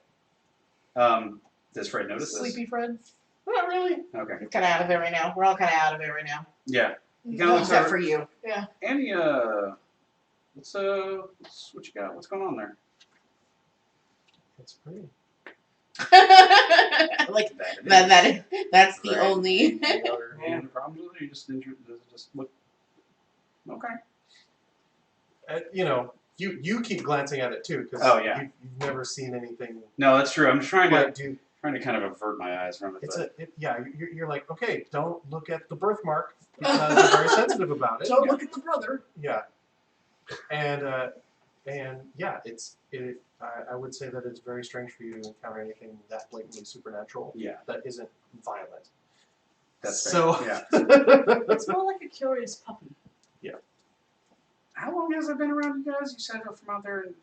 Speaker 1: does Fred notice this?
Speaker 5: Sleepy Fred.
Speaker 3: Not really.
Speaker 1: Okay.
Speaker 4: He's kind of out of it right now. We're all kind of out of it right now.
Speaker 1: Yeah. He kinda looks
Speaker 4: Except
Speaker 1: over.
Speaker 4: for you.
Speaker 1: Annie, what's what you got? What's going on there?
Speaker 3: It's pretty.
Speaker 4: Like
Speaker 1: That it is.
Speaker 4: that's the
Speaker 1: Right.
Speaker 4: only.
Speaker 1: Any other problems with it? You just look. Okay.
Speaker 3: You know, you keep glancing at it too, because
Speaker 1: Oh, yeah.
Speaker 3: you've never seen anything
Speaker 1: No, that's true. I'm just trying
Speaker 3: quite
Speaker 1: to
Speaker 3: do.
Speaker 1: kind of avert my eyes from it.
Speaker 3: It's
Speaker 1: But
Speaker 3: you're like, okay, don't look at the birthmark because you're very sensitive about it.
Speaker 5: Don't look at the brother.
Speaker 3: Yeah, and yeah, I would say that it's very strange for you to encounter anything that blatantly supernatural
Speaker 1: yeah,
Speaker 3: that isn't violent.
Speaker 1: that's
Speaker 3: so.
Speaker 1: fair. Yeah.
Speaker 5: It's more like a curious puppy.
Speaker 1: How long has it been around you guys? You said from out there in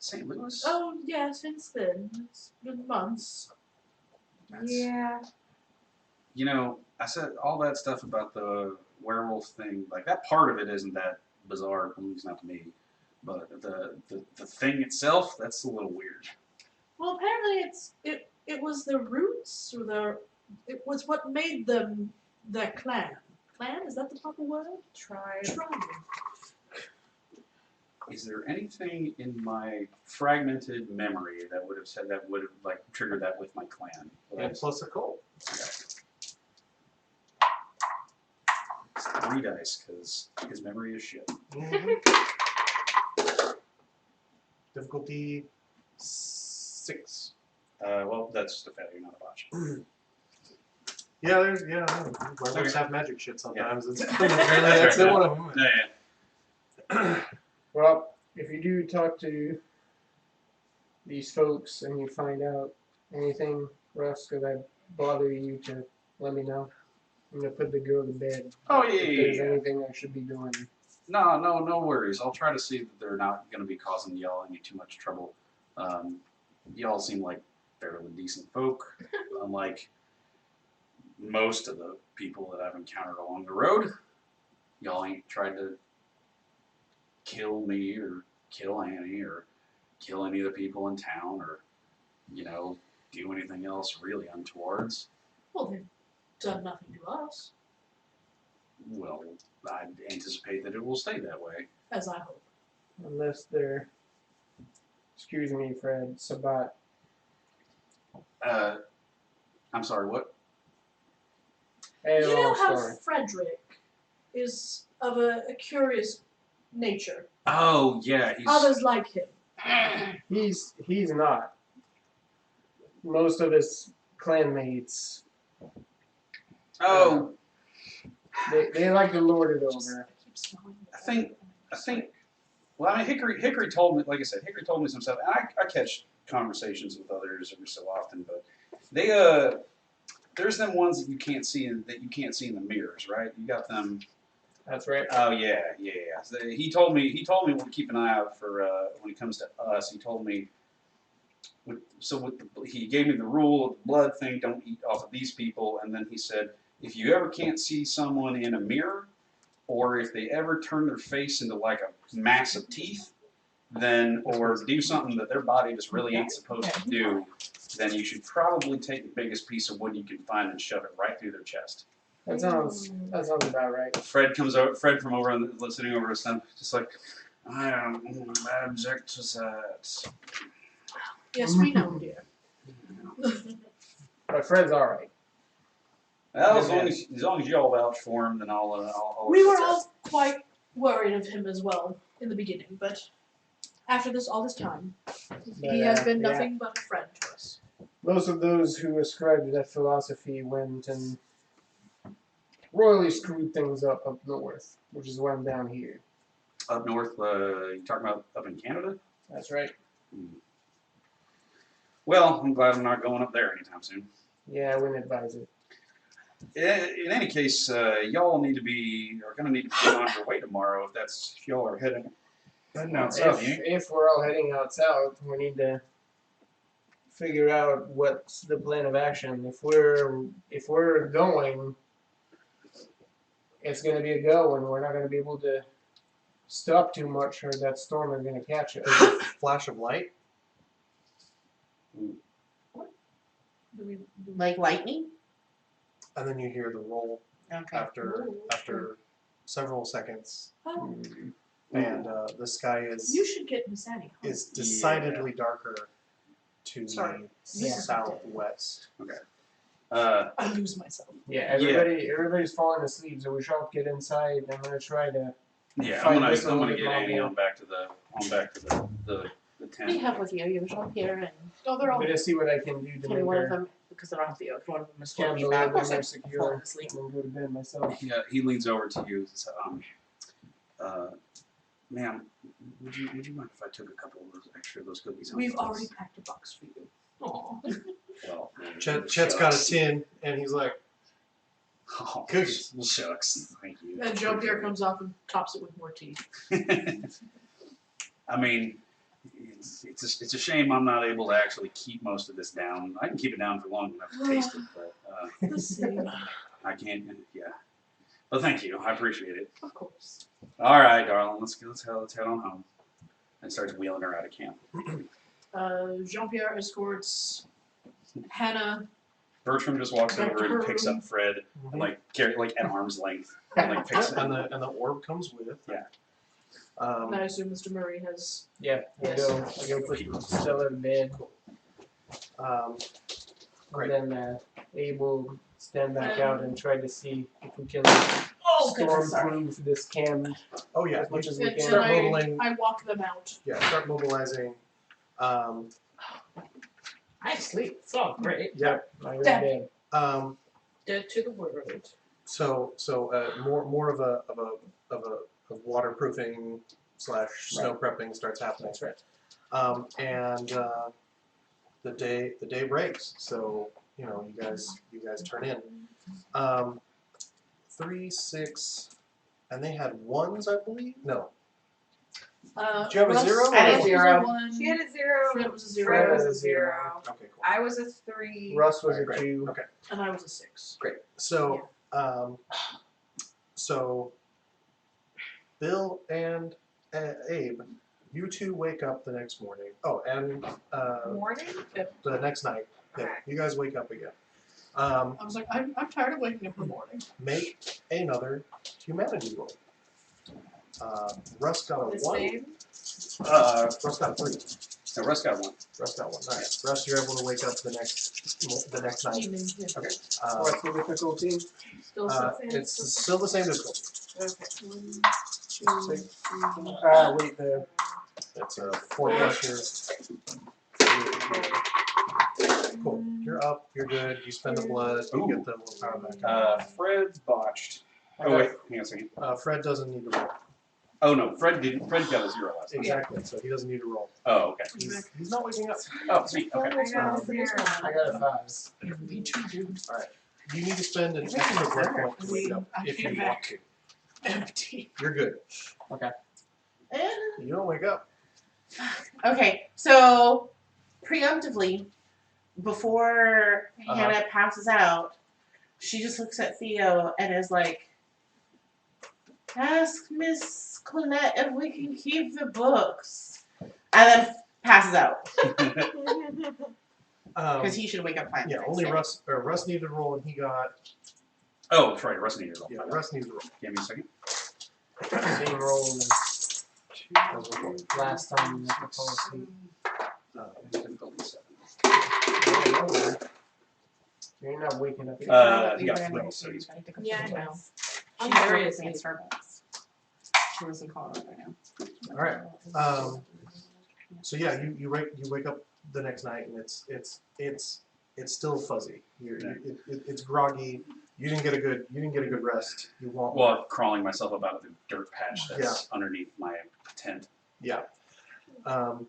Speaker 1: St. Louis?
Speaker 5: Oh yeah, since then it's been months.
Speaker 1: That's-
Speaker 2: Yeah.
Speaker 1: You know, I said all that stuff about the werewolf thing. Like that part of it isn't that bizarre, at least not to me. But the thing itself, that's a little weird.
Speaker 5: Well, apparently it was the roots or it was what made them their clan. Clan, is that the proper word?
Speaker 2: Tried.
Speaker 5: Tribe.
Speaker 1: Is there anything in my fragmented memory that would have like triggered that with my clan?
Speaker 3: And plus a cold.
Speaker 1: It's 3 dice because his memory is shit.
Speaker 3: Difficulty 6.
Speaker 1: Well, that's just a failure, not a botch.
Speaker 3: Yeah, werewolves
Speaker 1: Okay.
Speaker 3: have magic shit sometimes. It's,
Speaker 1: That's
Speaker 3: that's
Speaker 1: right.
Speaker 3: one of them.
Speaker 1: Yeah.
Speaker 6: Well, if you do talk to these folks and you find out anything, Russ, could I bother you to let me know? I'm gonna put the girl to bed.
Speaker 1: Oh
Speaker 6: If there's
Speaker 1: yeah.
Speaker 6: anything I should be doing.
Speaker 1: No worries. I'll try to see that they're not going to be causing y'all any too much trouble. Y'all seem like fairly decent folk, unlike most of the people that I've encountered along the road. Y'all ain't tried to kill me or kill Annie or kill any of the people in town or, do anything else really untowards.
Speaker 5: Well, they've done nothing to us,
Speaker 1: Well, I anticipate that it will stay that way.
Speaker 5: as I hope.
Speaker 6: Unless they're, excuse me, Fred, Sabat.
Speaker 1: I'm sorry, what?
Speaker 6: Hey,
Speaker 5: You know
Speaker 6: long
Speaker 5: how
Speaker 6: story.
Speaker 5: Frederick is of a curious nature.
Speaker 1: Oh, yeah, he's...
Speaker 5: Others like him.
Speaker 6: He's not. Most of his clanmates,
Speaker 1: Oh,
Speaker 6: they like to lord it over.
Speaker 1: I think. Well, I mean, Hickory told me, like I said, Hickory told me some stuff. And I catch conversations with others every so often, but they there's them ones that you can't see in the mirrors, right? You got them.
Speaker 6: That's right.
Speaker 1: Oh yeah. So he told me to keep an eye out for when it comes to us. He told me. He gave me the rule of the blood thing. Don't eat off of these people, and then he said, if you ever can't see someone in a mirror, or if they ever turn their face into like a mass of teeth, then or do something that their body just really ain't supposed to do, then you should probably take the biggest piece of wood you can find and shove it right through their chest.
Speaker 6: That sounds about right.
Speaker 1: Fred from over sitting over his son, just like, I object to that.
Speaker 5: Yes, we know, dear.
Speaker 6: My friend's alright.
Speaker 1: Well, as long as y'all vouch for him, then I'll
Speaker 5: We were
Speaker 1: accept.
Speaker 5: all quite worried of him as well in the beginning, but after all this time, he has been nothing but a friend to us.
Speaker 6: Most of those who ascribe to that philosophy went and royally screwed things up north, which is why I'm down here.
Speaker 1: Up north, you talking about up in Canada?
Speaker 6: That's right.
Speaker 1: Well, I'm glad I'm not going up there anytime soon.
Speaker 6: Yeah, I wouldn't advise it.
Speaker 1: In any case, y'all are gonna need to be on your way tomorrow if y'all are heading out south.
Speaker 6: If we're all heading out south, we need to figure out what's the plan of action. If we're going, it's gonna be a go, and we're not gonna be able to stop too much, or that storm is gonna catch us.
Speaker 3: Flash of light.
Speaker 4: Like lightning?
Speaker 3: And then you hear the roll
Speaker 4: Okay.
Speaker 3: after several seconds,
Speaker 5: Oh,
Speaker 3: and the sky
Speaker 5: you should get Miss Annie.
Speaker 3: is decidedly darker to
Speaker 5: Sorry.
Speaker 3: the southwest.
Speaker 5: I lose myself.
Speaker 6: Yeah, everybody's falling asleep, so we should all get inside. I'm gonna try to.
Speaker 1: Yeah,
Speaker 6: Find
Speaker 1: I'm
Speaker 6: this a
Speaker 1: gonna
Speaker 6: little
Speaker 1: get
Speaker 6: bit
Speaker 1: Annie
Speaker 6: longer.
Speaker 1: on back to the tent.
Speaker 4: We have with you. You show here, and
Speaker 5: Oh, they're
Speaker 6: I'm
Speaker 5: all
Speaker 6: gonna see what I can do to
Speaker 4: maybe
Speaker 6: make
Speaker 4: one of
Speaker 6: her
Speaker 4: them, because they're on Theo, if one of them is
Speaker 6: camp
Speaker 4: going
Speaker 6: a
Speaker 4: to be
Speaker 6: little
Speaker 4: back,
Speaker 6: bit
Speaker 4: or
Speaker 6: more
Speaker 4: so
Speaker 6: secure,
Speaker 4: falling asleep.
Speaker 6: and then go to bed myself.
Speaker 1: Yeah, he leans over to you. So, ma'am, would you mind if I took a couple of those cookies? home
Speaker 5: We've
Speaker 1: with us?
Speaker 5: already packed a box for you. Aw.
Speaker 1: Well,
Speaker 3: Chet's got a tin, and he's like,
Speaker 1: Oh,
Speaker 3: cookies.
Speaker 1: shucks. Thank you.
Speaker 5: And Joe Pierre comes off and tops it with more tea.
Speaker 1: I mean, it's a shame I'm not able to actually keep most of this down. I can keep it down for long enough to taste it, but
Speaker 5: The same.
Speaker 1: I can't. Yeah. But thank you. I appreciate it.
Speaker 5: Of course.
Speaker 1: All right, darling. Let's head on home. And starts wheeling her out of camp.
Speaker 5: Jean Pierre escorts Hannah.
Speaker 1: Bertram just walks
Speaker 5: Back
Speaker 1: over
Speaker 5: to
Speaker 1: and
Speaker 5: her
Speaker 1: picks
Speaker 5: room.
Speaker 1: up Fred, and like at arm's length, and like picks him.
Speaker 3: and the orb comes with.
Speaker 1: Yeah.
Speaker 5: And I assume Mr. Murray has.
Speaker 6: Yeah, I go put Stella to bed,
Speaker 3: Great.
Speaker 6: and then Abe will stand back out and try to see if we can
Speaker 4: Oh, goodness, sorry.
Speaker 6: storm-proof this camp
Speaker 3: Oh yeah.
Speaker 6: as much as we
Speaker 5: And
Speaker 6: can.
Speaker 3: Start mobiling.
Speaker 5: I walk them out.
Speaker 3: Yeah. Start mobilizing.
Speaker 7: I sleep so great.
Speaker 3: Yeah.
Speaker 6: I go to
Speaker 5: Dad.
Speaker 6: bed.
Speaker 7: Dead to the world.
Speaker 3: So more of a waterproofing / snow prepping starts happening.
Speaker 6: That's right.
Speaker 3: And the day breaks. So you guys turn in. 3, 6, and they had ones, I believe. No. Do you have a
Speaker 5: Russ-
Speaker 3: 0?
Speaker 4: I had a
Speaker 5: Russ was
Speaker 4: 0.
Speaker 5: 1.
Speaker 2: She had a 0.
Speaker 5: Fred was a 0.
Speaker 2: Fred was
Speaker 6: Fred
Speaker 2: a
Speaker 6: was a 0.
Speaker 2: 0.
Speaker 3: Okay, cool.
Speaker 2: I was a 3.
Speaker 6: Russ was
Speaker 3: Alright,
Speaker 6: a 2.
Speaker 3: Okay,
Speaker 5: And I was a 6.
Speaker 3: great. So so Bill and Abe, you two wake up the next morning. Oh, and
Speaker 2: Morning?
Speaker 3: the next night. Yeah, you guys wake up again.
Speaker 5: I was like, I'm tired of waking up in the morning.
Speaker 3: Make another humanity roll. Russ got a
Speaker 2: The
Speaker 3: 1.
Speaker 2: same?
Speaker 3: Russ got a 3.
Speaker 1: No, Russ got one.
Speaker 3: Russ got 1. All right. Russ, you're able to wake up the next night.
Speaker 5: Evening. Yeah.
Speaker 3: Okay.
Speaker 6: What's the difficulty?
Speaker 5: Still six.
Speaker 3: It's still the same difficulty.
Speaker 5: Okay. 1, 2, 3.
Speaker 6: Wait, the
Speaker 3: It's a 4 plus Cool. You're up. You're good. You spend the blood. You get the willpower back.
Speaker 1: Fred botched. Oh wait, hang on a second.
Speaker 3: Fred doesn't need to roll.
Speaker 1: Oh no, Fred didn't. Fred got a 0 last time.
Speaker 3: Exactly. So he doesn't need to roll.
Speaker 1: Oh okay.
Speaker 3: He's not waking up.
Speaker 1: Oh sweet. Okay.
Speaker 2: I got a 0.
Speaker 6: I got a 5.
Speaker 5: Me too, dude.
Speaker 3: You need to spend an extra blood point to wake up if you want to.
Speaker 5: Empty.
Speaker 3: You're good.
Speaker 4: Eh.
Speaker 3: You don't wake up.
Speaker 4: Okay, so preemptively, before Hannah passes out, she just looks at Theo and is like, "Ask Miss Colette if we can keep the books," and then passes out because he should wake up fine.
Speaker 3: Yeah, only Russ needed to roll, and he got.
Speaker 1: Oh, that's right. Russ needed to roll.
Speaker 3: Yeah, Russ needs to roll.
Speaker 1: Give me a second.
Speaker 6: Same roll as last time we were fall asleep.
Speaker 1: Difficulty 7.
Speaker 6: You're not waking up.
Speaker 1: He
Speaker 4: We
Speaker 1: got
Speaker 4: were
Speaker 1: 3,
Speaker 4: in
Speaker 1: so he's
Speaker 7: Yeah, I know. I'm
Speaker 8: She's
Speaker 7: curious.
Speaker 8: working at Starbucks. She lives in Colorado right now.
Speaker 3: All right. So yeah, you wake up the next night and it's still fuzzy. It's groggy. You didn't get a good rest. You want
Speaker 1: Well, crawling myself about the dirt patch that's underneath my tent.
Speaker 3: yeah.
Speaker 1: Pull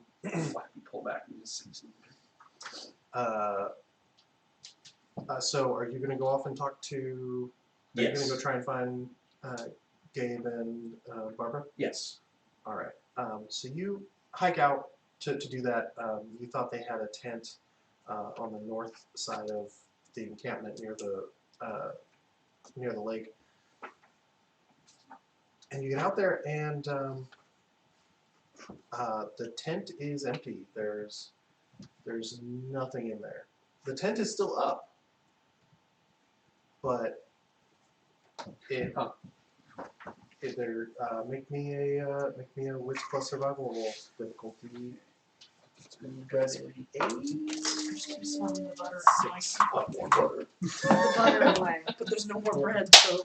Speaker 1: back and just see something.
Speaker 3: So are you gonna go off and talk to? Are you gonna go try and find Gabe and Barbara?
Speaker 1: Yes.
Speaker 3: All right. So you hike out to do that. You thought they had a tent on the north side of the encampment near the lake. And you get out there, and the tent is empty. There's nothing in there. The tent is still up, but make me a wits plus survival roll. Difficulty. You guys would be 8.
Speaker 7: Just want the butter.
Speaker 3: 6. More butter.
Speaker 2: The butter away.
Speaker 7: But there's no more bread, so.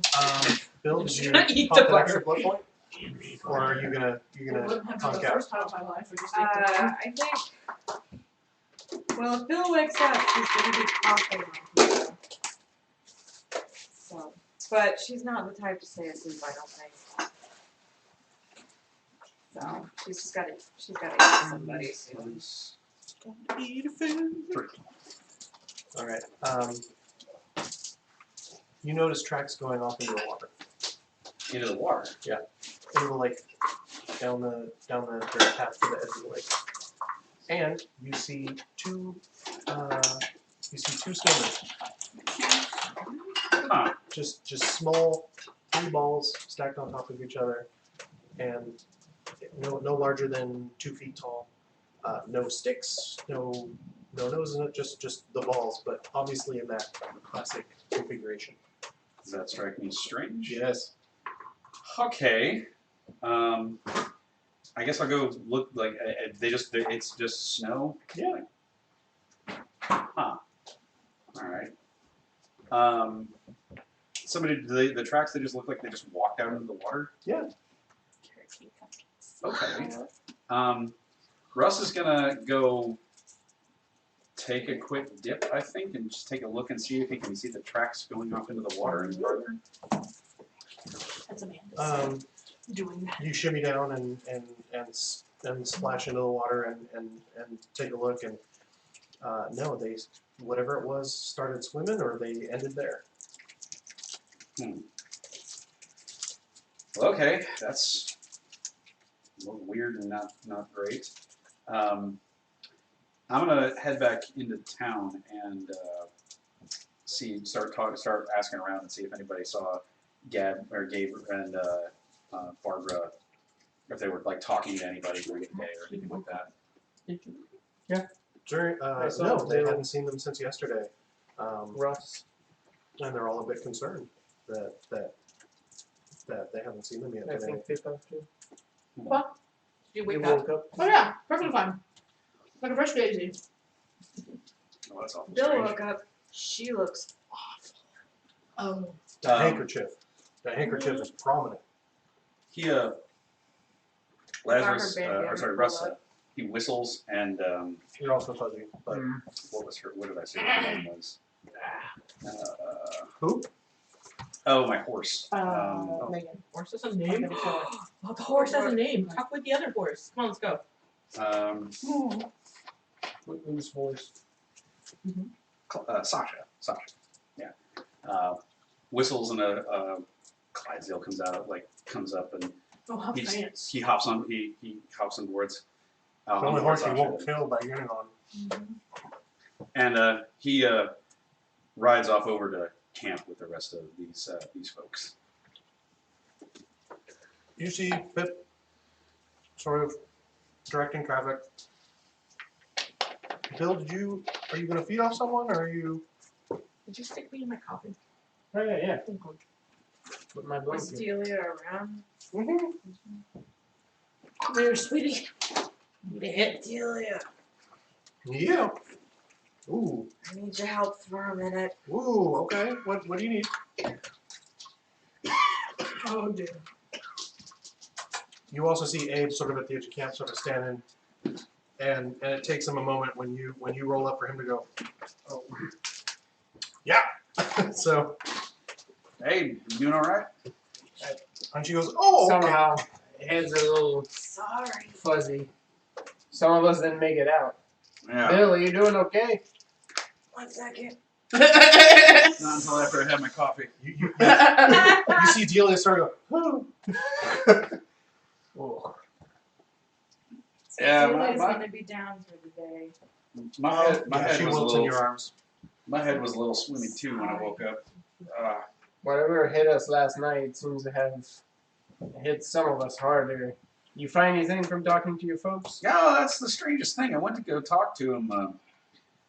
Speaker 3: Bill, did you
Speaker 7: Just eat
Speaker 3: pop
Speaker 7: the
Speaker 3: that extra
Speaker 7: butter.
Speaker 3: blood point, or are you gonna
Speaker 5: Wouldn't have been
Speaker 3: conk
Speaker 5: the
Speaker 3: out?
Speaker 5: first time in my life. I just ate the butter.
Speaker 2: I think. Well, if Bill wakes up, she's gonna be coughing on people. So, but she's not the type to stay asleep, I don't think. So she's gotta eat somebody soon.
Speaker 3: Eat a food. 3. All right. You notice tracks going off into the water.
Speaker 1: Into the water.
Speaker 3: Into the lake, down the dirt path to the edge of the lake, and you see two swimmers.
Speaker 1: Huh.
Speaker 3: Just small 3 balls stacked on top of each other, and no larger than 2 feet tall. No sticks, no noses in it, just the balls, but obviously in that classic configuration.
Speaker 1: Does that strike me as strange?
Speaker 3: Yes.
Speaker 1: Okay. I guess I'll go look. Like it's just snow.
Speaker 3: Yeah.
Speaker 1: Huh. All right. The tracks, they just look like they just walked out into the water.
Speaker 3: Yeah.
Speaker 1: Okay. Russ is gonna go take a quick dip, I think, and just take a look and see if he can see the tracks going off into the water and further.
Speaker 7: That's Amanda doing that.
Speaker 3: You shimmy down and splash into the water and take a look, and no, they, whatever it was, started swimming, or they ended there.
Speaker 1: Well, okay, that's a little weird and not great. I'm gonna head back into town and start asking around and see if anybody saw Gabe and Barbara, if they were like talking to anybody during the day or anything like that.
Speaker 3: No, they hadn't seen them since yesterday.
Speaker 6: Russ.
Speaker 3: And they're all a bit concerned that they haven't seen them yet.
Speaker 6: I think they have to.
Speaker 5: What?
Speaker 7: Did you
Speaker 6: You
Speaker 7: wake up?
Speaker 6: woke up.
Speaker 5: Oh yeah, perfectly fine. Like a fresh daisy.
Speaker 1: Oh, that's awful
Speaker 2: Bill
Speaker 1: strange.
Speaker 2: woke up. She looks awful.
Speaker 5: Oh.
Speaker 3: The handkerchief. The handkerchief is prominent.
Speaker 1: He Lazarus,
Speaker 2: Got her bandana
Speaker 1: or sorry,
Speaker 2: pulled
Speaker 1: Russ.
Speaker 2: up.
Speaker 1: He whistles and
Speaker 3: You're also fuzzy, but
Speaker 1: what did I say her name was?
Speaker 3: who?
Speaker 1: Oh, my horse.
Speaker 4: Megan.
Speaker 7: Horse has a
Speaker 4: I'm
Speaker 7: name?
Speaker 4: gonna kill it.
Speaker 7: Oh, the horse has a name. Talk with the other horse. Come on, let's go.
Speaker 6: Whose voice?
Speaker 1: Sasha. Yeah. Whistles and a Clydesdale comes up and
Speaker 5: Oh, how
Speaker 1: he
Speaker 5: fancy.
Speaker 1: hops on boards.
Speaker 3: The only horse you won't kill by getting on.
Speaker 1: And he rides off over to camp with the rest of these folks.
Speaker 3: You see Pip sort of directing traffic. Bill, are you gonna feed off someone, or are you?
Speaker 7: Did you stick me in my coffee?
Speaker 6: Oh yeah. With my
Speaker 2: Was
Speaker 6: blanket.
Speaker 2: Delia around?
Speaker 5: Come here, sweetie.
Speaker 2: Delia.
Speaker 3: Yeah. Ooh.
Speaker 2: I need your help for a minute.
Speaker 3: Ooh. Okay. What do you need?
Speaker 5: Oh dear.
Speaker 3: You also see Abe sort of at the edge of camp, sort of standing, and it takes him a moment when you roll up for him to go. Oh. Yeah. So.
Speaker 1: Hey, you doing all right?
Speaker 3: And she goes, oh, okay.
Speaker 6: Somehow, heads are a little
Speaker 2: Sorry.
Speaker 6: fuzzy. Some of us didn't make it out.
Speaker 1: Yeah.
Speaker 6: Bill, are you doing okay?
Speaker 2: 1 second.
Speaker 1: Not until after I have my coffee.
Speaker 3: You see Delia start to go,
Speaker 6: Oh.
Speaker 1: Yeah,
Speaker 2: Celia's
Speaker 1: my-
Speaker 2: gonna be down for the day.
Speaker 1: My head
Speaker 3: she
Speaker 1: was a
Speaker 3: wilts in
Speaker 1: little.
Speaker 3: your arms.
Speaker 1: My head was a little swimmy too when I woke up.
Speaker 6: Whatever hit us last night seems to have hit some of us harder. You find anything from talking to your folks?
Speaker 1: Yeah, that's the strangest thing. I went to go talk to him,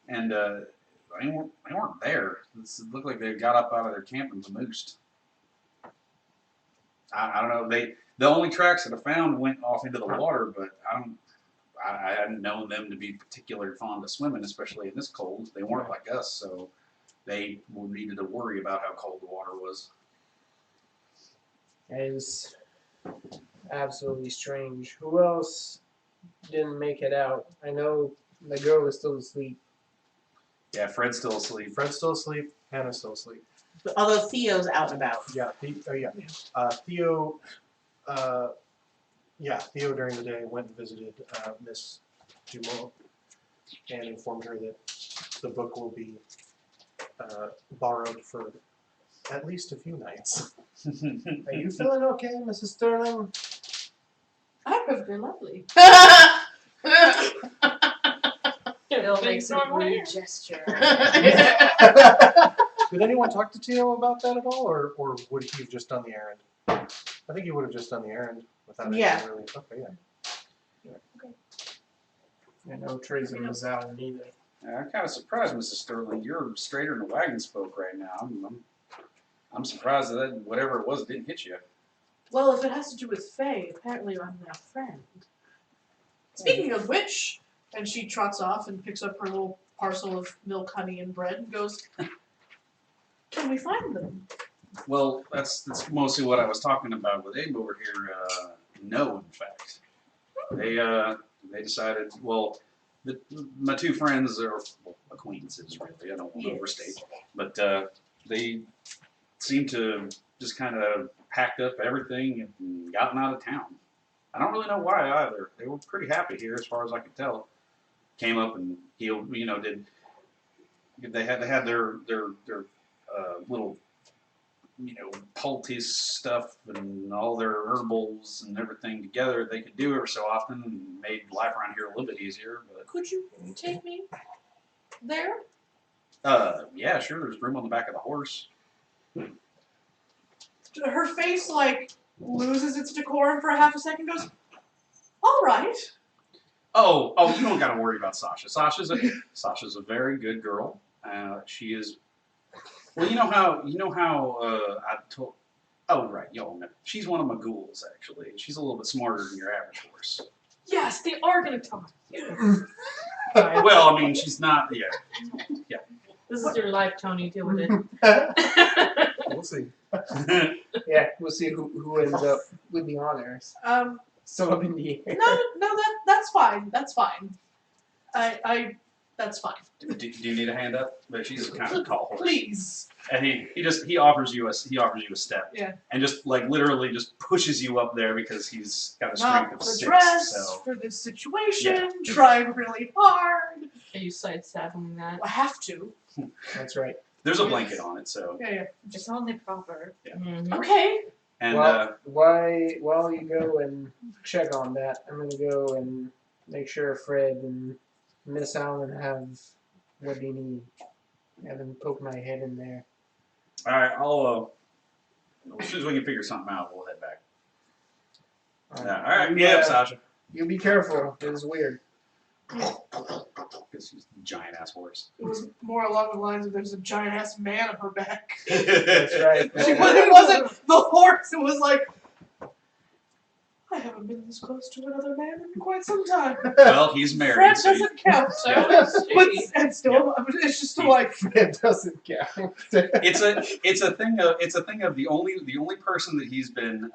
Speaker 1: and they weren't there. It looked like they got up out of their camp and vamoosed. I don't know. The only tracks that I found went off into the water, but I hadn't known them to be particularly fond of swimming, especially in this cold. They weren't like us, so they needed to worry about how cold the water was.
Speaker 6: It is absolutely strange. Who else didn't make it out? I know the girl is still asleep.
Speaker 1: Yeah, Fred's still asleep.
Speaker 3: Fred's still asleep. Hannah's still asleep.
Speaker 4: Although Theo's out and about.
Speaker 3: Yeah. Theo. Theo during the day went and visited Miss Dumont and informed her that the book will be borrowed for at least a few nights.
Speaker 6: Are you feeling okay, Mrs. Sterling?
Speaker 5: I'm perfectly lovely.
Speaker 2: Bill makes a rude gesture.
Speaker 3: Did anyone talk to Theo about that at all, or would he have just done the errand? I think he would have just done the errand without
Speaker 4: Yeah.
Speaker 3: anything really. Okay, yeah.
Speaker 6: I know Tracy was out either.
Speaker 1: I'm kind of surprised, Mrs. Sterling. You're straighter than a wagon spoke right now. I'm surprised that whatever it was didn't hit you.
Speaker 5: Well, if it has to do with Faye, apparently I'm their friend. Speaking of which, and she trots off and picks up her little parcel of milk, honey, and bread and goes, can we find them?
Speaker 1: Well, that's mostly what I was talking about with Abe over here. No, in fact, they decided. Well, my two friends are acquaintances, really. I don't want to overstate, but they seem to just kind of packed up everything and gotten out of town. I don't really know why either. They were pretty happy here, as far as I could tell. Came up and he, did. They had their little, poultice stuff and all their herbals and everything together. They could do every so often and made life around here a little bit easier. But
Speaker 5: Could you take me there?
Speaker 1: yeah, sure. There's room on the back of the horse.
Speaker 5: Her face, loses its decorum for a half a second, goes, all right.
Speaker 1: Oh, you don't got to worry about Sasha. Sasha's a very good girl. She is. Well, you know how I told. Oh, right, y'all know. She's one of my ghouls, actually. She's a little bit smarter than your average horse.
Speaker 7: Yes, they are gonna talk.
Speaker 1: Well, I mean, she's not. Yeah.
Speaker 7: This is your life, Tony. Deal with it.
Speaker 3: We'll see.
Speaker 6: Yeah, we'll see who ends up with the honors. So up in the air.
Speaker 5: No, that's fine. That's fine. That's fine.
Speaker 1: Do you need a hand up? But she's kind of a tall horse.
Speaker 5: Please.
Speaker 1: And he offers you a step.
Speaker 5: Yeah.
Speaker 1: And just literally just pushes you up there because he's got a strength
Speaker 5: Not
Speaker 1: of
Speaker 5: the
Speaker 1: 6.
Speaker 5: dress
Speaker 1: So
Speaker 5: for this situation.
Speaker 1: Yeah.
Speaker 5: Trying really hard.
Speaker 7: Are you sidestepping that?
Speaker 5: I have to.
Speaker 6: That's right.
Speaker 1: there's a blanket on it. So
Speaker 5: Yeah.
Speaker 2: It's only proper.
Speaker 7: Mm-hmm.
Speaker 5: Okay.
Speaker 1: and
Speaker 6: Well, while you go and check on that, I'm gonna go and make sure Fred and Miss Allen have what they need. Have them poke my head in there.
Speaker 1: all right, I'll as soon as we can figure something out, we'll head back. All right.
Speaker 6: You,
Speaker 1: Yeah, Sasha.
Speaker 6: You be careful. It is weird.
Speaker 1: Because she's a giant ass horse.
Speaker 5: It was more along the lines of there's a giant ass man on her back.
Speaker 6: That's right.
Speaker 5: It wasn't the horse. It was like, I haven't been this close to another man in quite some time.
Speaker 1: Well, he's married.
Speaker 5: Fred
Speaker 1: So
Speaker 5: doesn't count.
Speaker 7: So is
Speaker 3: But
Speaker 7: she.
Speaker 3: and still, it's just like
Speaker 6: It doesn't count.
Speaker 1: it's a thing of the only person that he's been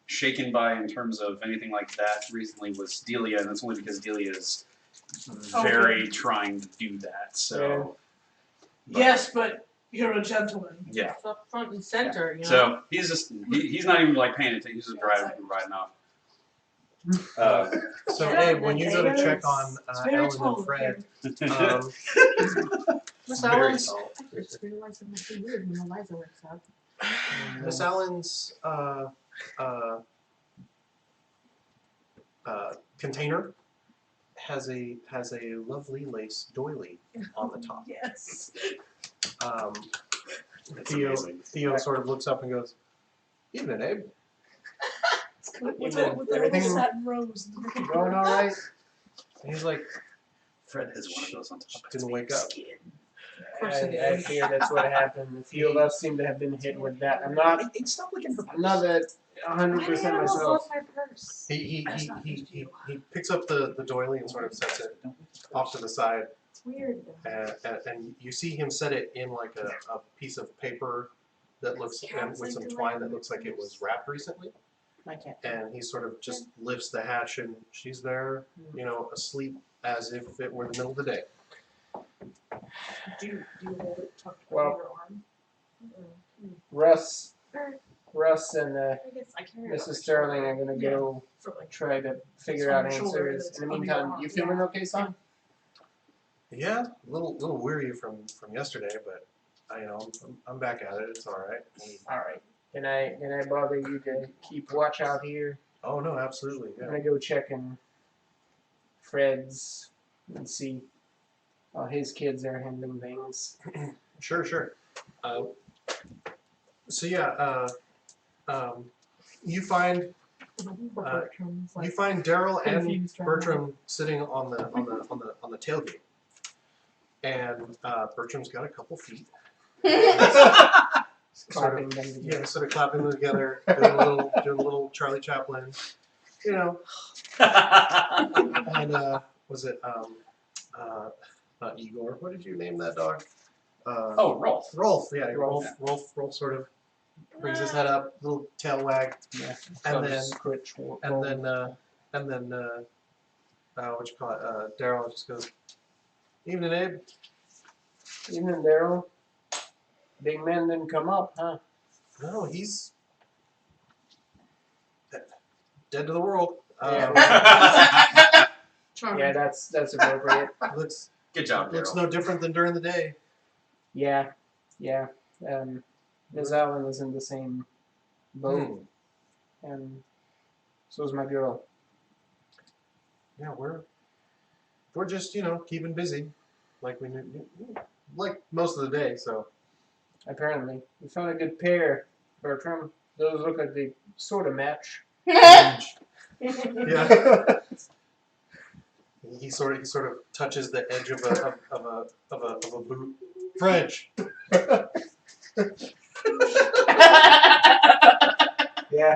Speaker 1: shaken by in terms of anything like that recently was Delia, and that's only because Delia is very trying to do that. So
Speaker 5: Yes, but you're a gentleman.
Speaker 1: yeah.
Speaker 7: It's up front and center, you know.
Speaker 1: So he's just he's not even like paying attention. He's just riding off.
Speaker 3: so. Abe, when you go to check on
Speaker 5: It's very
Speaker 3: Ellen
Speaker 5: tall.
Speaker 3: and Fred,
Speaker 7: Miss
Speaker 1: very
Speaker 7: Allen,
Speaker 1: tall.
Speaker 7: I just realized it might be weird when Eliza wakes up.
Speaker 3: Miss Allen's container has a lovely lace doily on the top.
Speaker 5: Yes.
Speaker 1: It's
Speaker 3: Theo
Speaker 1: amazing.
Speaker 3: sort of looks up and goes, "Evening, Abe."
Speaker 5: With that little
Speaker 6: Everything
Speaker 5: satin rose.
Speaker 6: Going all right?
Speaker 3: And he's like,
Speaker 1: Fred has one of those on top.
Speaker 3: didn't wake up.
Speaker 7: Of course it
Speaker 6: I
Speaker 7: is.
Speaker 6: fear that's what happened. A few of us seem to have been hit with that. I'm not
Speaker 1: Stop looking for.
Speaker 6: I'm not that 100% myself.
Speaker 2: my purse.
Speaker 3: He picks up the doily and sort of sets it off to the side,
Speaker 2: It's weird.
Speaker 3: and you see him set it in like a piece of paper that looks and with some twine that looks like it was wrapped recently.
Speaker 4: My cat.
Speaker 3: And he sort of just lifts the hatch, and she's there, asleep as if it were the middle of the day.
Speaker 5: Do you hold it tucked
Speaker 6: Well-
Speaker 5: under your arm?
Speaker 6: Russ and
Speaker 2: I guess I carry it
Speaker 6: Mrs.
Speaker 2: over
Speaker 6: Sterling are gonna go
Speaker 5: For like
Speaker 6: try to figure
Speaker 5: It's on
Speaker 6: out
Speaker 5: your shoulder,
Speaker 6: answers.
Speaker 5: it's
Speaker 6: In the
Speaker 5: under
Speaker 6: meantime,
Speaker 5: your arm.
Speaker 6: you feeling okay, son?
Speaker 3: Yeah, a little weary from yesterday, but I'm back at it. It's all right.
Speaker 6: All right. Can I bother you to keep watch out here?
Speaker 3: Oh no, absolutely.
Speaker 6: I'm
Speaker 3: Yeah.
Speaker 6: gonna go check in Fred's and see how his kids are handling things.
Speaker 3: Sure. So yeah, you find Daryl and
Speaker 7: Confused right
Speaker 3: Bertram sitting on the tailgate, and Bertram's got a couple feet.
Speaker 6: Clapping them together.
Speaker 3: Yeah, sort of clapping them together, doing a little Charlie Chaplin, And was it not Igor? What did you name that dog?
Speaker 1: Oh, Rolf.
Speaker 3: Rolf. Yeah,
Speaker 6: Rolf.
Speaker 3: Rolf sort of brings his head up, little tail wag,
Speaker 6: Yeah.
Speaker 3: and then what you call it? Daryl just goes, "Evening, Abe."
Speaker 6: Evening, Daryl. Big man didn't come up, huh?
Speaker 3: No, he's dead to the world.
Speaker 5: Charming.
Speaker 6: Yeah, that's appropriate.
Speaker 3: Looks
Speaker 1: Good job,
Speaker 3: looks
Speaker 1: Daryl.
Speaker 3: no different than during the day.
Speaker 6: Yeah. Ms. Allen was in the same boat, and so was my girl.
Speaker 3: Yeah, we're just keeping busy, like like most of the day. So
Speaker 6: Apparently, we found a good pair, Bertram. Those look like they sort of match.
Speaker 3: yeah. He sort of touches the edge of a boot. French.
Speaker 6: Yeah.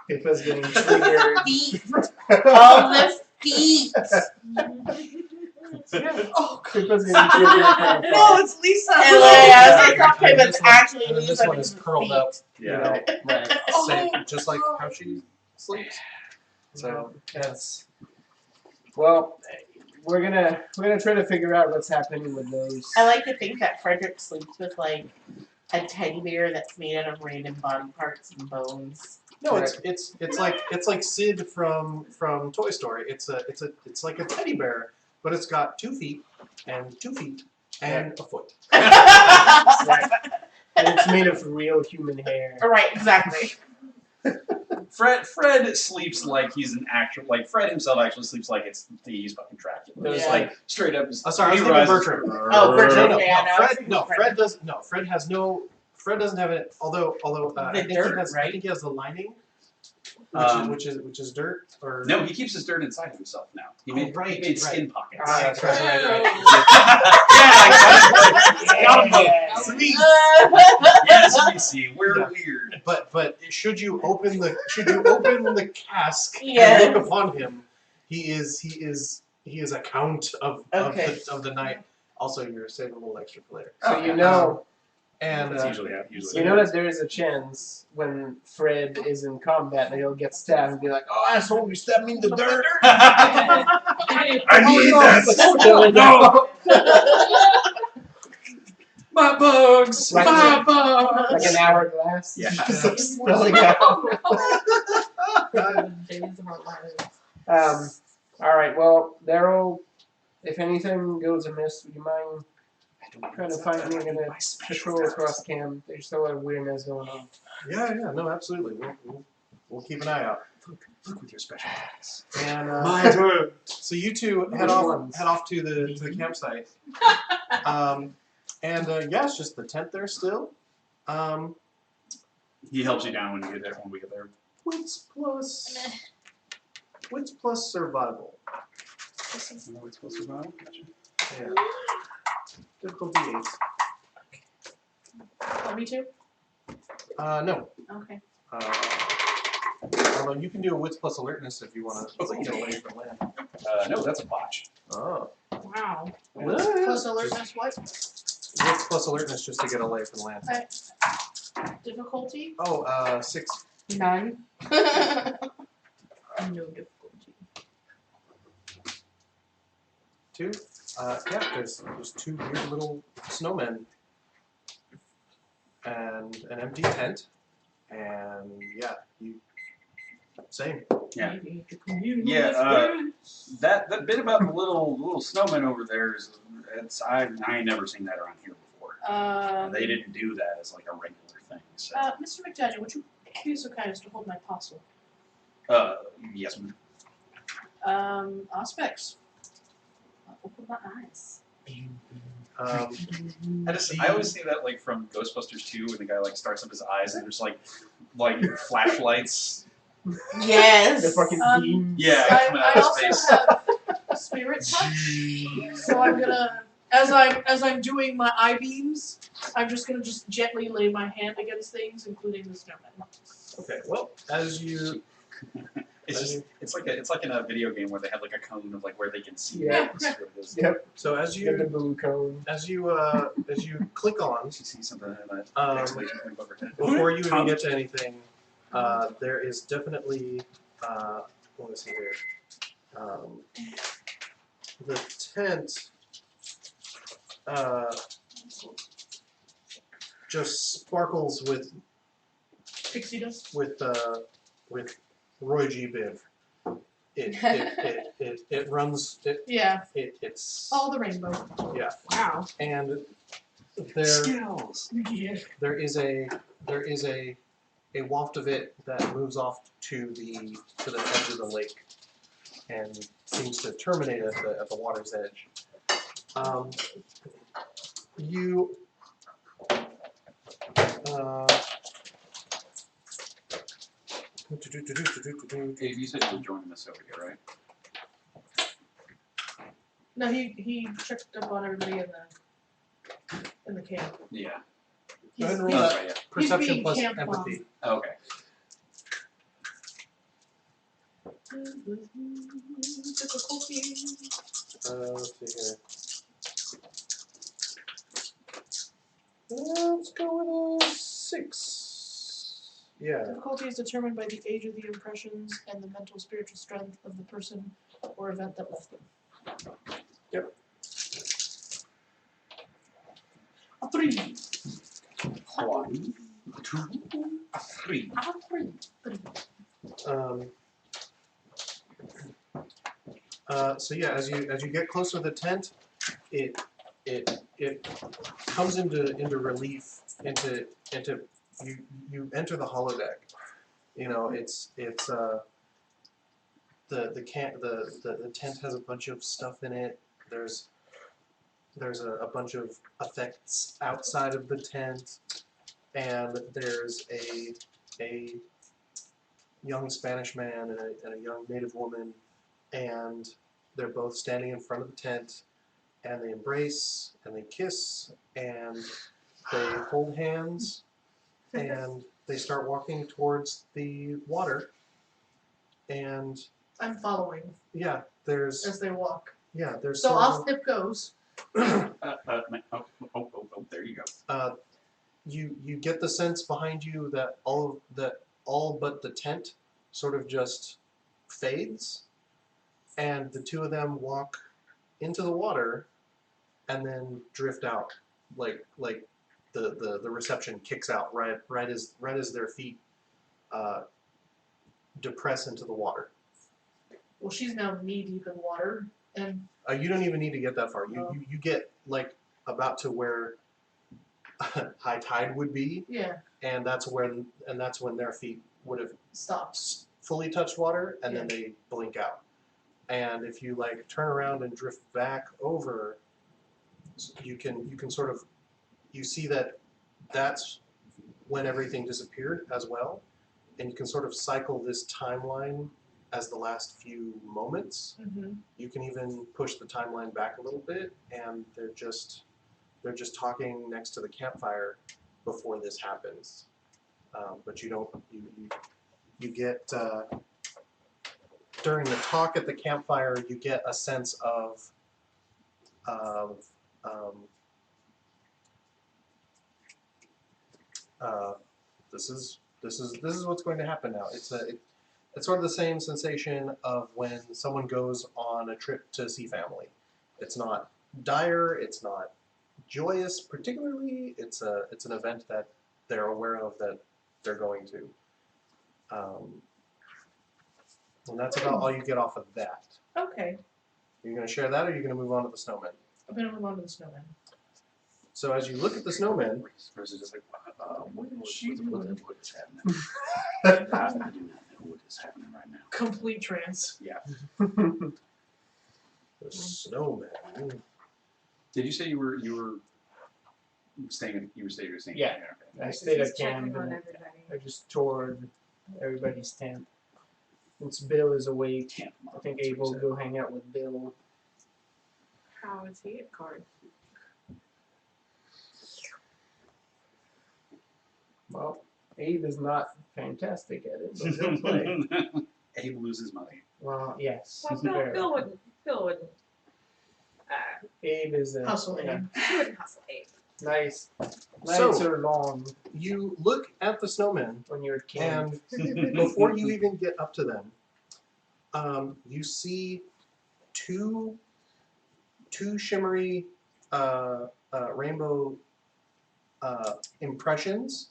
Speaker 6: Pippa's getting triggered.
Speaker 4: Feet. All the feet.
Speaker 5: Oh,
Speaker 6: Pippa's getting triggered.
Speaker 5: no, it's Lisa.
Speaker 4: And like, I was like, okay, but it's actually
Speaker 3: And then this
Speaker 4: Lisa
Speaker 3: one is
Speaker 4: because
Speaker 3: curled
Speaker 4: feet.
Speaker 3: up.
Speaker 1: Yeah.
Speaker 6: Right.
Speaker 3: Same, just like how she sleeps.
Speaker 6: So that's well. We're gonna try to figure out what's happening with those.
Speaker 4: I like to think that Frederick sleeps with like a teddy bear that's made out of random body parts and bones.
Speaker 3: No, it's like Sid from Toy Story. It's like a teddy bear, but it's got 2 feet and 2 feet and a foot.
Speaker 6: Right. And it's made of real human hair.
Speaker 4: Right, exactly.
Speaker 1: Fred sleeps like he's an actual, like Fred himself actually sleeps like he's fucking Dracula. It's
Speaker 4: Yeah.
Speaker 1: like straight up.
Speaker 3: Sorry, I was
Speaker 1: he
Speaker 3: thinking
Speaker 1: rises-
Speaker 3: Bertram.
Speaker 4: Oh, Bertram.
Speaker 3: No,
Speaker 4: Yeah, no, I was
Speaker 3: Fred.
Speaker 4: thinking
Speaker 3: No,
Speaker 4: Fred.
Speaker 3: Fred doesn't. No, Fred has no. Fred doesn't have it. Although I think
Speaker 4: dirt,
Speaker 3: he has.
Speaker 4: right?
Speaker 3: I think he has the lining, which is dirt. Or
Speaker 1: No, he keeps his dirt inside himself now. He made
Speaker 3: right,
Speaker 1: he made skin pockets.
Speaker 6: Ah, that's right.
Speaker 1: Yeah, exactly. Got him both.
Speaker 3: Sweet.
Speaker 1: Yes. SBC, we're
Speaker 3: Yeah.
Speaker 1: weird.
Speaker 3: But should you open the cask
Speaker 4: Yes.
Speaker 3: and look upon him, he is a count of the night. Also, you're saving a little extra for later.
Speaker 6: So you know,
Speaker 3: And
Speaker 1: That's usually how.
Speaker 6: you know that there is a chance when Fred is in combat that he'll get stabbed and be like, "Oh, asshole, you stabbed me in the dirt."
Speaker 1: I need
Speaker 6: that.
Speaker 1: No. My bugs!
Speaker 6: Like-
Speaker 1: My bugs!
Speaker 6: Like an hourglass.
Speaker 1: Yeah.
Speaker 6: Just like spelling out.
Speaker 7: Days of our lives.
Speaker 6: All right. Well, Daryl, if anything goes amiss, would you mind trying to find me? I'm gonna patrol across camp. There's still a lot of weirdness going on.
Speaker 3: yeah, no, absolutely. We'll keep an eye out.
Speaker 1: Look with your special eyes.
Speaker 3: And
Speaker 1: My turn.
Speaker 3: so you two
Speaker 6: Which
Speaker 3: head
Speaker 6: ones?
Speaker 3: off to the campsite. Yeah, it's just the tent there still.
Speaker 1: He helps you down when we get there.
Speaker 3: Wits plus survival.
Speaker 1: No, it's supposed to go. Gotcha.
Speaker 3: Yeah. Difficulty 8.
Speaker 5: Oh, me too?
Speaker 3: No.
Speaker 5: Okay.
Speaker 3: Although you can do a wits plus alertness if you want to get away from land.
Speaker 1: No, that's a botch.
Speaker 3: Oh.
Speaker 5: Wow.
Speaker 3: Yeah.
Speaker 5: Plus alertness, what?
Speaker 3: Wits plus alertness just to get away from land.
Speaker 5: Difficulty?
Speaker 3: Oh, 6.
Speaker 4: None.
Speaker 7: No difficulty.
Speaker 3: 2. Yeah, there's 2 weird little snowmen and an empty tent, and yeah, you same.
Speaker 1: Yeah.
Speaker 7: Maybe to commune
Speaker 1: Yeah,
Speaker 7: with
Speaker 1: That bit about the little snowman over there is I ain't never seen that around here before. They didn't do that as like a regular thing. So.
Speaker 5: Mr. McDaniel, would you be so kind as to hold my parcel?
Speaker 1: Yes, ma'am.
Speaker 5: Aspects.
Speaker 4: Open my eyes.
Speaker 1: I always see that like from Ghostbusters 2 when the guy like starts up his eyes and there's like flashlights.
Speaker 4: Yes.
Speaker 6: The fucking beam.
Speaker 1: Yeah, coming out
Speaker 5: I
Speaker 1: of
Speaker 5: also
Speaker 1: space.
Speaker 5: have spirit touch, so I'm gonna, as I'm doing my eye beams, I'm just gonna gently lay my hand against things, including the snowman.
Speaker 3: Okay, well, as you
Speaker 1: It's like in a video game where they have like a cone of like where they can see.
Speaker 6: Yeah.
Speaker 1: That's what it is.
Speaker 6: Yep.
Speaker 3: so as
Speaker 6: Get the
Speaker 3: you
Speaker 6: blue cone.
Speaker 3: as you click on
Speaker 1: You see something in that exhalation thing above your head.
Speaker 3: before you even get to anything, there is definitely let me see here. The tent just sparkles with
Speaker 5: Pixie dust.
Speaker 3: with Roy G. Biv. It runs
Speaker 5: Yeah.
Speaker 3: it's
Speaker 5: All the rainbow.
Speaker 3: yeah,
Speaker 7: Wow.
Speaker 3: and there
Speaker 1: Skills.
Speaker 5: Yeah.
Speaker 3: there is a waft of it that moves off to the edge of the lake and seems to terminate at the water's edge. You
Speaker 1: Dave, you said you were joining us over here, right?
Speaker 5: No, he checked up on everybody in the camp.
Speaker 1: Yeah.
Speaker 3: Go ahead and
Speaker 5: He's-
Speaker 3: roll
Speaker 1: Oh,
Speaker 3: that.
Speaker 1: right, yeah.
Speaker 3: Perception
Speaker 5: being
Speaker 3: plus
Speaker 5: camp
Speaker 3: empathy.
Speaker 1: Okay.
Speaker 5: Difficulty.
Speaker 3: Let's see here. Let's go with a 6. Yeah.
Speaker 5: Difficulty is determined by the age of the impressions and the mental spiritual strength of the person or event that left them.
Speaker 3: Yep.
Speaker 5: A 3.
Speaker 1: 1, 2, 3.
Speaker 5: A 3.
Speaker 3: So yeah, as you get closer to the tent, it comes into relief into you enter the holodeck. You know, the tent has a bunch of stuff in it. There's a bunch of effects outside of the tent, and there's a young Spanish man and a young native woman, and they're both standing in front of the tent, and they embrace and they kiss and they hold hands, and they start walking towards the water. And
Speaker 5: I'm following
Speaker 3: yeah, there's
Speaker 5: as they walk.
Speaker 3: there's
Speaker 5: So
Speaker 3: sort
Speaker 5: off Pip goes.
Speaker 1: Oh, there you go.
Speaker 3: You get the sense behind you that all but the tent sort of just fades, and the two of them walk into the water and then drift out, like the reception kicks out right as their feet depress into the water.
Speaker 5: Well, she's now knee deep in water, and
Speaker 3: You don't even need to get that far.
Speaker 5: Oh.
Speaker 3: You get like about to where high tide would be,
Speaker 5: yeah,
Speaker 3: and that's when their feet would have
Speaker 5: stops.
Speaker 3: fully touched water, and then they blink out. And if you like turn around and drift back over, you can sort of see that that's when everything disappeared as well, and you can sort of cycle this timeline as the last few moments.
Speaker 5: Mm-hmm.
Speaker 3: You can even push the timeline back a little bit, and they're just talking next to the campfire before this happens. But you don't you get during the talk at the campfire, you get a sense of this is what's going to happen now. It's sort of the same sensation of when someone goes on a trip to see family. It's not dire, it's not joyous particularly. It's an event that they're aware of that they're going to. And that's about all you get off of that.
Speaker 5: Okay,
Speaker 3: You're going to share that, or you're going to move on to the snowmen?
Speaker 5: I'm gonna move on to the snowman.
Speaker 3: So as you look at the snowmen,
Speaker 1: Versus just like, what is happening? I do not know what is happening right now.
Speaker 5: Complete trance.
Speaker 1: Yeah.
Speaker 3: the snowmen.
Speaker 1: Did you say you were staying? You were staying.
Speaker 6: Yeah.
Speaker 1: Okay.
Speaker 6: I stayed
Speaker 2: He's
Speaker 6: at
Speaker 2: checking
Speaker 6: camp
Speaker 2: on
Speaker 6: and
Speaker 2: everybody.
Speaker 6: I just toured everybody's tent. Since Bill is awake,
Speaker 1: Camp
Speaker 6: I think
Speaker 1: That's
Speaker 6: Abe
Speaker 1: what
Speaker 6: will
Speaker 1: you
Speaker 6: go hang out with Bill.
Speaker 7: How is he at cards?
Speaker 6: Well, Abe is not fantastic at it, but he'll play.
Speaker 1: said. Abe loses money.
Speaker 6: Well, yes.
Speaker 2: Well,
Speaker 6: very.
Speaker 2: Bill wouldn't.
Speaker 6: Abe is a
Speaker 5: Hustle
Speaker 6: you know,
Speaker 5: Abe.
Speaker 2: He wouldn't hustle Abe.
Speaker 6: nice.
Speaker 3: So-
Speaker 6: Nights are long
Speaker 3: You look at the snowmen,
Speaker 6: when you're at camp.
Speaker 3: and before you even get up to them, you see two shimmery rainbow impressions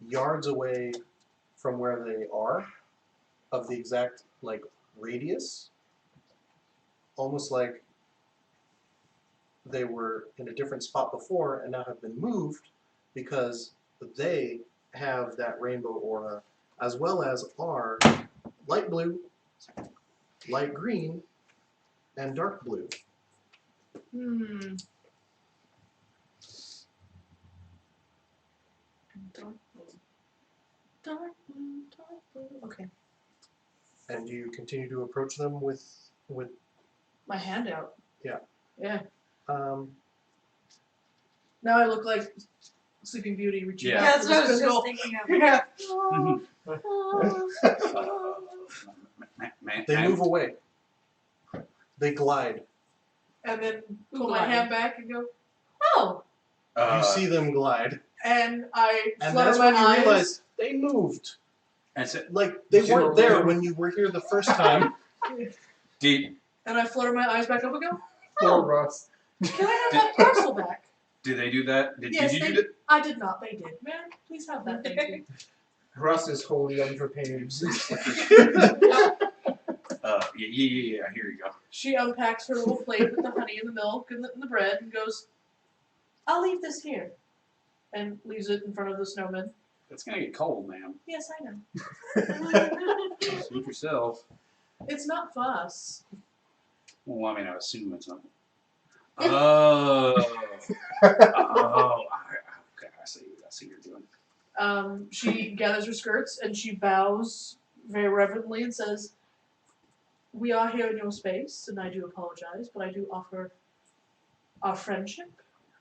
Speaker 3: yards away from where they are, of the exact like radius, almost like they were in a different spot before and now have been moved because they have that rainbow aura, as well as are light blue, light green, and dark blue.
Speaker 5: Hmm. Dark blue. Dark blue, dark blue. Okay.
Speaker 3: And you continue to approach them with
Speaker 5: My hand out.
Speaker 3: Yeah.
Speaker 5: Yeah.
Speaker 3: um,
Speaker 5: Now I look like Sleeping Beauty reaching
Speaker 1: Yeah.
Speaker 5: out
Speaker 2: That's
Speaker 5: for
Speaker 2: what I
Speaker 5: the
Speaker 2: was
Speaker 5: spindle.
Speaker 2: just thinking of.
Speaker 5: Yeah.
Speaker 3: they move away. They glide.
Speaker 5: And then pull my
Speaker 2: Glide.
Speaker 5: hand back and go, oh.
Speaker 3: You see them glide,
Speaker 5: And I
Speaker 3: and
Speaker 5: flutter
Speaker 3: that's
Speaker 5: my
Speaker 3: when you
Speaker 5: eyes.
Speaker 3: realize they moved.
Speaker 1: And so,
Speaker 3: Like they
Speaker 6: You
Speaker 3: weren't
Speaker 6: were
Speaker 3: there
Speaker 6: right.
Speaker 3: when you were here the first time.
Speaker 1: did
Speaker 5: And I flutter my eyes back up and go,
Speaker 6: Poor
Speaker 5: oh,
Speaker 6: Russ.
Speaker 5: can I have that parcel back?
Speaker 1: they do that?
Speaker 5: Yes,
Speaker 1: Did you
Speaker 5: they-
Speaker 1: do that?
Speaker 5: I did not. They did. Man, please have that. Thank you.
Speaker 6: Russ is wholly unprepared.
Speaker 1: Yeah. Here you go.
Speaker 5: She unpacks her little plate with the honey and the milk and the bread and goes, I'll leave this here. And leaves it in front of the snowman.
Speaker 1: It's gonna get cold, man.
Speaker 5: Yes, I know.
Speaker 1: Suit yourself.
Speaker 5: It's not fuss.
Speaker 1: Well, I mean, I assume it's not. Oh. Okay. I see what you're doing.
Speaker 5: She gathers her skirts and she bows very reverently and says, we are here in your space, and I do apologize, but I do offer our friendship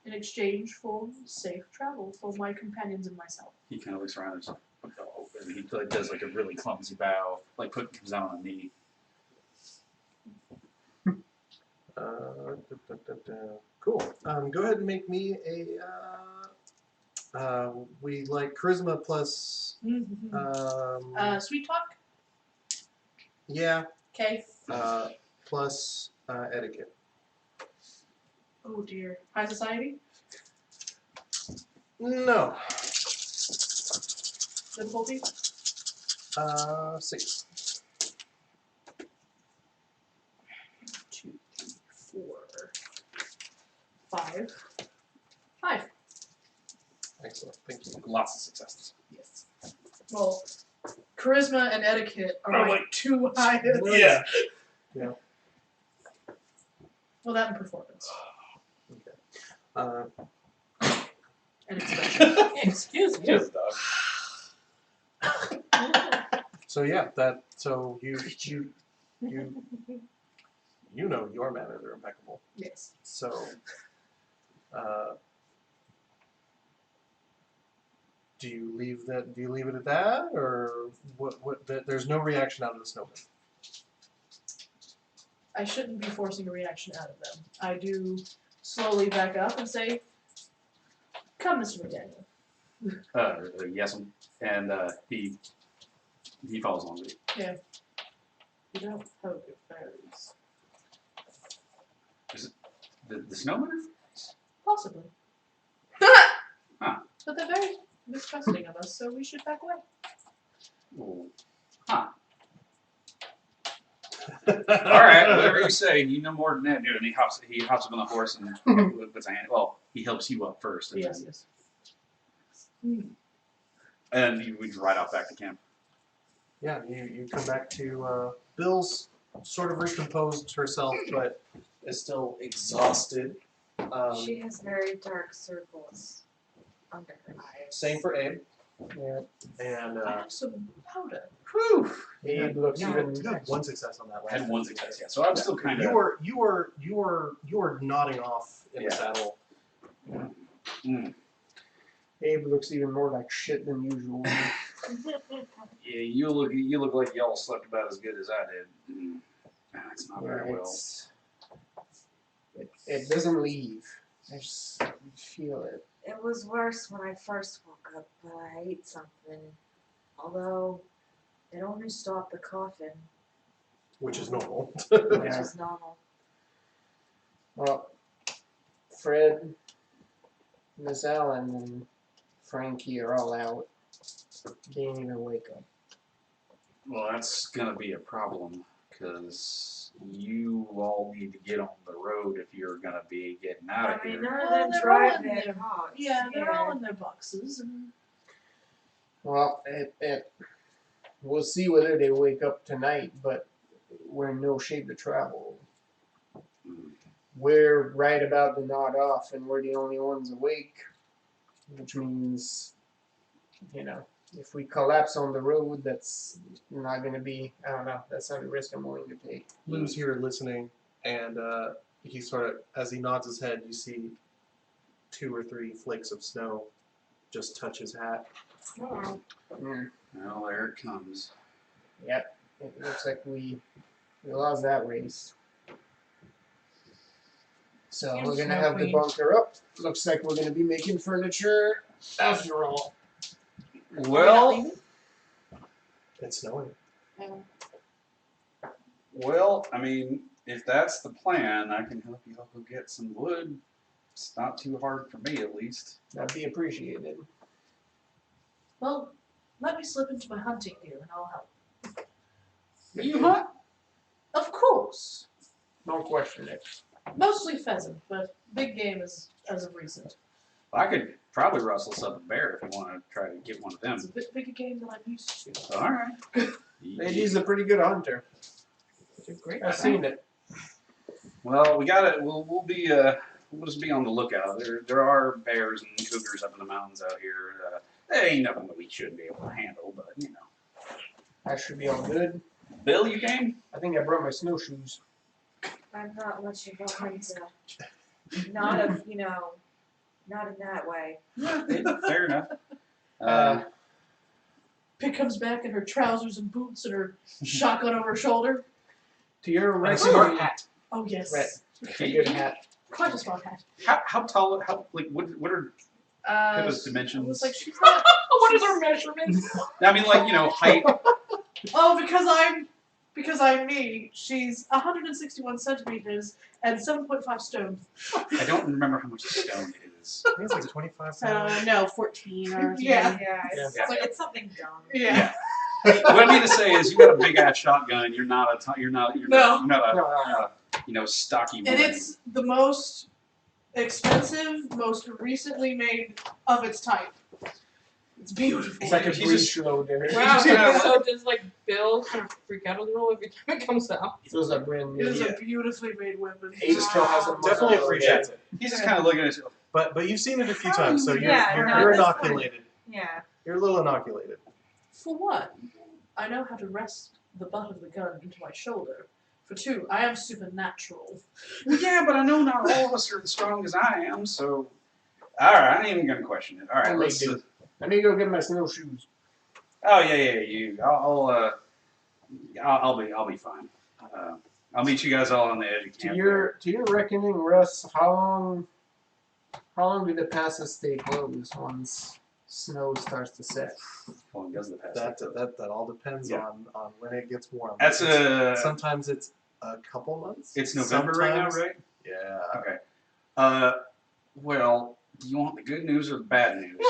Speaker 5: in exchange for safe travel for my companions and myself.
Speaker 1: He kind of looks around and just, and he like, does like a really clumsy bow, like comes down on a knee.
Speaker 3: Cool. Go ahead and make me a. We like charisma plus.
Speaker 5: Sweet talk.
Speaker 3: Yeah.
Speaker 5: Okay.
Speaker 3: Plus etiquette.
Speaker 5: Oh dear. High society.
Speaker 3: No.
Speaker 5: Difficulty.
Speaker 3: 6.
Speaker 5: 2, 3, 4, 5. 5.
Speaker 3: Excellent. Thank you.
Speaker 1: Lots of successes.
Speaker 5: Yes. Well, charisma and etiquette are my
Speaker 1: like
Speaker 5: 2 highest.
Speaker 3: Yeah. Yeah.
Speaker 5: Well, that and performance.
Speaker 3: Okay.
Speaker 5: And expression.
Speaker 7: Excuse me.
Speaker 1: Just
Speaker 3: So yeah, that. So you know your manners are impeccable.
Speaker 5: Yes.
Speaker 3: So. Do you leave that? Do you leave it at that, or what? There's no reaction out of the snowman.
Speaker 5: I shouldn't be forcing a reaction out of them. I do slowly back up and say, "Come, Mr. McDaniel."
Speaker 1: Yes, and he follows along with you.
Speaker 5: You don't poke at fairies.
Speaker 1: The snowman?
Speaker 5: Possibly.
Speaker 1: Huh.
Speaker 5: But they're very mistrusting of us, so we should back away.
Speaker 1: Oh. Huh. All right, whatever you say. You know more than that, dude. And he hops up on the horse and puts a hand. Well, he helps you up first, and
Speaker 5: Yes,
Speaker 1: then,
Speaker 5: yes.
Speaker 1: and you would ride off back to camp.
Speaker 3: Yeah, you come back to Bill's sort of recomposed herself, but is still exhausted.
Speaker 2: She has very dark circles under her eyes.
Speaker 3: Same for Abe.
Speaker 6: Yeah.
Speaker 3: And
Speaker 5: I have some powder.
Speaker 3: whew,
Speaker 6: Abe looks
Speaker 3: you
Speaker 6: even.
Speaker 3: had one success on that.
Speaker 1: I had one success, yeah. So I'm still kind
Speaker 3: You
Speaker 1: of.
Speaker 3: were nodding off in the saddle.
Speaker 1: Mm.
Speaker 6: Abe looks even more like shit than usual.
Speaker 1: Yeah, you look like y'all slept about as good as I did. It's not very well.
Speaker 6: It doesn't leave. I just feel it.
Speaker 2: It was worse when I first woke up, but I ate something. Although it only stopped the coughing,
Speaker 3: Which is normal.
Speaker 2: which
Speaker 6: Yeah.
Speaker 2: is normal.
Speaker 6: Well, Fred, Miss Allen, and Frankie are all out. They didn't even wake up.
Speaker 1: Well, that's gonna be a problem because you all need to get on the road if you're gonna be getting out of
Speaker 2: I mean,
Speaker 1: here.
Speaker 2: none of
Speaker 5: Well,
Speaker 2: them
Speaker 5: they're
Speaker 2: drive
Speaker 5: all in
Speaker 2: their
Speaker 5: there.
Speaker 2: cars.
Speaker 5: Yeah, they're all in their boxes. And
Speaker 6: Well, we'll see whether they wake up tonight, but we're in no shape to travel.
Speaker 1: Mm.
Speaker 6: We're right about to nod off, and we're the only ones awake, which means, if we collapse on the road, that's not going to be, I don't know, that's not a risk I'm willing to take.
Speaker 3: Lou's here listening, and he sort of, as he nods his head, you see 2 or 3 flakes of snow just touch his hat.
Speaker 2: Oh.
Speaker 6: Mm.
Speaker 1: Well, there it comes.
Speaker 6: Yep, it looks like we lost that race. So we're going to have the bunker up. Looks like we're going to be making furniture after all.
Speaker 1: Well,
Speaker 3: It's snowing.
Speaker 1: I mean, if that's the plan, I can help you all go get some wood. It's not too hard for me, at least.
Speaker 6: That'd be appreciated.
Speaker 5: well, let me slip into my hunting gear and I'll help.
Speaker 1: You hunt?
Speaker 5: Of course.
Speaker 6: Don't question it.
Speaker 5: Mostly pheasant, but big game is as of recent.
Speaker 1: I could probably rustle us up a bear if you want to try to get one of them.
Speaker 5: It's a bit bigger game than I'm used to.
Speaker 1: All right.
Speaker 6: He's a pretty good hunter.
Speaker 5: It's a great
Speaker 6: I've seen it.
Speaker 1: Well, we got it. We'll just be on the lookout. There are bears and cougars up in the mountains out here. There ain't nothing that we shouldn't be able to handle, but
Speaker 6: I should be all good.
Speaker 1: Bill, you game?
Speaker 6: I think I brought my snowshoes.
Speaker 2: I'm not much of a hunter. Not of, Not in that way.
Speaker 1: Yeah, fair enough.
Speaker 5: Pick comes back in her trousers and boots and her shotgun over her shoulder.
Speaker 6: To your
Speaker 3: And a
Speaker 6: right,
Speaker 3: smart hat.
Speaker 5: Oh yes,
Speaker 6: Right. a good hat.
Speaker 5: quite a smart hat.
Speaker 1: How tall? How like what are Pippa's
Speaker 5: It
Speaker 1: dimensions?
Speaker 5: was like she's not.
Speaker 7: What is our measurements?
Speaker 1: I mean, like height.
Speaker 5: Oh, because I'm me. She's 161 centimeters and 7.5 stone.
Speaker 1: I don't remember how much stone it is.
Speaker 3: I think it's like 25 pounds.
Speaker 4: No, 14 or something.
Speaker 5: Yeah.
Speaker 2: It's,
Speaker 1: Yeah.
Speaker 2: Like, it's something dumb.
Speaker 5: Yeah.
Speaker 1: What I mean to say is, you got a big ass shotgun. You're not a stocky woman.
Speaker 5: And it's the most expensive, most recently made of its type. It's beautiful.
Speaker 6: It's like a
Speaker 1: Jesus.
Speaker 6: breech loader.
Speaker 7: Wow.
Speaker 1: Yeah.
Speaker 7: So does like Bill kind of freak out a little every time it comes out?
Speaker 6: Feels like brand
Speaker 5: It
Speaker 6: new.
Speaker 5: is a beautifully made weapon.
Speaker 6: Ace still has a
Speaker 3: Definitely
Speaker 6: muzzle
Speaker 3: appreciates it.
Speaker 1: He's just kind of looking at it.
Speaker 3: But you've seen it a few times, so you're,
Speaker 2: Yeah,
Speaker 3: you're,
Speaker 2: no,
Speaker 3: you're
Speaker 2: at this point-
Speaker 3: inoculated.
Speaker 2: Yeah.
Speaker 3: You're a little inoculated.
Speaker 5: For one, I know how to rest the butt of the gun into my shoulder. For two, I am supernatural.
Speaker 1: Well, yeah, but I know not all of us are as strong as I am. So, all right, I ain't even gonna question it. All right,
Speaker 6: I
Speaker 1: let's.
Speaker 6: may do. I need to go get my snowshoes.
Speaker 1: Oh yeah. I'll be fine. I'll meet you guys all on the edge of camp.
Speaker 6: To your reckoning, Russ, how long do the passes stay closed once snow starts to set?
Speaker 1: How long does the pass?
Speaker 3: That all depends
Speaker 1: Yeah.
Speaker 3: on when it gets warm.
Speaker 1: That's
Speaker 3: Sometimes it's a couple months.
Speaker 1: It's November right now,
Speaker 3: Sometimes-
Speaker 1: right?
Speaker 3: Yeah.
Speaker 1: Okay. Well, do you want the good news or the bad news?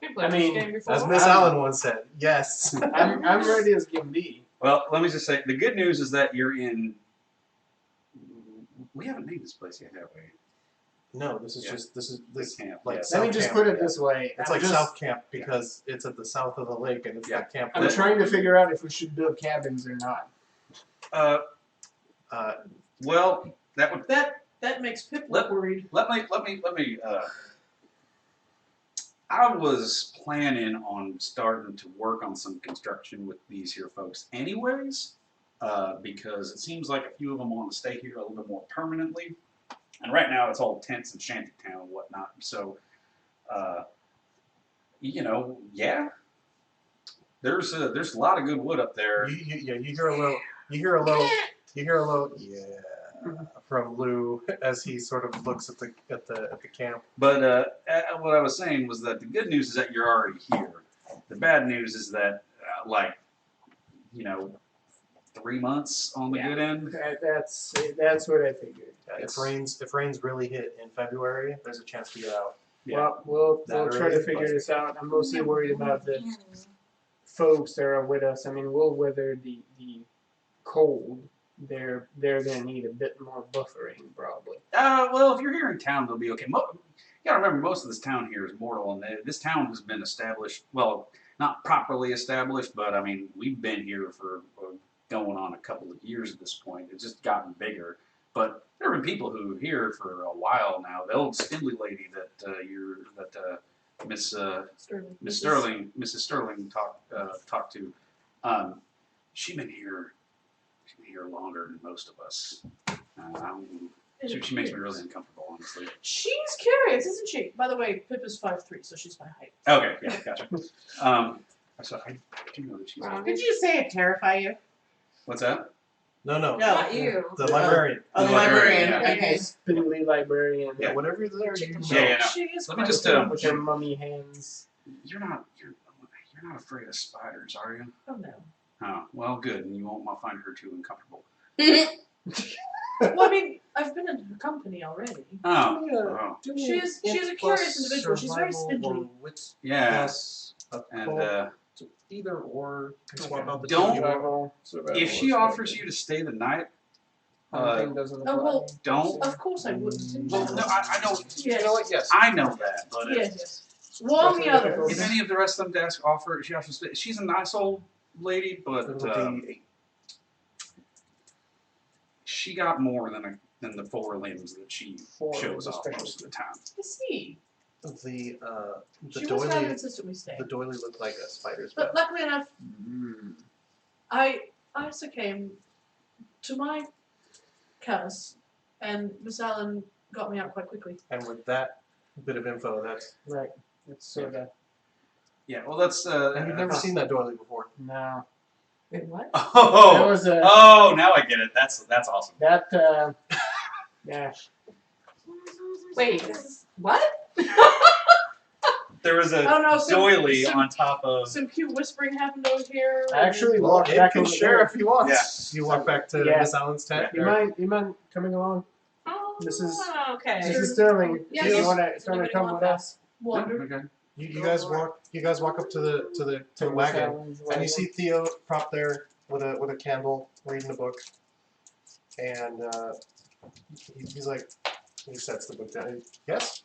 Speaker 7: We played
Speaker 6: I mean,
Speaker 7: this game before.
Speaker 3: As Miss Allen once said, yes.
Speaker 6: I'm ready as can be.
Speaker 1: Well, let me just say, the good news is that you're in. We haven't named this place yet, have we?
Speaker 3: No, this is
Speaker 1: Yeah.
Speaker 3: just this
Speaker 1: camp,
Speaker 3: like
Speaker 1: yeah.
Speaker 3: South
Speaker 6: Let me just
Speaker 3: Camp.
Speaker 6: put it this way.
Speaker 3: It's
Speaker 6: I'm
Speaker 3: like
Speaker 6: just-
Speaker 3: South Camp because it's at the south of the lake and it's
Speaker 1: Yeah.
Speaker 3: the camp.
Speaker 6: I'm trying to figure out if we should build cabins or not.
Speaker 1: Well, that would
Speaker 5: That makes Pip look worried.
Speaker 1: let me. I was planning on starting to work on some construction with these here folks, anyways, because it seems like a few of them want to stay here a little bit more permanently, and right now it's all tents and shantytown and whatnot. So, yeah, there's a lot of good wood up there.
Speaker 3: You hear a little yeah from Lou as he sort of looks at the camp.
Speaker 1: But what I was saying was that the good news is that you're already here. The bad news is that, 3 months on the good end.
Speaker 6: That's what I figured.
Speaker 3: If rains really hit in February, there's a chance to get out.
Speaker 1: Yeah.
Speaker 6: Well,
Speaker 3: That
Speaker 6: we'll try
Speaker 3: really
Speaker 6: to
Speaker 3: is
Speaker 6: figure
Speaker 3: busted.
Speaker 6: this out. I'm mostly worried about the folks that are with us. I mean, we'll weather the cold. They're gonna need a bit more buffering, probably.
Speaker 1: Well, if you're here in town, they'll be okay. You gotta remember, most of this town here is mortal, and this town has been established. Well, not properly established, but I mean, we've been here for going on a couple of years at this point. It's just gotten bigger. But there have been people who are here for a while now. The old spindly lady that Mrs. Sterling talked to, she's been here longer than most of us. She makes me really uncomfortable, honestly.
Speaker 5: She's curious, isn't she? By the way, Pip is 5'3", so she's my height.
Speaker 1: Okay, yeah, gotcha. So I do know that she's.
Speaker 4: Did you say it terrify you?
Speaker 1: What's that?
Speaker 3: No.
Speaker 2: Not you.
Speaker 3: The librarian.
Speaker 4: Oh, the
Speaker 1: The librarian,
Speaker 4: librarian.
Speaker 1: yeah.
Speaker 4: Okay.
Speaker 6: Spindly librarian.
Speaker 3: Yeah, whatever you're there, you know.
Speaker 1: Yeah.
Speaker 5: She is
Speaker 1: Let me
Speaker 5: quite
Speaker 1: just,
Speaker 5: a
Speaker 6: With her mummy hands.
Speaker 1: You're not afraid of spiders, are you?
Speaker 5: Oh no.
Speaker 1: Oh, well, good. And you won't find her too uncomfortable.
Speaker 5: Well, I mean, I've been in her company already.
Speaker 1: Oh.
Speaker 5: She's a curious individual. She's very spindly.
Speaker 1: Yeah.
Speaker 3: And
Speaker 1: And
Speaker 3: either or can swap out the
Speaker 1: Don't-
Speaker 3: two.
Speaker 6: Survival
Speaker 1: if she
Speaker 6: is
Speaker 1: offers
Speaker 6: good.
Speaker 1: you to stay the night,
Speaker 6: Hunting doesn't
Speaker 5: Oh,
Speaker 6: apply.
Speaker 5: well,
Speaker 1: don't.
Speaker 5: Of course I wouldn't.
Speaker 1: Well, no, I know.
Speaker 5: Yes.
Speaker 1: You know what? Yes, I know that. But
Speaker 5: Yes. Well, on the
Speaker 6: That's
Speaker 5: other.
Speaker 6: what
Speaker 1: if any of the rest of them desks offer, she offers. She's a nice old lady, but
Speaker 3: It'll be
Speaker 1: she got more than the four limbs that she
Speaker 6: Four
Speaker 1: shows off
Speaker 6: especially.
Speaker 1: most of the time.
Speaker 5: I see.
Speaker 3: the
Speaker 5: She was
Speaker 3: doily.
Speaker 5: not consistently staying.
Speaker 3: The doily looked like a spider's
Speaker 5: But
Speaker 3: web.
Speaker 5: luckily enough, I succumbed to my curse, and Miss Allen got me out quite quickly.
Speaker 3: And with that bit of info. That's
Speaker 6: Right. It's sort of
Speaker 1: Yeah, well, that's.
Speaker 3: and you've never seen that doily before.
Speaker 6: no.
Speaker 7: Wait, what?
Speaker 1: Oh,
Speaker 6: That was a
Speaker 1: oh, now I get it. That's awesome.
Speaker 6: that yeah.
Speaker 7: Wait, what?
Speaker 1: There was
Speaker 5: I
Speaker 1: a
Speaker 5: don't know.
Speaker 1: doily on top of.
Speaker 5: Some cute whispering happened over here.
Speaker 6: I actually
Speaker 3: Well,
Speaker 6: walked
Speaker 3: Abe
Speaker 6: back
Speaker 3: can
Speaker 6: over
Speaker 3: share
Speaker 6: there.
Speaker 3: if he wants.
Speaker 1: Yeah.
Speaker 3: You walk back to
Speaker 6: Yeah.
Speaker 3: Miss Allen's tent.
Speaker 6: You mind coming along?
Speaker 7: Oh,
Speaker 6: This is-
Speaker 7: okay.
Speaker 6: This is Sterling.
Speaker 5: Yes.
Speaker 6: You wanna
Speaker 7: Anybody
Speaker 6: come
Speaker 7: want
Speaker 6: with
Speaker 7: that?
Speaker 6: us?
Speaker 5: Wonder.
Speaker 1: Okay.
Speaker 3: You guys walk up to the wagon, and you see Theo propped there with a candle, reading a book, and he's like, he sets the book down. Yes.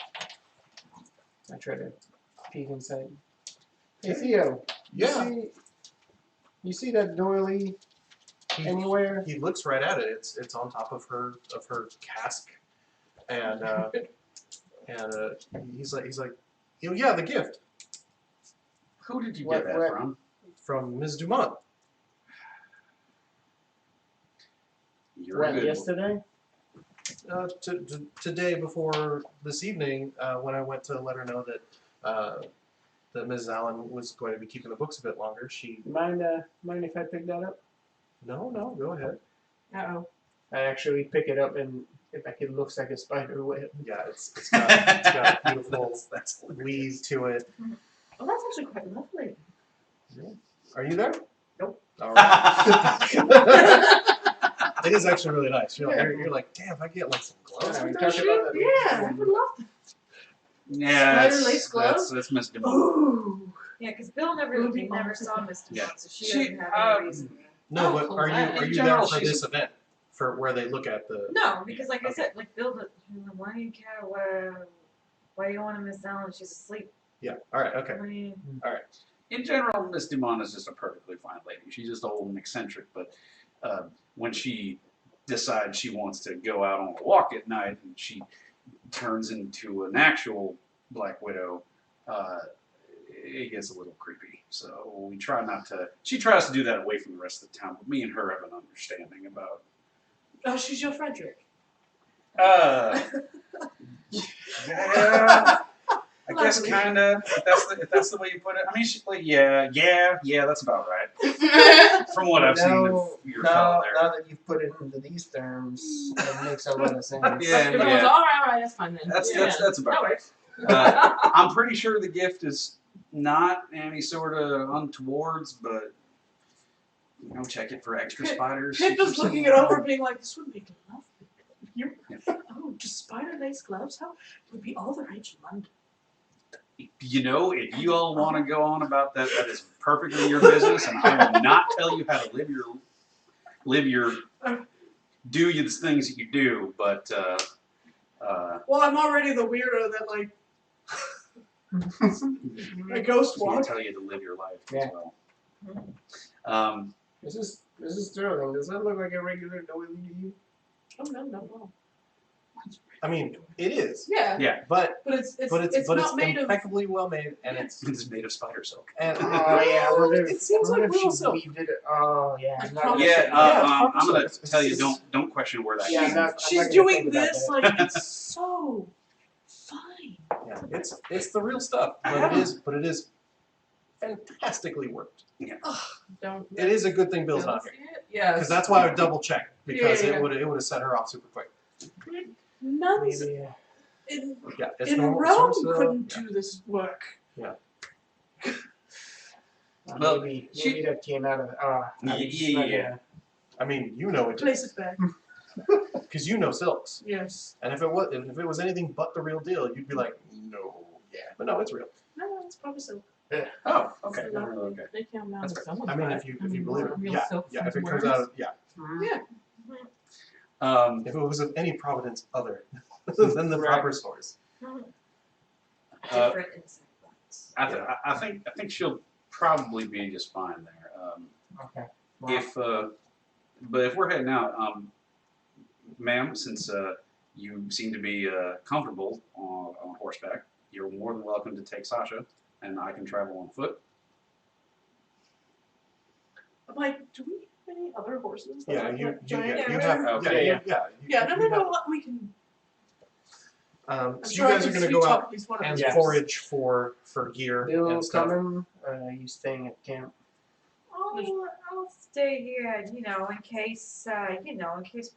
Speaker 6: I try to peek inside. Hey Theo.
Speaker 3: Yeah.
Speaker 6: You see that doily anywhere?
Speaker 3: He looks right at it. It's on top of her cask, and he's like, yeah, the gift
Speaker 1: Who did you
Speaker 6: What-
Speaker 1: get that
Speaker 6: what-
Speaker 1: from?
Speaker 3: from Ms. Dumont.
Speaker 1: You're
Speaker 6: When,
Speaker 1: good.
Speaker 6: yesterday?
Speaker 3: Today before this evening, when I went to let her know that Mrs. Allen was going to be keeping the books a bit longer, she
Speaker 6: Mind if I pick that up?
Speaker 3: no, go ahead.
Speaker 7: Uh-oh.
Speaker 6: I actually pick it up and it looks like a spider web.
Speaker 3: Yeah, it's got a beautiful
Speaker 1: That's
Speaker 3: weave to it.
Speaker 7: Oh, that's actually quite lovely.
Speaker 3: Are you there?
Speaker 7: Nope.
Speaker 3: All right. It is actually really nice. You're like, damn, if I get like some gloves.
Speaker 6: Yeah, we
Speaker 3: with
Speaker 6: talked
Speaker 3: that
Speaker 6: about
Speaker 3: shit?
Speaker 6: that.
Speaker 5: Yeah, I would love that.
Speaker 1: Yeah,
Speaker 5: Spider lace gloves?
Speaker 1: That's Miss Demont.
Speaker 5: Ooh.
Speaker 2: Yeah, because Bill never
Speaker 5: Would be
Speaker 2: never
Speaker 5: awesome.
Speaker 2: saw Mr.
Speaker 1: Yeah.
Speaker 2: Mott, so she
Speaker 1: She,
Speaker 2: doesn't have any
Speaker 1: um,
Speaker 2: reason.
Speaker 3: No,
Speaker 7: Oh,
Speaker 3: but
Speaker 7: cool.
Speaker 3: are you
Speaker 7: In
Speaker 3: there
Speaker 1: general,
Speaker 3: for
Speaker 1: she's-
Speaker 3: this event? For where they look at the
Speaker 2: No, because like I said, like Bill, why do you care? Why do you want to Miss Allen? She's asleep.
Speaker 3: Yeah. All right. Okay.
Speaker 2: What do you-
Speaker 1: In general, Miss Dumont is just a perfectly fine lady. She's just old and eccentric, but when she decides she wants to go out on a walk at night and she turns into an actual Black Widow, it gets a little creepy. So we try not to. She tries to do that away from the rest of the town, but me and her have an understanding about.
Speaker 5: Oh, she's your Frederick.
Speaker 1: Yeah. I guess
Speaker 5: Lovely.
Speaker 1: kind of. If that's the way you put it. I mean, she's like, yeah, that's about right. From what I've seen of your fellow there.
Speaker 6: Now that you've put it into these terms, it makes a lot of sense.
Speaker 1: Yeah,
Speaker 7: Everyone's
Speaker 1: yeah.
Speaker 7: all right, that's fine then.
Speaker 1: That's
Speaker 7: That
Speaker 1: about right.
Speaker 7: works.
Speaker 1: I'm pretty sure the gift is not any sort of untowards, but check it for extra spiders.
Speaker 5: Pip is looking it over, being like, "This would be lovely. Oh, just spider lace gloves? How? It would be all the rage in London."
Speaker 1: If you all want to go on about that, that is perfectly your business, and I will not tell you how to do the things that you do. But
Speaker 5: Well, I'm already the weirdo that like a ghost
Speaker 1: I
Speaker 5: walk.
Speaker 1: tell you to live your life
Speaker 6: Yeah.
Speaker 1: as well.
Speaker 6: This is Sterling. Does that look like a regular doily to you?
Speaker 5: Oh no.
Speaker 3: I mean, it is,
Speaker 5: Yeah.
Speaker 1: Yeah.
Speaker 3: but
Speaker 5: But it's
Speaker 3: it's
Speaker 5: not made of.
Speaker 3: impeccably well made, and
Speaker 1: It's made of spider silk.
Speaker 3: and
Speaker 6: Oh yeah, I wonder
Speaker 3: it seems like real silk.
Speaker 6: weaved it. Oh yeah.
Speaker 5: I
Speaker 6: I'm not
Speaker 5: promise
Speaker 6: gonna
Speaker 5: you.
Speaker 6: think
Speaker 1: Yeah,
Speaker 6: about
Speaker 3: Yeah,
Speaker 1: I'm gonna
Speaker 3: it's-
Speaker 1: tell you,
Speaker 3: it's-
Speaker 1: don't question where that
Speaker 6: Yeah,
Speaker 1: came
Speaker 6: I'm not-
Speaker 1: from.
Speaker 5: She's
Speaker 6: gonna
Speaker 5: doing
Speaker 6: think about
Speaker 5: this
Speaker 6: that.
Speaker 5: like it's so fine.
Speaker 3: Yeah, it's the real stuff, but it is fantastically worked.
Speaker 7: Don't.
Speaker 3: It is a good thing Bill's not here,
Speaker 7: Yeah.
Speaker 3: because that's why I would double check, because
Speaker 5: Yeah.
Speaker 3: it would have set her off super quick.
Speaker 5: Nuns
Speaker 6: Maybe,
Speaker 3: Yeah, it's
Speaker 5: in
Speaker 3: normal.
Speaker 5: Rome
Speaker 3: so-
Speaker 5: couldn't do this work.
Speaker 1: Well,
Speaker 6: maybe
Speaker 1: she-
Speaker 6: that came out of.
Speaker 1: Yeah.
Speaker 3: I mean, you know it,
Speaker 5: Place it back.
Speaker 3: because you know silks,
Speaker 5: Yes.
Speaker 3: and if it was anything but the real deal, you'd be like, no, yeah, but no, it's real.
Speaker 5: No, it's probably so.
Speaker 1: Oh, okay.
Speaker 5: It's lovely.
Speaker 1: Okay.
Speaker 7: They came out
Speaker 3: That's
Speaker 7: of
Speaker 3: fair.
Speaker 7: someone's
Speaker 3: I mean,
Speaker 7: butt.
Speaker 3: if you
Speaker 7: I mean,
Speaker 3: believe it,
Speaker 7: real
Speaker 3: yeah,
Speaker 7: silk
Speaker 3: yeah. If
Speaker 7: from
Speaker 3: it comes
Speaker 7: worms.
Speaker 3: out of
Speaker 5: Yeah.
Speaker 3: if it was of any providence other than the proper source.
Speaker 2: Different insect bugs.
Speaker 1: I think she'll probably be just fine there.
Speaker 6: Okay.
Speaker 1: But if we're heading out, ma'am, since you seem to be comfortable on horseback, you're more than welcome to take Sasha, and I can travel on foot.
Speaker 5: I'm like, do we have any other horses? that
Speaker 3: Yeah,
Speaker 5: have,
Speaker 3: you
Speaker 5: like, giant
Speaker 3: have
Speaker 5: hair?
Speaker 1: Okay.
Speaker 3: yeah.
Speaker 5: Yeah, no,
Speaker 3: you have-
Speaker 5: we can. I'm
Speaker 3: So
Speaker 5: sure
Speaker 3: you
Speaker 5: I
Speaker 3: guys are
Speaker 5: can
Speaker 3: going to
Speaker 5: sweet
Speaker 3: go
Speaker 5: talk
Speaker 3: out
Speaker 5: at least one of
Speaker 3: and
Speaker 5: them.
Speaker 3: forage for gear
Speaker 6: Bill
Speaker 3: and stuff.
Speaker 6: coming? Are you staying at camp?
Speaker 2: I'll stay here, in case, in case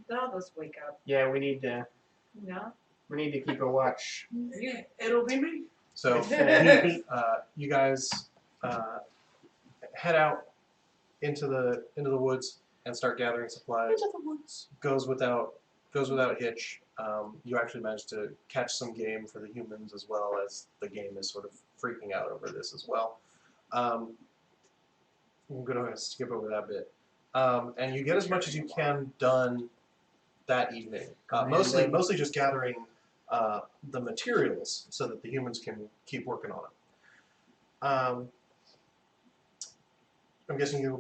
Speaker 2: the others wake up,
Speaker 6: Yeah, we need to keep a watch.
Speaker 5: It'll be me.
Speaker 3: So you guys head out into the woods and start gathering supplies.
Speaker 5: Into the woods.
Speaker 3: Goes without hitch. You actually managed to catch some game for the humans as well as the game is sort of freaking out over this as well. I'm going to skip over that bit. And you get as much as you can done that evening. Mostly just gathering the materials so that the humans can keep working on it. I'm guessing you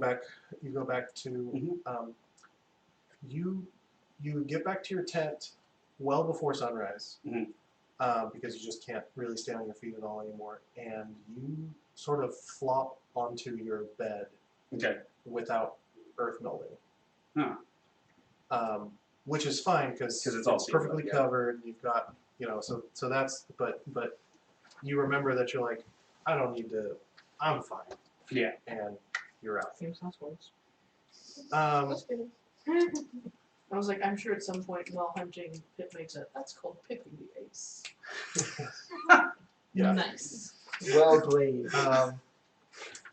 Speaker 3: go back to you get back to your tent well before sunrise, because you just can't really stay on your feet at all anymore, and you sort of flop onto your bed without earth melding. Which is fine because
Speaker 1: it's all
Speaker 3: perfectly
Speaker 1: sealed up,
Speaker 3: covered. You've got so that's but you remember that you're like, I don't need to. I'm fine.
Speaker 1: Yeah.
Speaker 3: And you're out.
Speaker 7: Same sounds worse.
Speaker 5: I was like, I'm sure at some point while hunting, Pip makes it. That's called picking the ace.
Speaker 3: Yeah.
Speaker 5: Nice.
Speaker 6: Well played.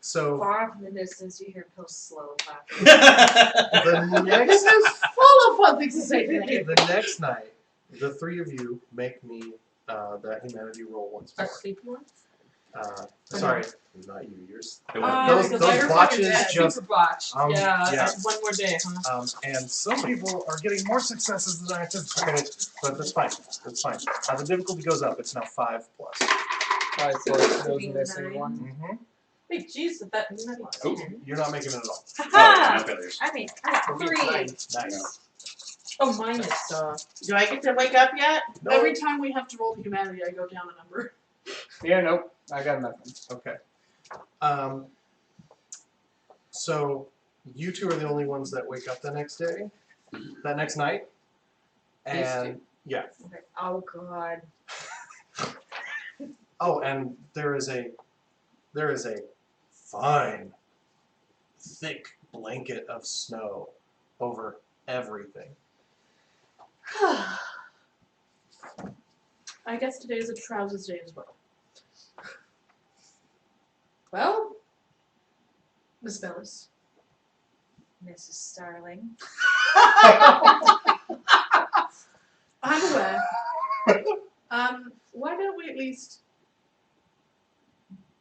Speaker 3: So
Speaker 2: far from the distance, you hear Post slow clapping.
Speaker 3: the next
Speaker 5: This is full of fun things to say today.
Speaker 3: the next night, the three of you make me that humanity roll once
Speaker 7: A
Speaker 3: more.
Speaker 7: sleep one?
Speaker 3: Sorry, not you. Yours.
Speaker 5: Because
Speaker 3: Those
Speaker 5: I heard
Speaker 3: botches
Speaker 5: fucking
Speaker 3: just.
Speaker 7: Super botch.
Speaker 3: yeah.
Speaker 7: That's one more day, huh?
Speaker 3: And some people are getting more successes than I anticipated, but that's fine. That's fine. The difficulty goes up. It's now 5+.
Speaker 6: Alright, so those missing one.
Speaker 3: Mm-hmm.
Speaker 7: Wait, jeez, that
Speaker 1: Oh.
Speaker 3: You're not making it at all.
Speaker 2: Ha!
Speaker 1: no failures.
Speaker 2: I got 3.
Speaker 3: Nice.
Speaker 7: Oh, minus.
Speaker 4: Do I get to wake up yet?
Speaker 3: No.
Speaker 5: Every time we have to roll the humanity, I go down a number.
Speaker 6: Yeah, nope. I got nothing.
Speaker 3: Okay. So you two are the only ones that wake up the next day, that next night, and yeah.
Speaker 2: Okay. Oh god.
Speaker 3: Oh, and there is a fine, thick blanket of snow over everything.
Speaker 5: I guess today is a trousers day as well. Well, Miss Bellis.
Speaker 2: Mrs. Starling.
Speaker 5: I'm aware. Why don't we at least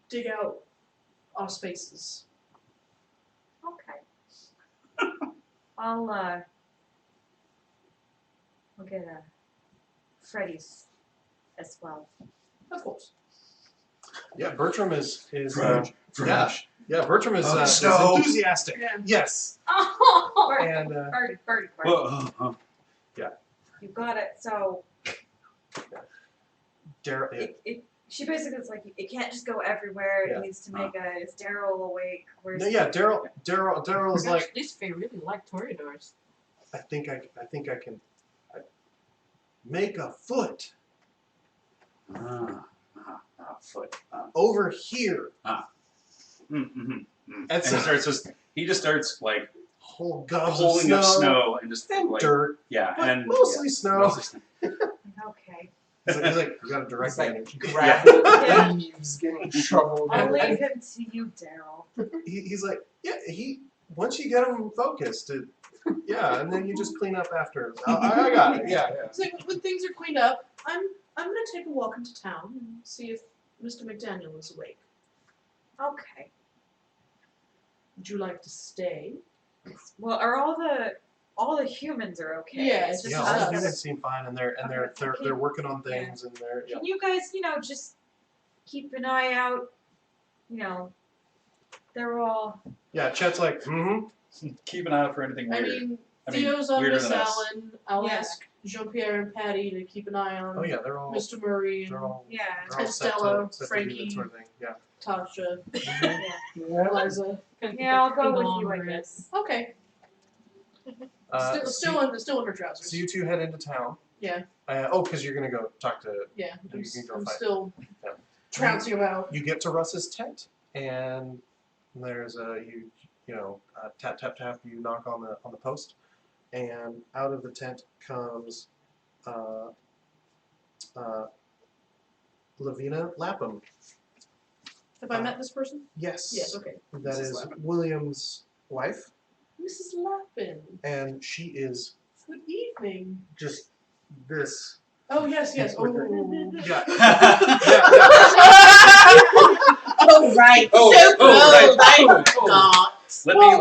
Speaker 5: dig out our spaces?
Speaker 2: Okay. I'll get Freddy's as well.
Speaker 5: Of course.
Speaker 3: Yeah, Bertram is
Speaker 1: Fresh.
Speaker 3: yeah, Bertram is
Speaker 1: Snow.
Speaker 3: enthusiastic.
Speaker 5: Yeah.
Speaker 3: Yes,
Speaker 2: Oh,
Speaker 3: and
Speaker 2: Birdie.
Speaker 1: Whoa.
Speaker 2: You got it. So
Speaker 3: Daryl.
Speaker 2: she basically is like, it can't just go everywhere.
Speaker 3: Yeah.
Speaker 2: It needs to make is Daryl awake? Where's
Speaker 3: No, yeah, Daryl is like,
Speaker 7: At least they really like Toreadors.
Speaker 3: I think I can make a foot
Speaker 1: Foot.
Speaker 3: over here.
Speaker 1: And he just starts like
Speaker 3: Whole gobs
Speaker 1: pulling
Speaker 3: of
Speaker 1: up snow and just
Speaker 3: and
Speaker 1: like
Speaker 3: dirt,
Speaker 1: yeah,
Speaker 3: but
Speaker 1: and
Speaker 3: mostly snow.
Speaker 1: mostly snow.
Speaker 2: Okay.
Speaker 3: He's like, you got a direct
Speaker 6: It's like
Speaker 3: advantage.
Speaker 6: grabbing
Speaker 2: Yeah.
Speaker 6: leaves, getting shoveled.
Speaker 2: I'll
Speaker 6: in.
Speaker 2: leave him to you, Daryl.
Speaker 3: He's like, yeah, once you get him focused, yeah, and then you just clean up after. I got it. Yeah.
Speaker 5: So when things are cleaned up, I'm gonna take a walk into town and see if Mr. McDaniel is awake.
Speaker 2: Okay.
Speaker 5: Would you like to stay?
Speaker 2: Well, are all the humans are okay?
Speaker 5: Yeah, it's just
Speaker 3: Yeah,
Speaker 5: us.
Speaker 3: all the humans seem fine, and they're working on things, and they're yeah.
Speaker 2: Can you guys, just keep an eye out? They're all.
Speaker 3: Yeah, Chet's like,
Speaker 1: Keep an eye out for anything
Speaker 5: I
Speaker 1: weird.
Speaker 5: mean, Theo's on
Speaker 1: weirder
Speaker 5: Miss
Speaker 1: than us.
Speaker 5: Allen. I'll
Speaker 2: Yeah.
Speaker 5: ask Jean-Pierre and Patty to keep an eye on
Speaker 3: oh yeah, they're all
Speaker 5: Mr. Murray
Speaker 3: they're
Speaker 5: and
Speaker 3: all
Speaker 2: Yeah.
Speaker 3: they're all set
Speaker 5: Costello,
Speaker 3: to do
Speaker 5: Frankie.
Speaker 3: that sort of thing. Yeah.
Speaker 5: Tasha,
Speaker 2: Yeah.
Speaker 6: Yeah.
Speaker 5: Eliza.
Speaker 2: Yeah, I'll go with you, I guess.
Speaker 5: Okay.
Speaker 3: So
Speaker 5: Still in her trousers.
Speaker 3: you two head into town.
Speaker 5: Yeah.
Speaker 3: Because you're gonna go talk to.
Speaker 5: Yeah.
Speaker 3: You can go
Speaker 5: I'm
Speaker 3: fight.
Speaker 5: still
Speaker 3: Yeah.
Speaker 5: trouncing about.
Speaker 3: You get to Russ's tent, and there's tap tap tap. You knock on the post, and out of the tent comes Lavina Lapham.
Speaker 5: Have I met this person?
Speaker 3: Yes.
Speaker 5: Yes. Okay.
Speaker 3: That
Speaker 5: Mrs.
Speaker 3: is
Speaker 5: Lapham.
Speaker 3: William's wife,
Speaker 5: Mrs. Lapham.
Speaker 3: and she is
Speaker 5: Good evening.
Speaker 3: just this.
Speaker 5: Oh yes, yes. Oh.
Speaker 3: Yeah.
Speaker 4: Oh right.
Speaker 1: Oh,
Speaker 4: So
Speaker 1: oh,
Speaker 4: cold. I
Speaker 1: right.
Speaker 4: forgot.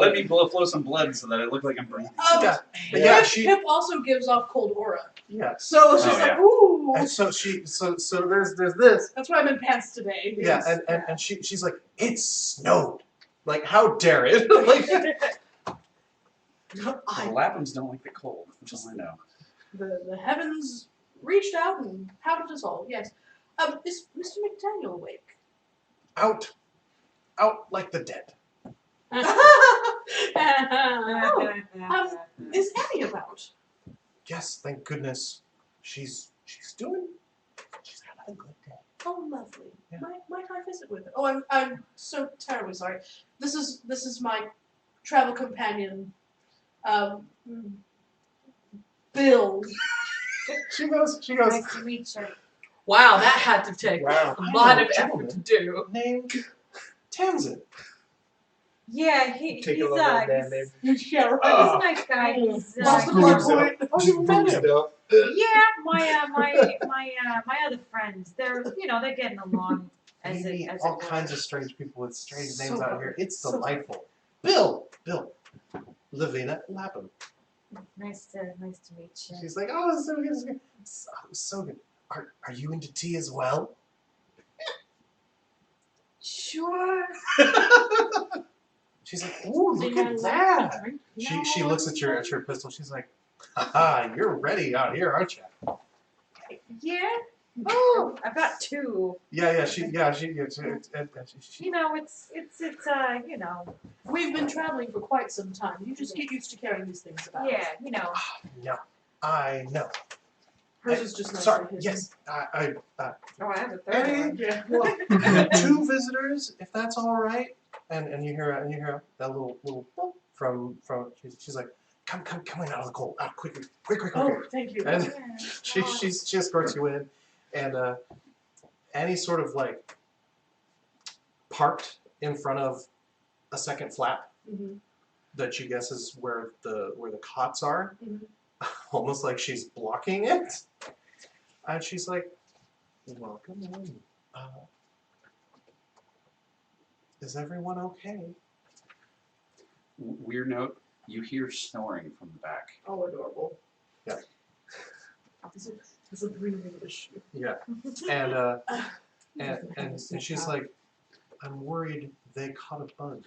Speaker 1: Let me flow some blood so that I look like I'm breathing.
Speaker 3: Yeah. But yeah,
Speaker 5: Pip also gives off cold aura.
Speaker 3: Yeah.
Speaker 5: So she's
Speaker 1: Oh,
Speaker 5: like,
Speaker 1: yeah.
Speaker 5: ooh.
Speaker 3: And so there's this.
Speaker 5: That's why I'm in pants today.
Speaker 3: Yeah,
Speaker 5: because-
Speaker 3: and she's like, it snowed. Like, how dare it? Like,
Speaker 1: The Laphams don't like the cold, which is I know.
Speaker 5: the heavens reached out and pouted us all. Yes. Is Mr. McDaniel awake?
Speaker 3: out like the dead.
Speaker 5: Is Annie about?
Speaker 3: Yes, thank goodness. She's having a good day.
Speaker 5: Oh, lovely.
Speaker 3: Yeah.
Speaker 5: Might I visit with her? Oh, I'm so terribly sorry. This is my travel companion, Bill.
Speaker 3: She goes,
Speaker 2: Nice to meet you.
Speaker 7: Wow, that had to take
Speaker 3: wow.
Speaker 7: a lot of
Speaker 3: Gentlemen.
Speaker 7: effort to do.
Speaker 3: Named Tamsin.
Speaker 2: Yeah, he's
Speaker 6: Take a
Speaker 2: he's
Speaker 6: look at that,
Speaker 2: a
Speaker 6: maybe.
Speaker 5: Yeah, right.
Speaker 2: a nice guy. He's
Speaker 5: Lost the plot point.
Speaker 3: Oh, you met him.
Speaker 2: yeah, my other friends. They're they're getting along as
Speaker 3: You
Speaker 2: it
Speaker 3: meet
Speaker 2: as
Speaker 3: all
Speaker 2: it
Speaker 3: kinds
Speaker 2: were.
Speaker 3: of strange people with strange
Speaker 5: So
Speaker 3: names out
Speaker 5: fun.
Speaker 3: here. It's
Speaker 5: So
Speaker 3: delightful. Bill, Lavina Lapham.
Speaker 2: Nice to meet you.
Speaker 3: She's like, oh, it's so good, it's good. So good. Are you into tea as well?
Speaker 2: Sure.
Speaker 3: She's like, ooh, look at that. She looks at your pistol. She's like, haha, you're ready out here, aren't you?
Speaker 2: Yeah. Oh, I've got two.
Speaker 3: Yeah. It's
Speaker 5: We've been traveling for quite some time. You just get used to carrying these things about.
Speaker 2: yeah,
Speaker 3: no, I know.
Speaker 5: Hers is just nice.
Speaker 3: Sorry.
Speaker 5: than his.
Speaker 3: Yes, I
Speaker 2: Oh, I have a third
Speaker 3: Eddie,
Speaker 2: one.
Speaker 5: Yeah.
Speaker 3: two visitors, if that's all right. And you hear that little boop from she's like, come in out of the cold, quick.
Speaker 5: Oh, thank you.
Speaker 3: And she escorts you in, and Annie sort of like parked in front of a second flap
Speaker 5: Mhm.
Speaker 3: that she guesses where the cots are,
Speaker 5: Mhm.
Speaker 3: almost like she's blocking it. And she's like, welcome in. Is everyone okay?
Speaker 1: Weird note, you hear snoring from the back.
Speaker 5: Oh, adorable.
Speaker 3: Yeah.
Speaker 5: It's a breathing issue.
Speaker 3: Yeah. And she's like, I'm worried they caught a bug.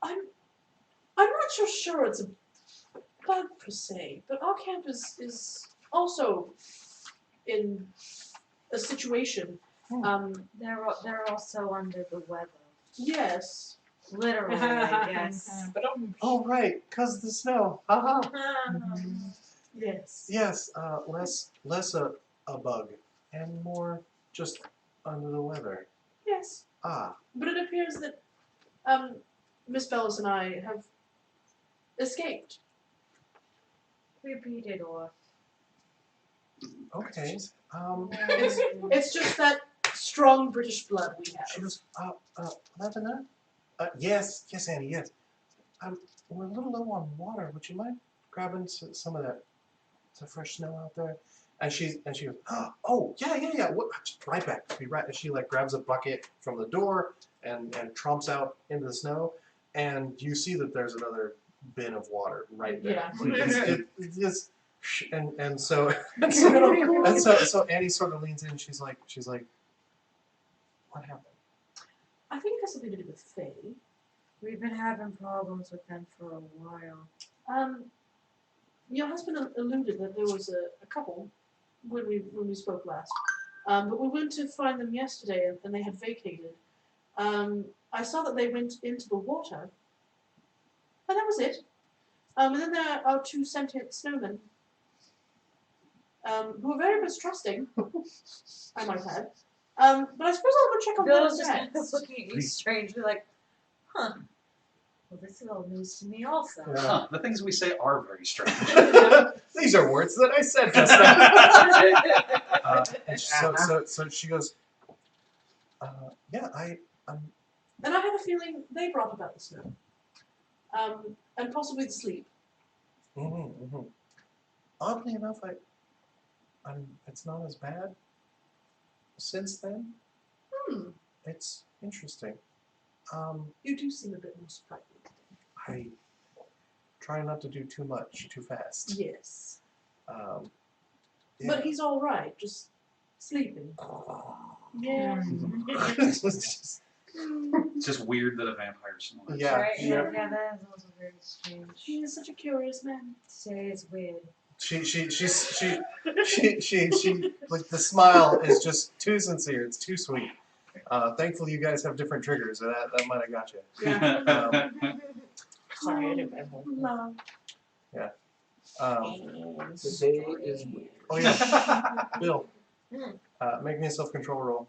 Speaker 5: I'm not so sure it's a bug per se, but our camp is also in a situation.
Speaker 2: They're also under the weather.
Speaker 5: Yes.
Speaker 2: Literally, I guess.
Speaker 3: Oh, right, 'cause the snow. Haha.
Speaker 5: Yes.
Speaker 3: Yes, less a bug and more just under the weather.
Speaker 5: Yes.
Speaker 3: Ah,
Speaker 5: But it appears that Miss Bellis and I have escaped.
Speaker 2: We beat it off.
Speaker 3: okay.
Speaker 5: It's just that strong British blood we have.
Speaker 3: She goes, Lavina? Yes, Annie, yes. We're a little low on water. Would you mind grabbing some of that fresh snow out there? And she goes, oh, yeah. What? Right back. Be right. And she like grabs a bucket from the door and tromps out into the snow. And you see that there's another bin of water right there.
Speaker 5: Yeah.
Speaker 3: It's just, and so so Annie sort of leans in. She's like, what happened?
Speaker 5: I think it has something to do with Faye.
Speaker 2: We've been having problems with them for a while.
Speaker 5: Your husband alluded that there was a couple when we spoke last, but we went to find them yesterday and they had vacated. I saw that they went into the water, and that was it. And then there are two sentient snowmen who are very mistrusting, I might add. But I suppose I'll go check on
Speaker 2: Bill
Speaker 5: those
Speaker 2: was just kind of
Speaker 5: rats.
Speaker 2: looking at me strangely, like, huh. Well, this is all news to me also.
Speaker 1: Huh, the things we say are very strange.
Speaker 3: These are words that I said just now. And so she goes, yeah, I'm
Speaker 5: And I have a feeling they brought about the snow. And possibly the sleep.
Speaker 3: Oddly enough, it's not as bad since then. It's interesting.
Speaker 5: You do seem a bit more surprised.
Speaker 3: I try not to do too much too fast.
Speaker 5: Yes.
Speaker 3: Yeah.
Speaker 5: But he's all right, just sleeping. Yeah.
Speaker 3: It's just-
Speaker 1: It's just weird that a vampire snores.
Speaker 3: yeah.
Speaker 2: Right?
Speaker 6: Yeah.
Speaker 2: Yeah, that is also very strange.
Speaker 5: He is such a curious man.
Speaker 2: Say it's weird.
Speaker 3: She like the smile is just too sincere. It's too sweet. Thankfully, you guys have different triggers, or that might have got you.
Speaker 5: Yeah.
Speaker 4: Sorry, I didn't remember.
Speaker 5: Love.
Speaker 6: The day is weird.
Speaker 3: Oh yeah, Bill. Make me a self-control roll.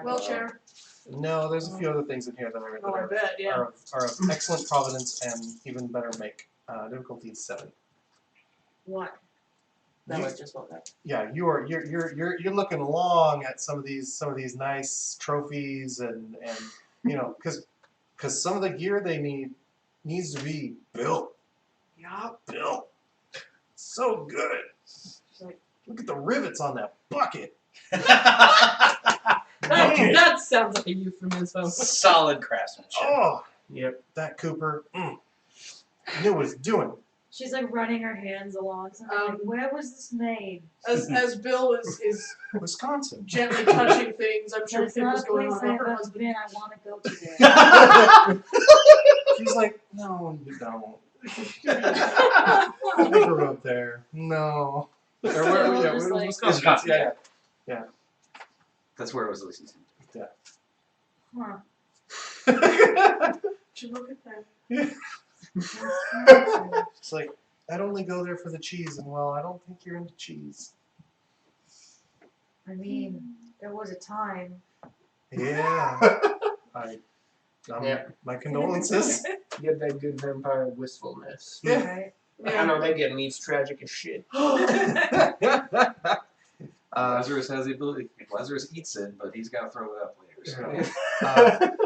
Speaker 5: Wheelchair.
Speaker 3: No, there's a few other things in here that
Speaker 5: Oh, I bet, yeah.
Speaker 3: are of excellent providence and even better make. Difficulty is 7.
Speaker 2: What?
Speaker 4: That was just what that.
Speaker 3: Yeah, you're looking long at some of these nice trophies and because some of the gear they need needs to be built.
Speaker 5: Yeah.
Speaker 3: Built. So good.
Speaker 2: Like,
Speaker 3: Look at the rivets on that bucket.
Speaker 7: That sounds like a euphemism.
Speaker 1: Solid craftsmanship.
Speaker 3: Oh,
Speaker 6: Yep.
Speaker 3: that Cooper knew what he was doing.
Speaker 2: she's like running her hands along. So I'm like, where was this made?
Speaker 5: As Bill is
Speaker 3: Wisconsin.
Speaker 5: gently touching things, I'm
Speaker 2: But
Speaker 5: sure
Speaker 2: it's
Speaker 5: Pip
Speaker 2: not
Speaker 5: is
Speaker 2: a
Speaker 5: going
Speaker 2: place
Speaker 5: on
Speaker 2: I've
Speaker 5: her
Speaker 2: ever
Speaker 5: husband.
Speaker 2: been. I want to go to there.
Speaker 3: She's like, no, you don't. I grew up there. No. Or
Speaker 2: Still
Speaker 3: where, yeah,
Speaker 2: just
Speaker 3: where
Speaker 2: like-
Speaker 3: was Wisconsin?
Speaker 1: Wisconsin,
Speaker 3: Yeah.
Speaker 1: That's where it was listened to.
Speaker 2: Huh.
Speaker 5: Would you look at that?
Speaker 3: It's like, I'd only go there for the cheese, and well, I don't think you're into cheese.
Speaker 2: I mean, there was a time.
Speaker 3: Yeah.
Speaker 6: Yeah.
Speaker 3: My condolences.
Speaker 6: You get that good vampire wistfulness.
Speaker 2: Right?
Speaker 6: I know that get me's tragic as shit.
Speaker 1: Lazarus has the ability. Lazarus eats it, but he's got to throw it up later. So.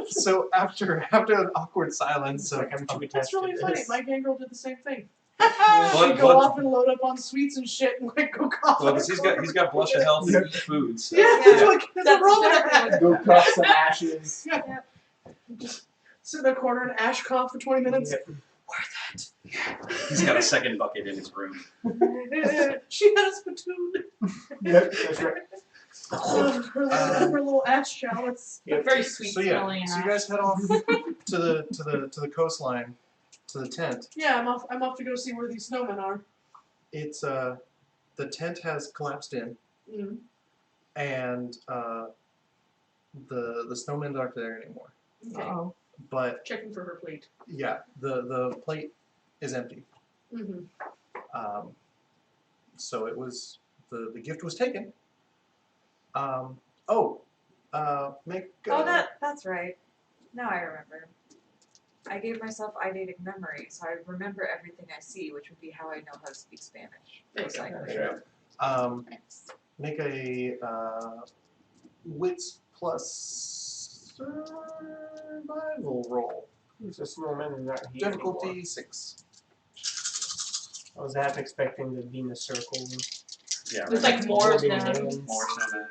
Speaker 3: So after an awkward silence,
Speaker 6: It's like I'm too attached
Speaker 5: That's really
Speaker 6: to
Speaker 5: funny.
Speaker 6: this.
Speaker 5: My gangrel did the same thing.
Speaker 1: Blood-
Speaker 5: She'd go
Speaker 1: blood-
Speaker 5: off and load up on sweets and shit and like go cough.
Speaker 1: Well, because he's got blush of health and eat food. So.
Speaker 5: Yeah,
Speaker 2: Yeah.
Speaker 5: like it's a
Speaker 2: That's
Speaker 5: robot.
Speaker 2: exactly what-
Speaker 6: Go puff some ashes.
Speaker 5: Just sit in a corner and ash cough for 20 minutes.
Speaker 6: Yep.
Speaker 1: He's got a second bucket in his room.
Speaker 5: She had a spittoon.
Speaker 6: Yep, that's right.
Speaker 5: Her little ash shower. It's
Speaker 6: Yep.
Speaker 7: Very sweet
Speaker 3: So yeah,
Speaker 7: smelling.
Speaker 3: so you guys head off to the coastline, to the tent.
Speaker 5: yeah. I'm off to go see where these snowmen are.
Speaker 3: It's the tent has collapsed in,
Speaker 5: Mm.
Speaker 3: and the snowmen aren't there anymore.
Speaker 5: Okay.
Speaker 7: Oh.
Speaker 3: But
Speaker 5: Checking for her plate.
Speaker 3: yeah, the plate is empty.
Speaker 5: Mm-hmm.
Speaker 3: So it was the gift was taken. Make
Speaker 2: Oh, that's right. Now I remember. I gave myself eidetic memory, so I remember everything I see, which would be how I know how to speak Spanish. Most likely.
Speaker 3: make a wits plus survival roll.
Speaker 6: There's a snowman in that heat anymore.
Speaker 3: Difficulty 6.
Speaker 6: I was half expecting the Venus circle.
Speaker 1: Yeah.
Speaker 7: There's like more of
Speaker 6: Holding
Speaker 7: them.
Speaker 6: hands.
Speaker 1: More snowmen.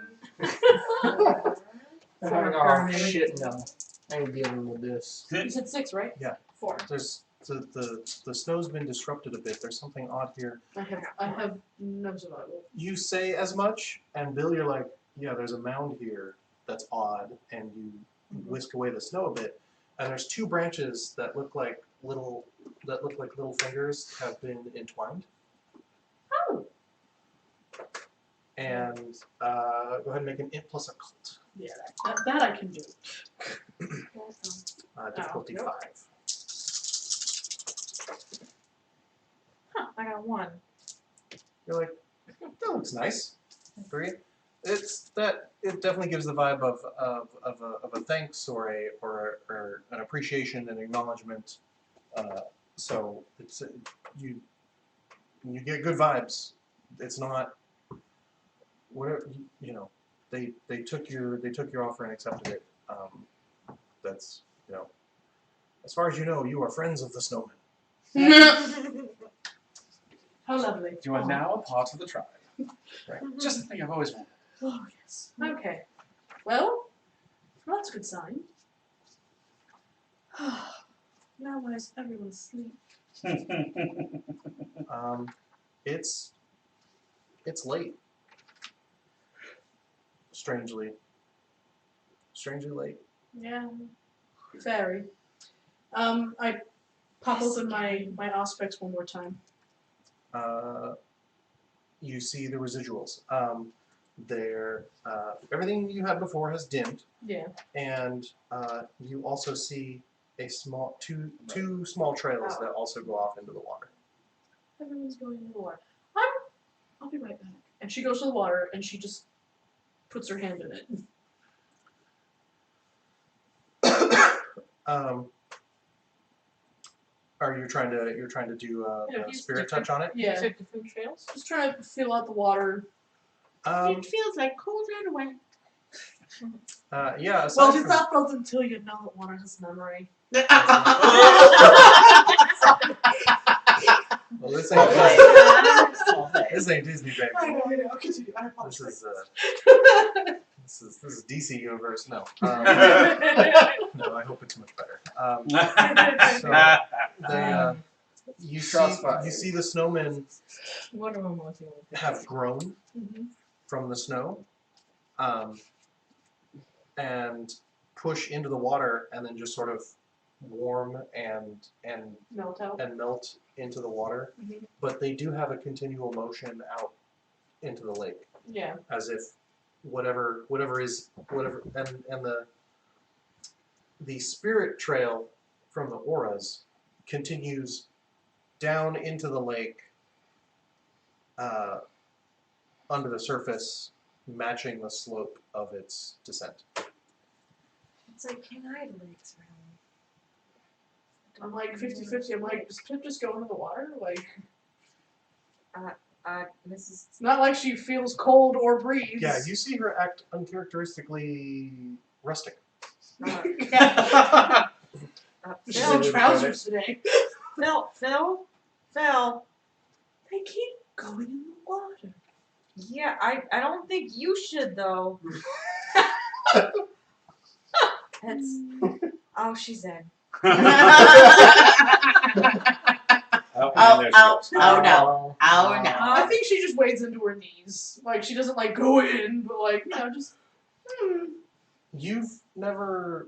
Speaker 6: I'm like, oh shit, no. I ain't dealing with this.
Speaker 5: You said 6, right?
Speaker 3: Yeah.
Speaker 5: 4.
Speaker 3: There's the snow's been disrupted a bit. There's something odd here.
Speaker 5: I have no survival.
Speaker 3: You say as much, and Bill, you're like, yeah, there's a mound here that's odd, and you whisk away the snow a bit, and there's 2 branches that look like little fingers have been entwined.
Speaker 5: Oh.
Speaker 3: And go ahead and make an int plus occult.
Speaker 5: Yeah, that I can do.
Speaker 3: Difficulty
Speaker 5: nope.
Speaker 3: 5.
Speaker 2: Huh, I got 1.
Speaker 3: You're like, That looks nice. Agree. It definitely gives the vibe of a thanks or an appreciation and acknowledgement. So it's you get good vibes. It's not whatever they took your offer and accepted it. That's as far as you are friends of the snowman.
Speaker 5: How lovely.
Speaker 1: You are now a part of the tribe.
Speaker 3: Right.
Speaker 1: Just the thing I've always wanted.
Speaker 5: Oh, yes. Okay. Well, that's a good sign. Now why is everyone asleep?
Speaker 3: It's late. Strangely late.
Speaker 5: Yeah. Very. I pop open my aspects one more time.
Speaker 3: You see the residuals. Everything you had before has dimmed,
Speaker 5: Yeah.
Speaker 3: and you also see two small trails that also go off into the water.
Speaker 5: Everyone's going in the water. I'll be right back. And she goes to the water and she just puts her hand in it.
Speaker 3: Are you trying to do a spirit touch on it?
Speaker 5: Yeah.
Speaker 7: Different trails?
Speaker 5: Just trying to feel out the water.
Speaker 4: It feels like cold and wet.
Speaker 3: Yeah.
Speaker 5: Well,
Speaker 3: aside
Speaker 5: it's
Speaker 3: from-
Speaker 5: not felt until you know that water has memory.
Speaker 3: Well, this ain't this ain't Disney, baby.
Speaker 5: I know. Continue. I apologize.
Speaker 3: This is DC universe. No. No, I hope it's much better. So you see the snowmen have grown from the snow, and push into the water, and then just sort of warm and
Speaker 5: Melt out.
Speaker 3: melt into the water.
Speaker 5: Mhm.
Speaker 3: But they do have a continual motion out into the lake,
Speaker 5: Yeah.
Speaker 3: as if whatever and the spirit trail from the auras continues down into the lake, under the surface, matching the slope of its descent.
Speaker 2: It's like, can I lakes around?
Speaker 5: I'm like 50-50. I'm like, does Pip just go into the water? Like,
Speaker 2: Mrs.
Speaker 5: it's not like she feels cold or breathes.
Speaker 3: Yeah, you see her act uncharacteristically rustic.
Speaker 5: She's in trousers today.
Speaker 2: Phil.
Speaker 5: They keep going in the water.
Speaker 2: Yeah, I don't think you should though. That's. Oh, she's in.
Speaker 4: Oh no.
Speaker 5: I think she just wades into her knees. Like, she doesn't, like, go in, but, like, just...
Speaker 3: You've never,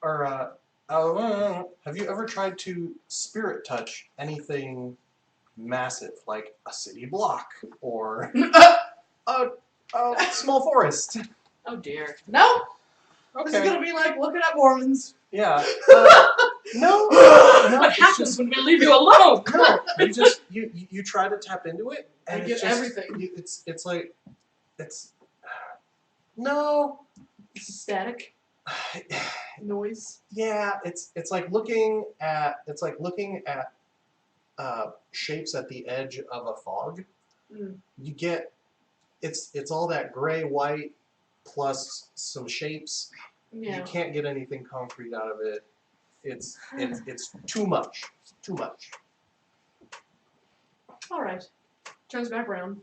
Speaker 3: or have you ever tried to spirit touch anything massive, like a city block or a small forest?
Speaker 7: Oh dear.
Speaker 5: No!
Speaker 3: Okay.
Speaker 5: This is gonna be like looking at Mormons.
Speaker 3: Yeah. No.
Speaker 7: What happens
Speaker 3: just,
Speaker 7: when we leave you alone?
Speaker 3: no. You try to tap into it, and
Speaker 5: I
Speaker 3: it's
Speaker 5: get
Speaker 3: just,
Speaker 5: everything.
Speaker 3: It's like no.
Speaker 5: It's static. Noise.
Speaker 3: Yeah, it's like looking at shapes at the edge of a fog.
Speaker 5: Mm.
Speaker 3: You get it's all that gray white plus some shapes.
Speaker 5: Yeah.
Speaker 3: You can't get anything concrete out of it. It's too much. Too much.
Speaker 5: Alright. Turns back around.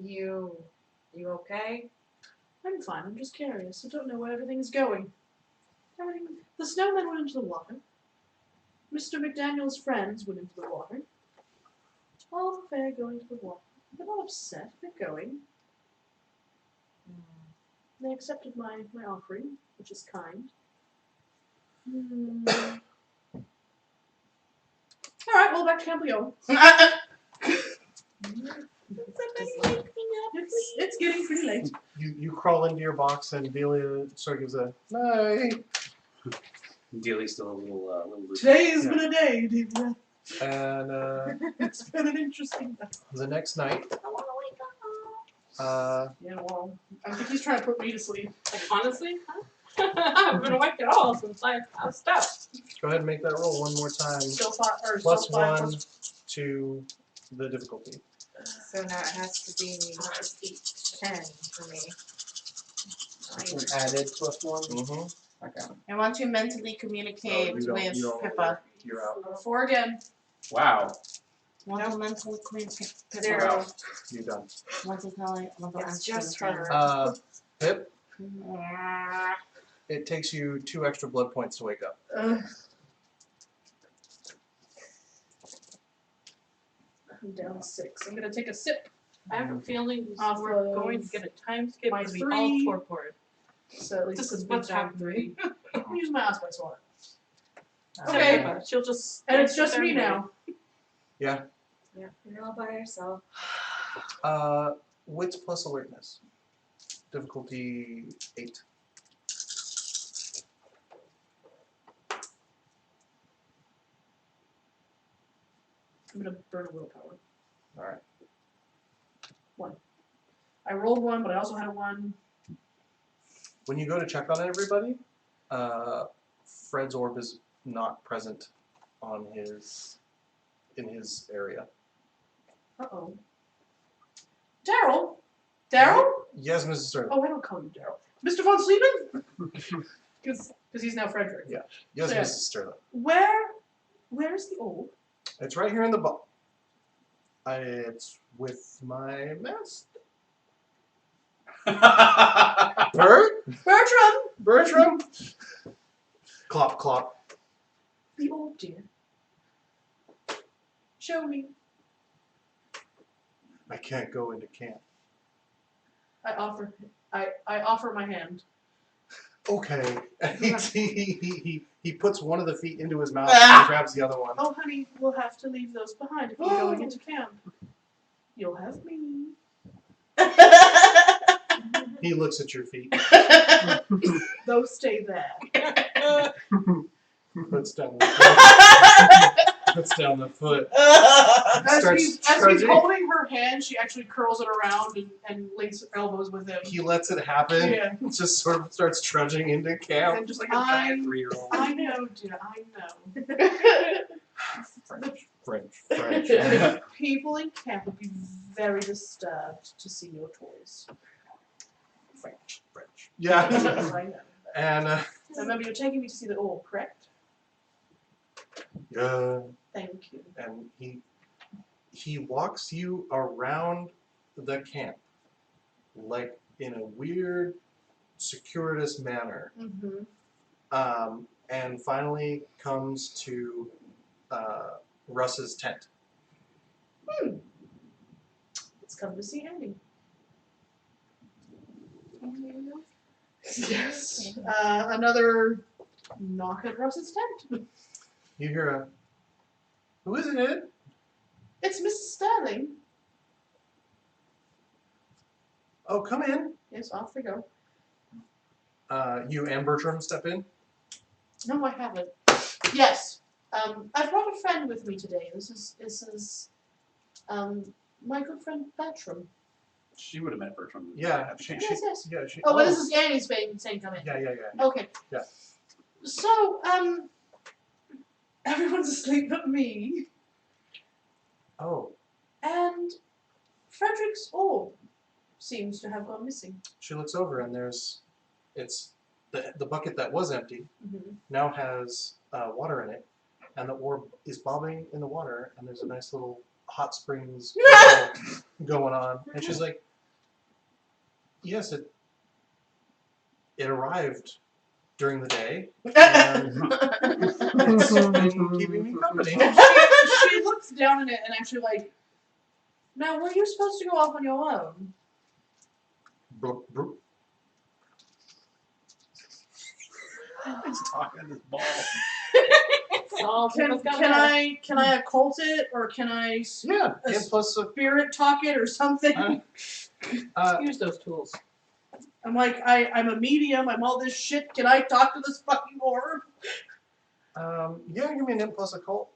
Speaker 2: You okay?
Speaker 5: I'm fine. I'm just curious. I don't know where everything's going. The snowmen went into the water. Mr. McDaniel's friends went into the water. All the fair going to the water. They're not upset. They're going. They accepted my offering, which is kind. Alright, well, back to camp we go. It's getting pretty late.
Speaker 3: You crawl into your box and Delia sort of gives a night.
Speaker 1: Dealey's still a little loose.
Speaker 5: Today has been a day, Divya.
Speaker 3: And
Speaker 5: It's been an interesting day.
Speaker 3: the next night,
Speaker 2: I want to wake
Speaker 5: Yeah, well, I think he's trying to put me to sleep.
Speaker 7: Like, honestly, huh? I haven't been awake at all since I stopped.
Speaker 3: go ahead and make that roll one more time.
Speaker 5: Still 5 or
Speaker 3: Plus
Speaker 5: still 5
Speaker 3: 1 to the difficulty.
Speaker 2: up. So now it has to be 10 for me.
Speaker 6: Added +1.
Speaker 3: Mm-hmm.
Speaker 6: Okay.
Speaker 4: I want to mentally communicate with Pippa.
Speaker 3: You're out.
Speaker 5: 4 again.
Speaker 1: Wow.
Speaker 4: Want to mentally communicate with Pippa.
Speaker 2: 0.
Speaker 3: You're done.
Speaker 4: Want to tell her. Want to
Speaker 2: It's
Speaker 4: ask
Speaker 2: just
Speaker 4: her.
Speaker 2: her.
Speaker 3: Pip, it takes you 2 extra blood points to wake up.
Speaker 5: I'm down 6. I'm gonna take a sip.
Speaker 7: I have a feeling
Speaker 5: Off
Speaker 7: we're
Speaker 5: of
Speaker 7: going to get a time skip
Speaker 5: my
Speaker 7: and be
Speaker 5: 3.
Speaker 7: all torpor.
Speaker 5: So at least
Speaker 7: This
Speaker 5: it's
Speaker 7: is
Speaker 5: been
Speaker 7: what's
Speaker 5: down
Speaker 7: happening.
Speaker 5: 3. Use my aspect sword.
Speaker 7: Okay.
Speaker 5: Okay.
Speaker 7: She'll just.
Speaker 5: And it's just
Speaker 7: sit there
Speaker 5: me
Speaker 7: and
Speaker 5: now.
Speaker 2: Yeah, you're all by yourself.
Speaker 3: Wits plus alertness. Difficulty 8.
Speaker 5: I'm gonna burn a willpower.
Speaker 3: Alright.
Speaker 5: 1. I rolled 1, but I also had a 1.
Speaker 3: When you go to check on everybody, Fred's orb is not present on in his area.
Speaker 5: Uh-oh. Daryl? Daryl?
Speaker 3: Yes, Mrs. Sterling.
Speaker 5: Oh, I don't call you Daryl. Mr. Von Sleeman? Because he's now Frederick.
Speaker 3: Yeah. Yes,
Speaker 5: So, yeah.
Speaker 3: Mrs. Sterling.
Speaker 5: Where's the orb?
Speaker 3: It's right here in the box. It's with my mask. Bertram! Clop, clop.
Speaker 5: The orb, dear. Show me.
Speaker 3: I can't go into camp.
Speaker 5: I offer my hand.
Speaker 3: Okay. And he puts one of the feet into his mouth and grabs the other one.
Speaker 5: Oh, honey, we'll have to leave those behind if we're going into camp. You'll have me.
Speaker 3: He looks at your feet.
Speaker 5: Those stay there.
Speaker 3: Puts down the foot. Puts down the foot.
Speaker 5: As
Speaker 3: Starts
Speaker 5: he's
Speaker 3: trudging.
Speaker 5: holding her hand, she actually curls it around and links elbows with him.
Speaker 3: He lets it happen.
Speaker 5: Yeah.
Speaker 3: Just sort of starts trudging into camp.
Speaker 5: And just like
Speaker 1: Like a 3-year-old.
Speaker 5: I know, dear, I know.
Speaker 3: French.
Speaker 5: People in camp would be very disturbed to see your toys.
Speaker 3: French. Yeah.
Speaker 5: Yes, I know.
Speaker 3: And
Speaker 5: Remember, you're taking me to see the orb, correct?
Speaker 3: yeah.
Speaker 5: Thank you.
Speaker 3: And he walks you around the camp, like in a weird, circuitous manner,
Speaker 5: Mm-hmm.
Speaker 3: and finally comes to Russ's tent.
Speaker 5: Let's come to see Annie. Yes. Another knock at Russ's tent.
Speaker 3: You hear a, "Who is it?"
Speaker 5: It's Mrs. Sterling.
Speaker 3: "Oh, come in."
Speaker 5: Yes, off we go.
Speaker 3: You and Bertram step in.
Speaker 5: No, I haven't. Yes. I've brought a friend with me today. This is my good friend Bertram.
Speaker 1: She would have met Bertram.
Speaker 3: Yeah,
Speaker 5: Yes.
Speaker 3: Yeah, she.
Speaker 5: Oh, but this is Annie's saying come in.
Speaker 3: Yeah.
Speaker 5: Okay.
Speaker 3: Yeah.
Speaker 5: So, everyone's asleep but me,
Speaker 3: Oh,
Speaker 5: and Frederick's orb seems to have gone missing.
Speaker 3: she looks over and it's the bucket that was empty now has water in it, and the orb is bobbing in the water, and there's a nice little hot springs going on, and she's like, "Yes, it arrived during the day, and it's been keeping me company."
Speaker 5: She looks down at it and actually like, now were you supposed to go off on your own?
Speaker 3: Brook, brook.
Speaker 1: He's talking this ball.
Speaker 5: Can I occult it, or can I
Speaker 3: Yeah, and plus
Speaker 5: spirit talk it or something?
Speaker 7: Use those tools.
Speaker 5: I'm like, I'm a medium, I'm all this shit, can I talk to this fucking orb?
Speaker 3: Yeah, give me an int plus occult.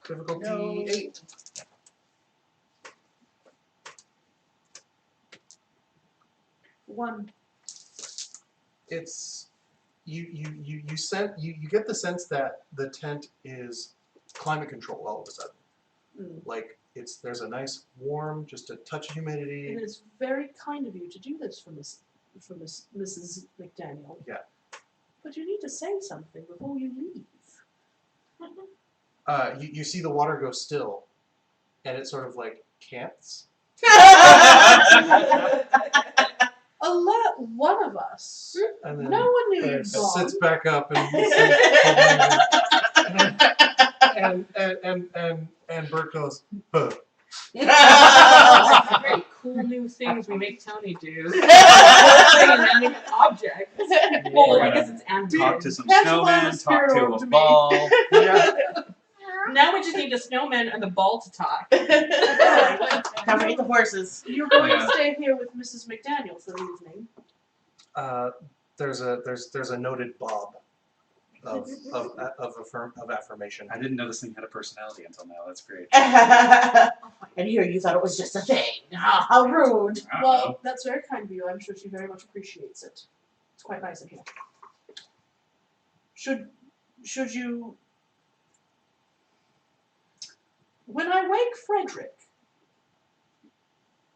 Speaker 3: Difficulty
Speaker 4: No.
Speaker 3: 8.
Speaker 5: One.
Speaker 3: It's you get the sense that the tent is climate controlled all of a sudden. Like there's a nice warm, just a touch of humidity.
Speaker 5: And it's very kind of you to do this for Mrs. McDaniel.
Speaker 3: Yeah.
Speaker 5: But you need to say something before you leave.
Speaker 3: You see the water go still, and it sort of like cants.
Speaker 5: Alert one of us.
Speaker 3: And then
Speaker 5: No one knew you'd gone.
Speaker 3: sits back up and and Bert goes, huh.
Speaker 7: Very cool new things we make Tony do. Inanimate objects. Well, I guess it's animated.
Speaker 1: Talk to some
Speaker 5: That's why
Speaker 1: snowmen,
Speaker 5: the
Speaker 1: talk
Speaker 5: spirit
Speaker 1: to
Speaker 5: orb
Speaker 1: a
Speaker 5: to me.
Speaker 1: ball.
Speaker 3: Yeah.
Speaker 7: Now we just need a snowman and the ball to talk.
Speaker 4: Time to eat the horses.
Speaker 5: You're going
Speaker 1: Yeah.
Speaker 5: to stay here with Mrs. McDaniel for the evening.
Speaker 3: There's a noted Bob of affirmation.
Speaker 1: I didn't know this thing had a personality until now. That's great.
Speaker 4: And here you thought it was just a thing. How rude.
Speaker 1: I don't
Speaker 5: Well,
Speaker 1: know.
Speaker 5: that's very kind of you. I'm sure she very much appreciates it. It's quite nice of you. Should you... When I wake Frederick,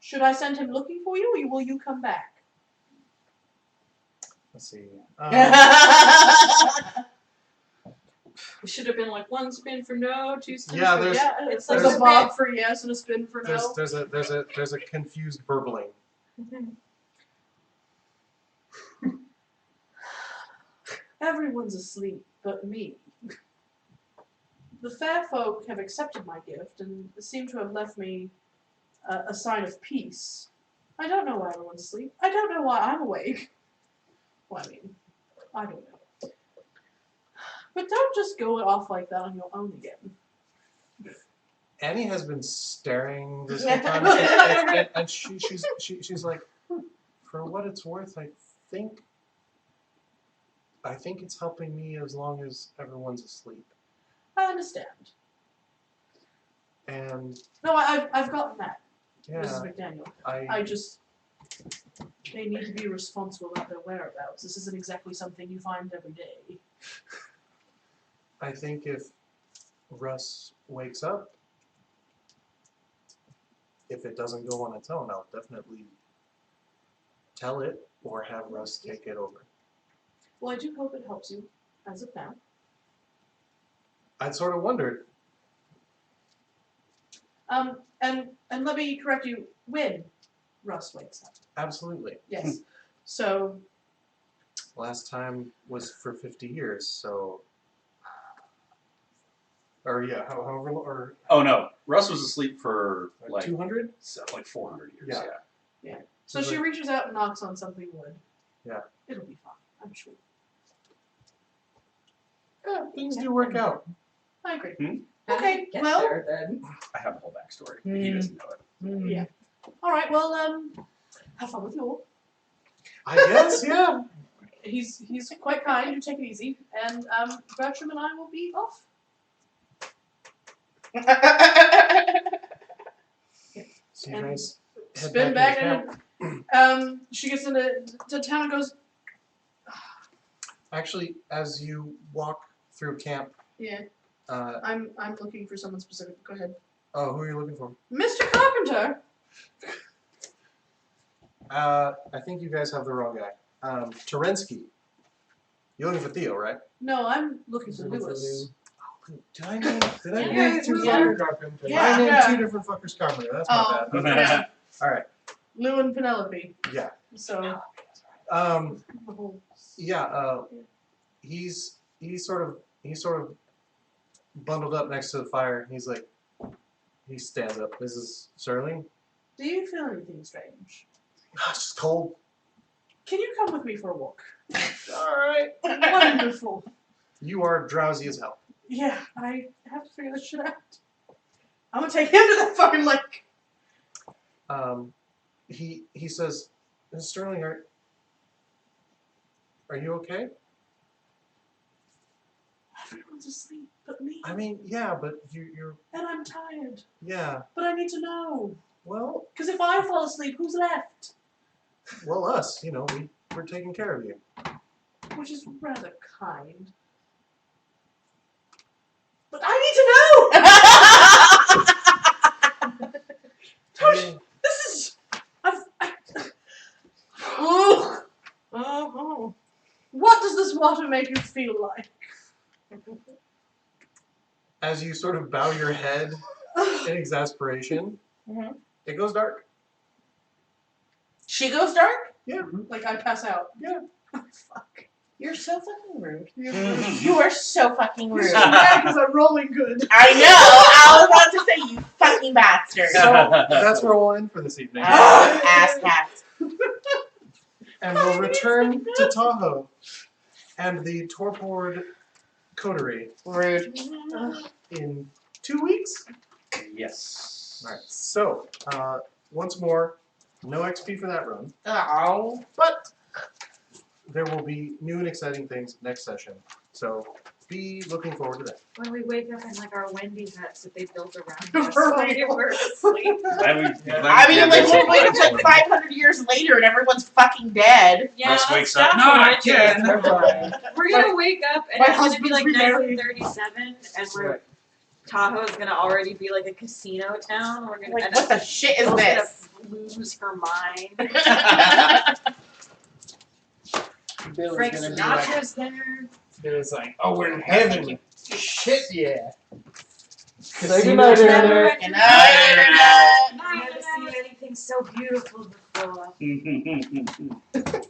Speaker 5: should I send him looking for you, or will you come back?
Speaker 3: Let's see.
Speaker 7: It should have been like one spin for no, two spins
Speaker 3: Yeah,
Speaker 7: for
Speaker 3: there's-
Speaker 7: yeah. It's like
Speaker 5: There's a
Speaker 7: a
Speaker 5: bob for yes and a spin for no.
Speaker 3: there's a confused burbling.
Speaker 5: Everyone's asleep but me. The fair folk have accepted my gift and seem to have left me a sign of peace. I don't know why everyone's asleep. I don't know why I'm awake. Well, I mean, I don't know. But don't just go off like that on your own again.
Speaker 3: Annie has been staring this whole time, and she's like, for what it's worth, I think it's helping me as long as everyone's asleep.
Speaker 5: I understand.
Speaker 3: And
Speaker 5: No, I've gotten that,
Speaker 3: yeah,
Speaker 5: Mrs. McDaniel.
Speaker 3: I
Speaker 5: just... They need to be responsible about their whereabouts. This isn't exactly something you find every day.
Speaker 3: I think if Russ wakes up, if it doesn't go on its own, I'll definitely tell it or have Russ take it over.
Speaker 5: Well, I do hope it helps you, as of now.
Speaker 3: I'd sort of wondered.
Speaker 5: And let me correct you, when Russ wakes up.
Speaker 3: Absolutely.
Speaker 5: Yes. So,
Speaker 3: Last time was for 50 years, so. Or yeah, however, or
Speaker 1: Oh no, Russ was asleep for like
Speaker 3: 200?
Speaker 1: like 400 years.
Speaker 3: Yeah.
Speaker 5: so she reaches out and knocks on something wood.
Speaker 3: Yeah.
Speaker 5: It'll be fine, I'm sure.
Speaker 3: Yeah, things do work out.
Speaker 5: I agree.
Speaker 7: How did
Speaker 5: Okay,
Speaker 7: it get
Speaker 5: well-
Speaker 7: there, then?
Speaker 1: I have the whole backstory. But he doesn't know it.
Speaker 5: Yeah. All right. Well, have fun with you all.
Speaker 3: I guess, yeah.
Speaker 5: He's quite kind. You take it easy, and Bertram and I will be off.
Speaker 3: So you
Speaker 5: And
Speaker 3: guys head
Speaker 5: Spin
Speaker 3: back
Speaker 5: back
Speaker 3: into camp.
Speaker 5: and she gets into town and goes,
Speaker 3: Actually, as you walk through camp,
Speaker 5: yeah.
Speaker 3: uh,
Speaker 5: I'm looking for someone specific. Go ahead,
Speaker 3: oh, who are you looking for?
Speaker 5: Mr. Carpenter.
Speaker 3: I think you guys have the wrong guy. Terensky. You're looking for Theo, right?
Speaker 5: No, I'm looking for Lewis.
Speaker 3: Did I name
Speaker 5: Yeah,
Speaker 3: two
Speaker 5: yeah.
Speaker 3: fuckers?
Speaker 5: Yeah,
Speaker 3: I named
Speaker 5: yeah.
Speaker 3: two different fuckers Carpenter. That's
Speaker 5: Oh.
Speaker 3: my bad. All right.
Speaker 5: Lou and Penelope.
Speaker 3: Yeah.
Speaker 5: So
Speaker 3: Um.
Speaker 5: the whole.
Speaker 3: Yeah. He's sort of bundled up next to the fire. He's like, he stands up. This is Sterling.
Speaker 5: Do you feel anything strange?
Speaker 3: It's just cold.
Speaker 5: Can you come with me for a walk?
Speaker 3: All right.
Speaker 5: Wonderful.
Speaker 3: You are drowsy as hell.
Speaker 5: Yeah, I have to figure this shit out. I'm gonna take him to that fucking lake.
Speaker 3: He says, Sterling, Are you okay?
Speaker 5: Everyone's asleep but me.
Speaker 3: I mean, yeah, but you're
Speaker 5: And I'm tired.
Speaker 3: yeah.
Speaker 5: But I need to know.
Speaker 3: Well,
Speaker 5: Because if I fall asleep, who's left?
Speaker 3: us. You know, we're taking care of you.
Speaker 5: Which is rather kind. But I need to know! Tosh, this is... Ugh.
Speaker 7: Oh,
Speaker 5: What does this water make you feel like?
Speaker 3: As you sort of bow your head in exasperation, it goes dark.
Speaker 4: She goes dark?
Speaker 3: Yeah.
Speaker 5: Like I pass out.
Speaker 3: Yeah.
Speaker 5: Oh, fuck.
Speaker 4: You're so fucking rude. You are so fucking rude.
Speaker 5: You're so mad because I'm rolling good.
Speaker 4: I know. I was about to say, you fucking bastard.
Speaker 3: So that's where we'll end for this evening.
Speaker 4: Ass cats.
Speaker 3: And we'll return to Tahoe and the Torpord Coterie
Speaker 4: Rude.
Speaker 3: in 2 weeks.
Speaker 1: Yes.
Speaker 3: All right. So once more, no XP for that run,
Speaker 4: Oh.
Speaker 3: but there will be new and exciting things next session. So be looking forward to that.
Speaker 2: When we wake up in like our Wendy huts that they built around us
Speaker 5: For
Speaker 2: while we
Speaker 5: real.
Speaker 2: were asleep.
Speaker 4: I mean, like, we'll wake up like 500 years later and everyone's fucking dead.
Speaker 2: Yeah,
Speaker 1: Russ
Speaker 2: that's
Speaker 1: wakes up,
Speaker 2: not
Speaker 1: "Not
Speaker 2: much.
Speaker 1: again."
Speaker 2: We're gonna wake up and
Speaker 5: My
Speaker 2: it's gonna be
Speaker 5: husband's
Speaker 2: like
Speaker 5: remarried.
Speaker 2: 1937, and we're Tahoe's gonna already be like a casino town. We're gonna
Speaker 4: Like,
Speaker 2: and
Speaker 4: what the shit is
Speaker 2: Bill's
Speaker 4: this?
Speaker 2: gonna lose her mind.
Speaker 6: Bill
Speaker 2: Frank
Speaker 6: is gonna be like,
Speaker 2: Sinatra's there.
Speaker 6: Bill's like, oh, we're in heaven. Shit, yeah.
Speaker 3: Say
Speaker 6: Casino
Speaker 3: goodnight,
Speaker 6: dinner.
Speaker 3: Tanner.
Speaker 4: And I
Speaker 2: I've never seen anything so beautiful before.